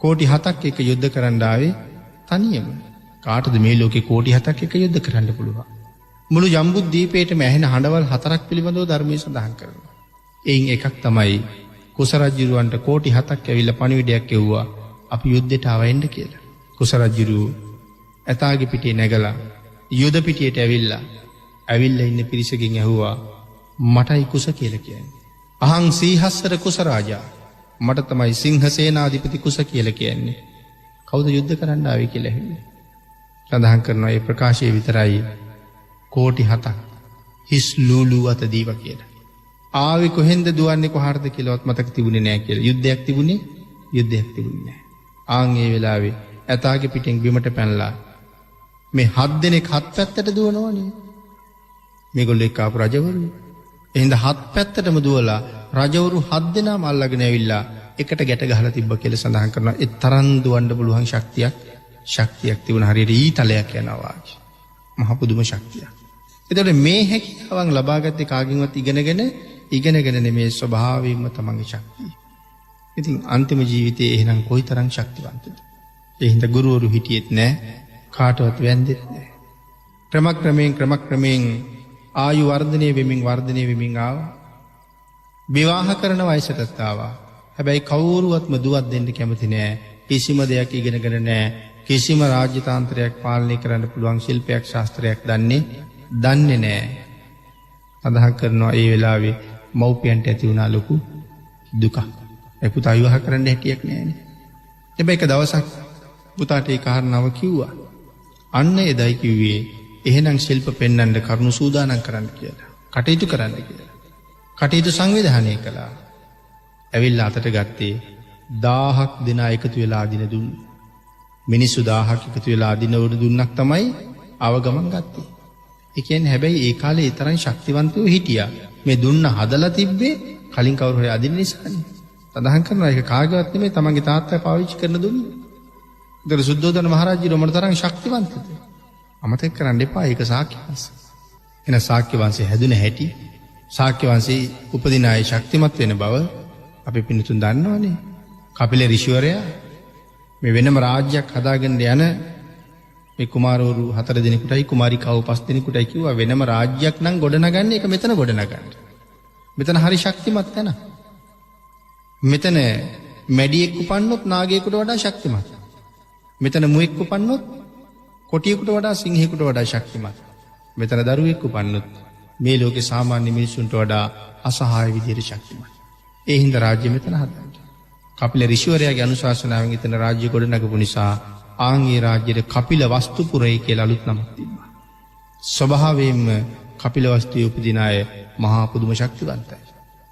A: කෝටි 7ක් එක යුද්ධ කරන්න ආවේ තනියම. කාටද මේ ලෝකේ කෝටි 7ක් එක යුද්ධ කරන්න පුළුවන්? මුළු ජම්බුද්වීපයේම ඇහෙන හඬවල් 4ක් පිළිබඳව ධර්මයේ සඳහන් කරනවා. එයින් එකක් තමයි කුස රජුරවන්ට කෝටි 7ක් ඇවිල්ලා පණිවිඩයක් එව්වා අපි යුද්ධයට ආවෙන්න කියලා. කුස රජුරු ඇතාගේ පිටේ නැගලා යුද පිටියට ඇවිල්ලා ඉන්න පිරිසකින් ඇහුවා මටයි කුස කියලා කියන්නේ. අහං සීහස්සර කුස රාජා, මට තමයි සිංහ සේනාධිපති කුස කියලා කියන්නේ. කවුද යුද්ධ කරන්න ආවේ කියලා ඇහුවේ. සඳහන් කරනවා මේ ප්‍රකාශයේ විතරයි කෝටි 7ක් හිස් ලූලු අත දීව කියලා. ආවේ කොහෙන්ද දුවන්නේ කොහාටද කියලාවත් මතක තිබුණේ නැහැ කියලා. යුද්ධයක් තිබුණේ නැහැ. ආන් ඒ වෙලාවේ ඇතාගේ පිටෙන් බිමට පැනලා මේ 7 දෙනෙක් 7 පැත්තට දුවනවනේ. මේගොල්ලෝ එක්ක ආපු රජවරු. එහෙනම් 7 පැත්තටම දුවලා රජවරු 7 දෙනාම අල්ලගෙන ඇවිල්ලා එකට ගැට ගහලා තිබ්බ කියලා සඳහන් කරනවා. ඒ තරම් දුවන්න පුළුවන් ශක්තියක් තිබුණා. හරියට ඊතලයක් යනවා වගේ. මහ පුදුම ශක්තියක්. එතකොට මේ හැකියාවන් ලබාගත්තේ කාගෙන්වත් ඉගෙනගෙන නෙමේ, ස්වභාවයෙන්ම තමන්ගේ ශක්තිය. ඉතින් අන්තිම ජීවිතේ එහෙනම් කොයිතරම් ශක්තිවන්තද? ඒ හින්දා ගුරුවරු හිටියෙත් නැහැ, කාටවත් වැන්දෙත් නැහැ. ක්‍රමක්‍රමයෙන් ආයු වර්ධනය වෙමින් ආවා. විවාහ කරන වයසටත් ආවා. හැබැයි කවුරුවත්ම දුවක් දෙන්න කැමති නෑ. කිසිම දෙයක් ඉගෙනගෙන නෑ. කිසිම රාජ්‍ය තාන්ත්‍රයක් පාලනය කරන්න පුළුවන් ශිල්පයක් ශාස්ත්‍රයක් දන්නේ නෑ. සඳහන් කරනවා ඒ වෙලාවේ මව්පියන්ට ඇති වුණා ලොකු දුකක්. ඒ පුතා විවාහ කරන්න හැටියක් නෑනේ. හැබැයි එක දවසක් පුතාට ඒ කාරණාව කිව්වා. අන්න එදයි කිව්වේ එහෙනම් ශිල්ප පෙන්වන්න කරුණු සූදානම් කරන්න කියලා. කටයුතු කරන්න කියලා. කටයුතු සංවිධානය කළා. ඇවිල්ලා අතට ගත්තේ 1000ක් දෙනා එකතු වෙලා අදින දුන්න. මිනිස්සු 1000ක් එකතු වෙලා අදින උඩ දුන්නක් තමයි අවගමන් ගත්තේ. ඒ කියන්නේ හැබැයි ඒ කාලේ ඒ තරම් ශක්තිවන්තයෝ හිටියා. මේ දුන්න හදලා තිබ්බේ කලින් කවුරු හරි අදින්න නිසානේ. සඳහන් කරනවා ඒක කාගේවත් නෙමෙයි තමන්ගේ තාත්තා පාවිච්චි කරන දුන්න. ඒතර සුද්ධෝදන මහරජුගේ මොන තරම් ශක්තිවන්තද? අමතක කරන්න එපා ඒක ශාක්‍ය වංශය. එන ශාක්‍ය වංශය හැදුන හැටි ශාක්‍ය වංශයේ උපදින අය ශක්තිමත් වෙන බව අපි පින්තුන් දන්නවනේ. කපිල ඍෂිවරයා මේ වෙනම රාජ්‍යයක් හදාගෙන යන මේ කුමාරවරු 4 දෙනෙකුටයි කුමාරිකාවෝ 5 දෙනෙකුටයි කිව්වා වෙනම රාජ්‍යයක් නම් ගොඩනගන්නේ ඒක මෙතන ගොඩනගන්න. මෙතන හරි ශක්තිමත් තැන. මෙතන මැඩියෙක් උපන්නොත් නාගයෙකුට වඩා ශක්තිමත්. මෙතන මුවෙක් උපන්නොත් කොටියෙකුට වඩා සිංහෙකුට වඩා ශක්තිමත්. මෙතන දරුවෙක් උපන්නොත් මේ ලෝකේ සාමාන්‍ය මිනිසුන්ට වඩා අසහාය විදියට ශක්තිමත්. ඒ හින්දා රාජ්‍ය මෙතන හදන්න. කපිල ඍෂිවරයාගේ අනුශාසනාවෙන් එතන රාජ්‍ය ගොඩනගපු නිසා ආන්ගේ රාජ්‍යයට කපිල වස්තුපුරය කියලා අලුත් නමක් තිබ්බා. ස්වභාවයෙන්ම කපිල වස්තුවේ උපදින අය මහා පුදුම ශක්තිවන්තයි.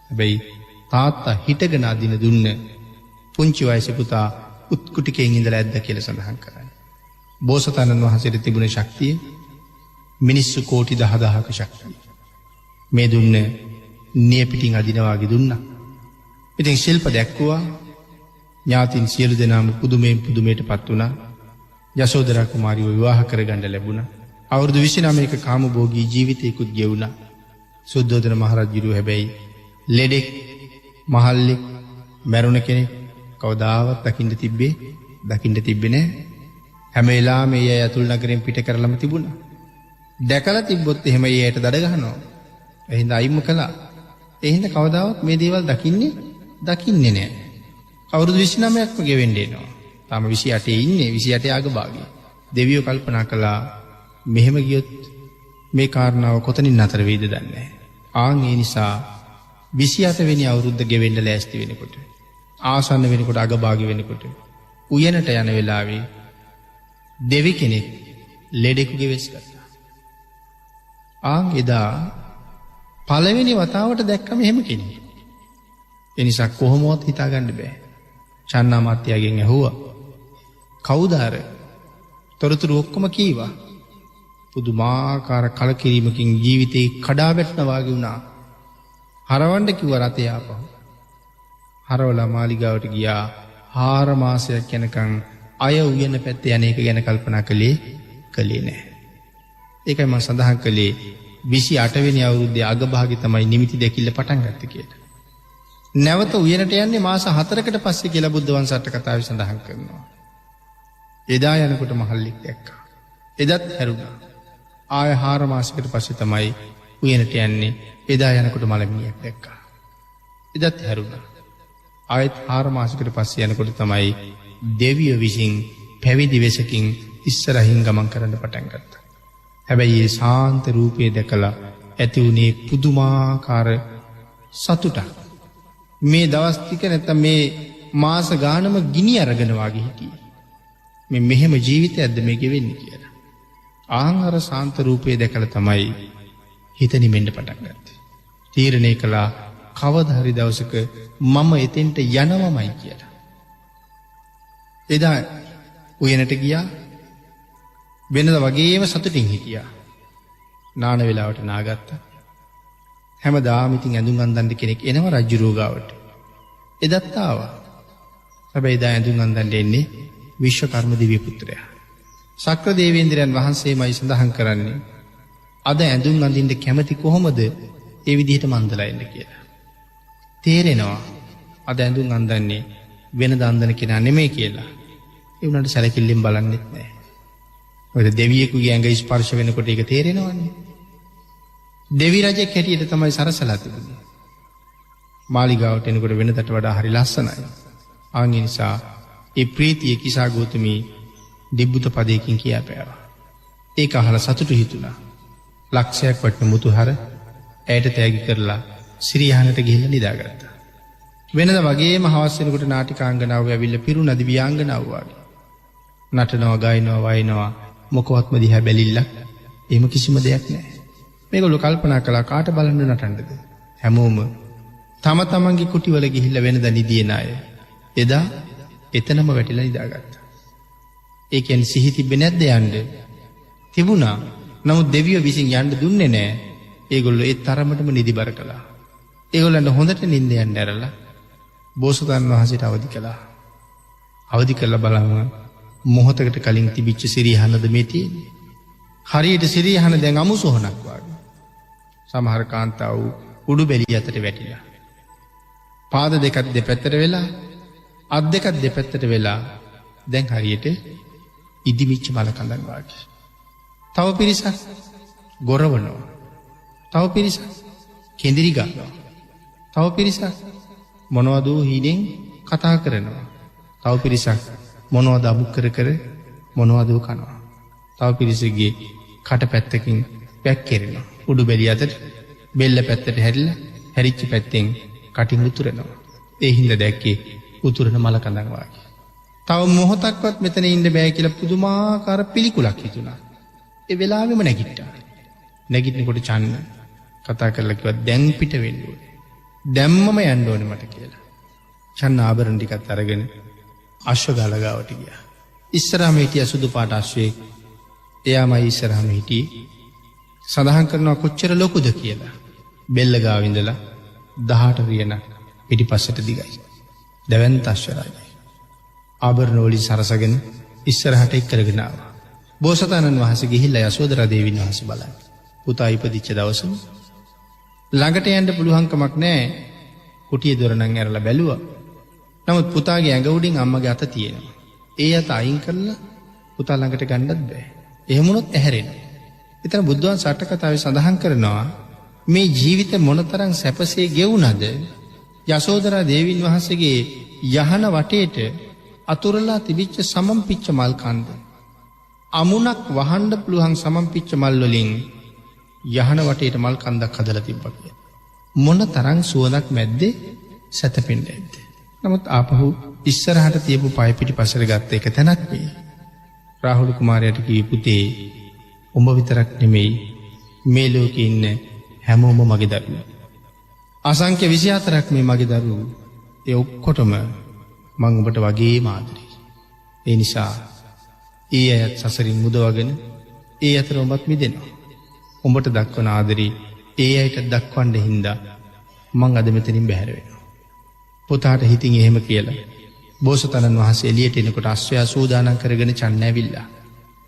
A: හැබැයි තාත්තා හිටගෙන අදින දුන්න පුංචි වයසේ පුතා උත්කුටිකෙන් ඉඳලා ඇද්ද කියලා සඳහන් කරන්නේ. බෝසතාණන් වහන්සේට තිබුණ ශක්තිය මිනිස්සු කෝටි 10000ක ශක්තිය. මේ දුන්න නියපිටින් අදිනවා වගේ දුන්නා. ඉතින් ශිල්ප දැක්කුවා. ඥාතින් සියලු දෙනාම පුදුමයටපත් වුණා. යශෝදරා කුමාරියව විවාහ කරගන්න ලැබුණා. අවුරුදු 29ක කාමභෝගී ජීවිතයකුත් ගෙවුණා. සුද්ධෝදන මහරජුරු හැබැයි ලෙඩෙක් මහල්ලෙක් මැරුණ කෙනෙක් කවදාවත් දකින්න තිබ්බේ නෑ. හැම වෙලාවෙම ඒ අතුල් නගරෙන් පිට කරලම තිබුණා. දැකලා තිබ්බොත් එහෙම ඒයට දඩ ගහනවා. එහෙනම් අයිම්ම කළා. එහෙනම් කවදාවත් මේ දේවල් දකින්නේ නෑ. අවුරුදු 29ක්ම ගෙවෙන්න එනවා. තාම 28 ඉන්නේ 28 අග භාගයේ. දෙවියෝ කල්පනා කළා මෙහෙම ගියොත් මේ කාරණාව කොතනින් නතර වෙයිද දන්නේ නැහැ. ආන් ඒ නිසා 28 වෙනි අවුරුද්ද ගෙවෙන්න ලෑස්ති වෙනකොට ආසන්න වෙනකොට අග භාගය වෙනකොට උයනට යන වෙලාවේ දෙවි කෙනෙක් ලෙඩෙකුගේ වෙස් ගත්තා. ආන් එදා පළවෙනි වතාවට දැක්කම එහෙම කෙනෙක්. ඒ නිසා කොහොමවත් හිතාගන්න බෑ. චන්නාමාත්‍යයෙන් ඇහුවා කවුද අර? තොරතුරු ඔක්කොම කීවා. පුදුමාකාර කලකිරීමකින් ජීවිතේ කඩා වැටෙනවා වගේ වුණා. හරවන්න කිව්ව රතේ ආපහු. හරවලා මාලිගාවට ගියා. 4 මාසයක් යනකම් අය උයන පැත්තේ යන එක ගැන කල්පනා කළේ නෑ. ඒකයි මම සඳහන් කළේ 28 වෙනි අවුරුද්දේ අගභාගයේ තමයි නිමිති දෙකිල්ල පටන් ගත්තේ කියලා. නැවත උයනට යන්නේ මාස 4කට පස්සේ කියලා බුද්ධ වංශ කතාවේ සඳහන් කරනවා. එදා යනකොට මහල්ලෙක් දැක්කා. එදත් හැරුණා. ආය 4 මාසයකට පස්සේ තමයි උයනට යන්නේ. එදා යනකොට මලමිණියක් දැක්කා. එදත් හැරුණා. ආයෙත් 4 මාසයකට පස්සේ යනකොට තමයි දෙවියෝ විසින් පැවිදි වෙසකින් ඉස්සරහින් ගමන් කරන්න පටන් ගත්තා. හැබැයි ඒ ශාන්ත රූපය දැකලා ඇති වුණේ පුදුමාකාර සතුටක්. මේ දවස් ටික නැත්තම් මේ මාස ගානම ගිනි අරගෙන වාගේ හිටියේ. මේ මෙහෙම ජීවිතයක්ද මේක වෙන්නේ කියලා. ආහාර ශාන්ත රූපය දැකලා තමයි හිත නිමෙන්න පටන් ගත්තේ. තීරණය කළා කවදා හරි දවසක මම එතෙන්ට යනවමයි කියලා. එදා උයනට ගියා. වෙනද වගේම සතුටින් හිටියා. නාන වේලාවට නාගත්තා. හැමදාම ඉතින් ඇඳුම් අඳින්න කෙනෙක් එනවා රජුරෝ ගාවට. එදත් ආවා. හැබැයි එදා ඇඳුම් අඳින්න එන්නේ විශ්වකර්ම දිව්‍ය පුත්‍රයා. ශක්‍ර දේවේන්ද්‍රයන් වහන්සේමයි සඳහන් කරන්නේ අද ඇඳුම් අඳින්න කැමති කොහොමද ඒ විදිහට මන්දලා එන්න කියලා. තේරෙනවා අද ඇඳුම් අඳින්නේ වෙනද අඳින කෙනා නෙමෙයි කියලා. ඒ උනට සැලකිල්ලෙන් බලන්නෙත් නැහැ. ඔය දෙවියෙකුගේ ඇඟ ස්පර්ශ වෙනකොට ඒක තේරෙනවනේ. දෙවි රජෙක් හැටියට තමයි සරසලා තිබුණේ. මාලිගාවට එනකොට වෙනදට වඩා හරි ලස්සනයි. ආන් ඒ නිසා ඒ ප්‍රීතිය කිසා ගෞතමී දිබ්බුත පදයකින් කියා පෑවා. ඒක අහලා සතුටු හිතුණා. ලක්ෂයක් වටන මුතුහර ඇයට තෑගි කරලා සිරියහනට ගිහිල්ලා නිදාගත්තා. වෙනද වගේම හවස් වෙනකොට නාටිකාංගනාව ඇවිල්ලා පිරුණද වියාංගනාව වගේ. නටනවා, ගායනවා, වයින්නවා මොකවත්ම දිහා බැලිල්ලක් එහෙම කිසිම දෙයක් නැහැ. මේගොල්ලෝ කල්පනා කළා කාට බලන්න නටන්නද? හැමෝම තම තමන්ගේ කුටිවල ගිහිල්ලා වෙනද නිදින අය එදා එතනම වැටිලා නිදාගත්තා. ඒ කියන්නේ සිහි තිබ්බේ නැද්ද යන්න? තිබුණා. නමුත් දෙවියෝ විසින් යන්න දුන්නේ නැහැ. ඒගොල්ලෝ ඒ තරමටම නිදිබර කළා. ඒගොල්ලන්ට හොඳට නිින්ද යන්න ඇරලා බෝසතාණන් වහන්සේට අවදි කළා. අවදි කරලා බලන්න මොහොතකට කලින් තිබිච්ච සිරියහනද මේ තියෙන්නේ. හරියට සිරියහන දැන් අමු සොහනක් වගේ. සමහර කාන්තාව උඩු බැලිය අතට වැටිලා. පාද දෙකක් දෙපැත්තට වෙලා, අත් දෙකක් දෙපැත්තට වෙලා දැන් හරියට ඉදිමිච්ච මල කඳන් වගේ. තව පිරිසක් ගොරවනවා. තව පිරිසක් කෙඳිරි ගන්නවා. තව පිරිසක් මොනවද හීනෙන් කතා කරනවා. තව පිරිසක් මොනවද අමුක් කර කර මොනවද කනවා. තව පිරිසගේ කට පැත්තකින් පැක්කෙරෙනවා. උඩු බැලිය අතට බෙල්ල පැත්තට හැරිලා හැරිච්ච පැත්තෙන් කටින් උතුරනවා. ඒ හින්දා දැක්කේ උතුරන මල කඳන් වගේ. තව මොහොතක්වත් මෙතන ඉන්න බෑ කියලා පුදුමාකාර පිළිකුලක් හිතුණා. ඒ වෙලාවෙම නැගිට්ටා. නැගිටිනකොට චන්න කතා කරලා කිව්වා දැන් පිට වෙන්න ඕනේ. දැම්මම යන්න ඕනේ මට කියලා. චන්න ආභරණ ටිකත් අරගෙන අශ්වගාල ගාවට ගියා. ඉස්සරහම හිටිය සුදු පාට අශ්වයෙක්. එයාමයි ඉස්සරහම හිටියේ. සඳහන් කරනවා කොච්චර ලොකුද කියලා. බෙල්ල ගාව ඉඳලා 18 රියනක් පිටිපස්සට දිගයි. දැවැන්ත අශ්වරාජය. ආභරණ වලින් සරසගෙන ඉස්සරහට එක් කරගෙන ආවා. බෝසතාණන් වහන්සේ ගිහිල්ලා යසෝදරා දේවීන් වහන්සේ බලන්න. පුතා ඉපදිච්ච දවසම ළඟට යන්න පුළුවන්කමක් නැහැ. කුටිය දොර නම් ඇරලා බැලුවා. නමුත් පුතාගේ ඇඟ උඩින් අම්මගේ අත තියෙනවා. ඒ අත අයින් කරලා පුතා ළඟට ගන්නත් බෑ. එහෙම වුණොත් ඇහැරෙනවා. එතන බුද්ධාන් සට කතාවේ සඳහන් කරනවා මේ ජීවිතේ මොනතරම් සැපසේ ගෙවුණද යසෝදරා දේවීන් වහන්සේගේ යහන වටේට අතුරලා තිබිච්ච සමම්පිච්ච මල් කන්ද. අමුණක් වහන්න පුළුවන් සමම්පිච්ච මල් වලින් යහන වටේට මල් කන්දක් හදලා තිබ්බා කියලා. මොන තරම් සුවඳක් මැද්දේ සැතපෙන්නේ නැද්ද? නමුත් ආපහු ඉස්සරහට තියපු පය පිටිපස්සට ගත්ත එක තැනක් මේ. රාහුල කුමාරයාට කිව්ව පුතේ උඹ විතරක් නෙමෙයි මේ ලෝකේ ඉන්න හැමෝම මගේ දරුවෝ. අසංඛ්‍ය 24ක් මේ මගේ දරුවෝ. ඒ ඔක්කොටම මම ඔබට වගේම ආදරෙයි. ඒ නිසා ඒ අයත් සසරින් මුදවගෙන ඒ අතර ඔබත් මිදෙනවා. උඹට දක්වන ආදරේ ඒ අයට දක්වන්න හින්දා මං අද මෙතනින් බැහැර වෙනවා. පුතාට හිතින් එහෙම කියලා බෝසතාණන් වහන්සේ එළියට එනකොට අශ්වයා සූදානම් කරගෙන චන්න ඇවිල්ලා.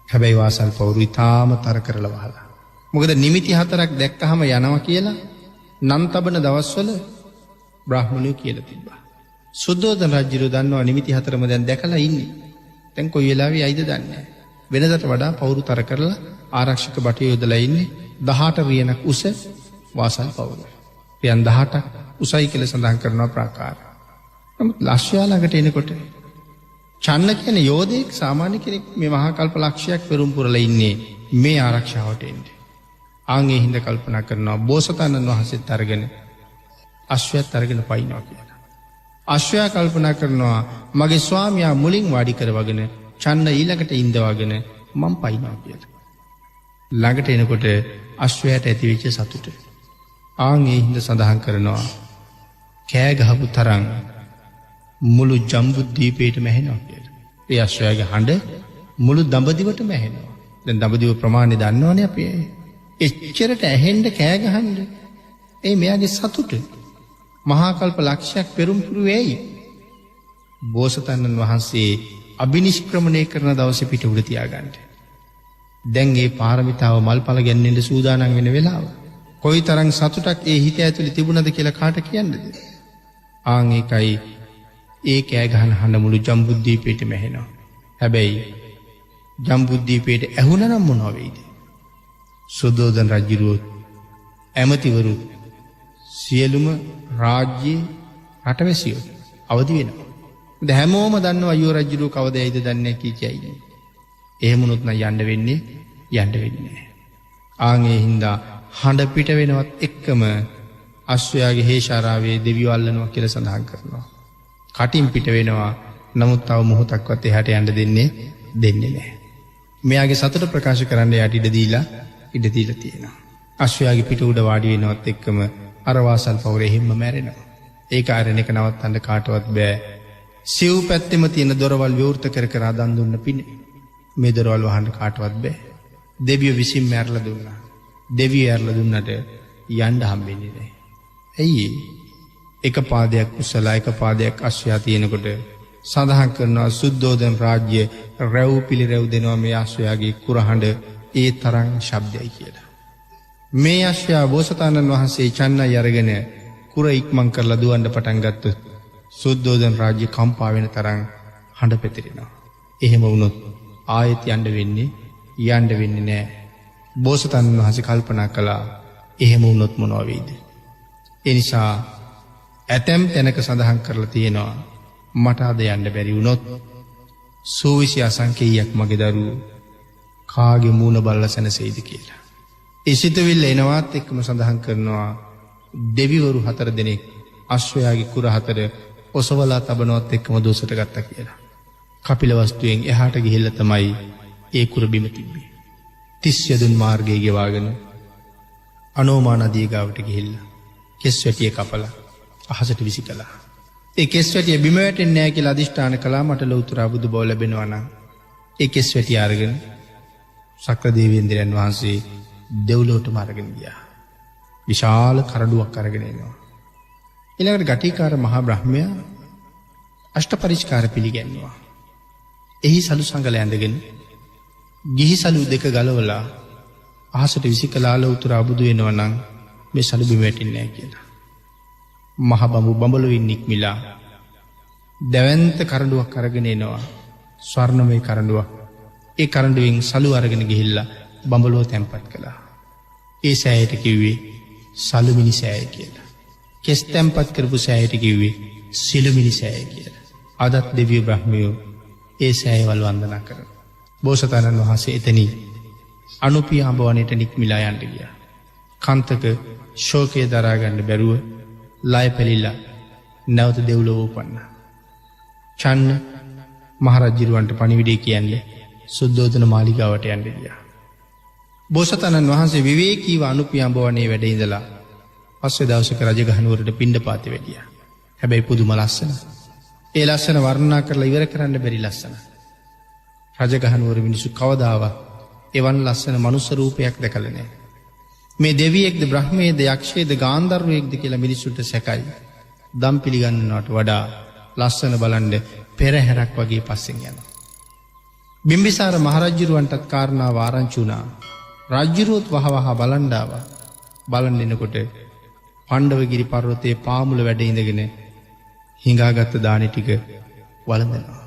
A: හැබැයි වාසල් පවුරු ඉතාම තර කරලා වහලා. මොකද නිමිති 4ක් දැක්කහම යනවා කියලා නම් තබන දවස්වල බ්‍රාහ්මණයෝ කියලා තිබ්බා. සුද්ධෝදන රජුරු දන්නවා නිමිති 4ම දැන් දැකලා ඉන්නේ. දැන් කොයි වෙලාවෙ යයිද දන්නේ නැහැ. වෙනදට වඩා පවුරු තර කරලා ආරක්ෂක බටේ යොදලා ඉන්නේ 18 රියනක් උස වාසල් පවුර. රියන් 18ක් උසයි කියලා සඳහන් කරනවා ප්‍රාකාර. නමුත් ලක්ෂයා ළඟට එනකොට චන්න කියන යෝධයෙක් සාමාන්‍ය කෙනෙක් මේ මහා කල්ප ලක්ෂයක් පෙරම් පුරලා ඉන්නේ මේ ආරක්ෂාවට එන්නේ. ආන්ගේ හිඳ කල්පනා කරනවා බෝසතාණන් වහන්සේත් අරගෙන අශ්වයාත් අරගෙන පයින්නවා කියලා. අශ්වයා කල්පනා කරනවා මගේ ස්වාමියා මුලින් වාඩි කරවගෙන චන්න ඊළඟට ඉඳවගෙන මම පයින්නවා කියලා. ළඟට එනකොට අශ්වයාට ඇතිවෙච්ච සතුට ආන්ගේ හිඳ සඳහන් කරනවා කෑ ගහපු තරම් මුළු ජම්බුද්වීපයටම ඇහෙනවා කියලා. ඒ අශ්වයාගේ හඬ මුළු දඹදිවට ඇහෙනවා. දැන් දඹදිව ප්‍රමාණය දන්නවනේ අපි. එච්චරට ඇහෙන්න කෑ ගහන්න. ඒ මෙයාගේ සතුට මහා කල්ප ලක්ෂයක් පෙරම් පුරුවේයි. බෝසතාණන් වහන්සේ අබිනිෂ්ක්‍රමණය කරන දවසේ පිට උඩ තියාගන්න. දැන් ඒ පාරමිතාව මල්පල ගැන්වෙන්න සූදානම් වෙන වෙලාව. කොයිතරම් සතුටක් ඒ හිත ඇතුලේ තිබුණද කියලා කාට කියන්නද? ආන් ඒකයි ඒ කෑ ගහන හඬ මුළු ජම්බුද්වීපයටම ඇහෙනවා. හැබැයි ජම්බුද්දීපයට ඇහුණනම් මොනවා වෙයිද? සුද්ධෝදන රජුරුවෝ ඇමතිවරු සියලුම රාජ්‍යයේ රටවැසියෝ අවදි වෙනවා. දැන් හැමෝම දන්නවා අයියෝ රජුරුවෝ කවද ඇයිද දන්නේ නැහැ කියයි. එහෙම වුණොත් නම් යන්න වෙන්නේ නැහැ. ආන් ඒ හින්දා හඬ පිට වෙනවත් එක්කම අශ්වයාගේ හේෂාරාවේ දෙවියෝ අල්ලනවා කියලා සඳහන් කරනවා. කටින් පිට වෙනවා. නමුත් තව මොහොතක්වත් එහාට යන්න දෙන්නේ නැහැ. මෙයාගේ සතුට ප්‍රකාශ කරන්න යට ඉඩ දීලා තියෙනවා. අශ්වයාගේ පිට උඩ වාඩි වෙනවත් එක්කම අර වාසල් පවුරේ හිම්ම මැරෙනවා. ඒක අරණ එක නවත්තන්න කාටවත් බෑ. සිව් පැත්තෙම තියෙන දොරවල් විවෘත කර දන් දුන්න පිණි. මේ දොරවල් වහන්න කාටවත් බෑ. දෙවියෝ විසින් මැරලා දුන්නා. දෙවියෝ ඇරලා දුන්නට යන්න හම්බෙන්නේ නැහැ. ඇයි? එක පාදයක් උස්සලා එක පාදයක් අශ්වයා තියෙනකොට සඳහන් කරනවා සුද්ධෝදන රාජ්‍ය රැව් පිළිරැව් දෙනවා මේ අශ්වයාගේ කුරහඬ ඒ තරම් ශබ්දයි කියලා. මේ අශ්වයා බෝසතාණන් වහන්සේ චන්නයි අරගෙන කුර ඉක්මන් කරලා දුවන්න පටන් ගත්තොත් සුද්ධෝදන රාජ්‍ය කම්පා වෙන තරම් හඬ පෙතිරෙනවා. එහෙම වුණොත් ආයෙත් යන්න වෙන්නේ නැහැ. බෝසතාණන් වහන්සේ කල්පනා කළා එහෙම වුණොත් මොනවා වෙයිද? ඒ නිසා ඇතැම් තැනක සඳහන් කරලා තියෙනවා මට අද යන්න බැරි වුණොත් සූවිසි අසංකේයයක් මගේ දරුවෝ කාගේ මූණ බලලා සැනසෙයිද කියලා. ඒ සිතුවිල්ල එනවත් එක්කම සඳහන් කරනවා දෙවිවරු 4 දෙනෙක් අශ්වයාගේ කුර 4 ඔසවලා තබනවත් එක්කම දෝසට ගත්තා කියලා. කපිලවස්තුවෙන් එහාට ගිහිල්ලා තමයි ඒ කුර බිම තිබ්බේ. 30 යදුන් මාර්ගයේ ගෙවාගෙන අනෝමා නදිය ගාවට ගිහිල්ලා කෙස් වැටිය කපලා අහසට විසි කළා. ඒ කෙස් වැටිය බිම වැටෙන්නේ නැහැ කියලා අදිෂ්ඨාන කළා. මට ලෞතර බුදු බව ලැබෙනවා නම් ඒ කෙස් වැටිය අරගෙන සක්‍ර දේවේන්ද්‍රයන් වහන්සේ දෙව්ලොවටම අරගෙන ගියා. විශාල කරඩුවක් අරගෙන එනවා. ඊළඟට ගටිකාර මහා බ්‍රහ්මයා අෂ්ට පරිස්කාර පිළිගන්නවා. එහි සලු සංගල ඇඳගෙන ගිහි සලු දෙක ගලවලා අහසට විසි කළා ලෞතර බුදු වෙනවා නම් මේ සලු බිම වැටෙන්නේ නැහැ කියලා. මහ බඹු බඹලුවින් නික්මිලා දැවැන්ත කරඬුවක් අරගෙන එනවා. ස්වර්ණමය කරඬුවක්. ඒ කරඬුවෙන් සලු අරගෙන ගිහිල්ලා බඹලුව තැන්පත් කළා. ඒ සෑයට කිව්වේ සලුමිනි සෑය කියලා. කෙස් තැන්පත් කරපු සෑයට කිව්වේ සිළුමිනි සෑය කියලා. අදත් දෙවියෝ බ්‍රහ්මයෝ ඒ සෑයවල් වන්දනා කරනවා. බෝසතාණන් වහන්සේ එතනින් අනුපිය අඹවණේට නික්මිලා යන්න ගියා. කාන්තක ශෝකය දරා ගන්න බැරුව ලය පැලිලා නැවත දෙව්ලොව උපන්නා. චන්න මහරජුරවන්ට පණිවිඩය කියන්නේ සුද්ධෝදන මාලිගාවට යන්න ගියා. බෝසතාණන් වහන්සේ විවේකීව අනුපිය අඹවණේ වැඩ ඉඳලා පස්සේ දවසක රජගහනුවරට පිණ්ඩපාතේ වැඩියා. හැබැයි පුදුම ලස්සන. ඒ ලස්සන වර්ණනා කරලා ඉවර කරන්න බැරි ලස්සන. රජගහනුවර මිනිස්සු කවදාවත් එවන් ලස්සන මනුස්ස රූපයක් දැකලා නැහැ. මේ දෙවියෙක්ද බ්‍රහ්මයේද යක්ෂයේද ගාන්ධර්වයෙක්ද කියලා මිනිස්සුන්ට සැකයි. දම් පිළිගන්නවට වඩා ලස්සන බලන්න පෙරහැරක් වගේ පස්සෙන් යනවා. බිම්බිසාර මහරජුරවන්ටත් කාරණාව ආරංචි වුණා. රජුරුවත් වහවහ බලන් ආවා. බලන් එනකොට පාණ්ඩවගිරි පර්වතයේ පාමුල වැඩ ඉඳගෙන හිඟාගත්ත දානි ටික වළඳනවා.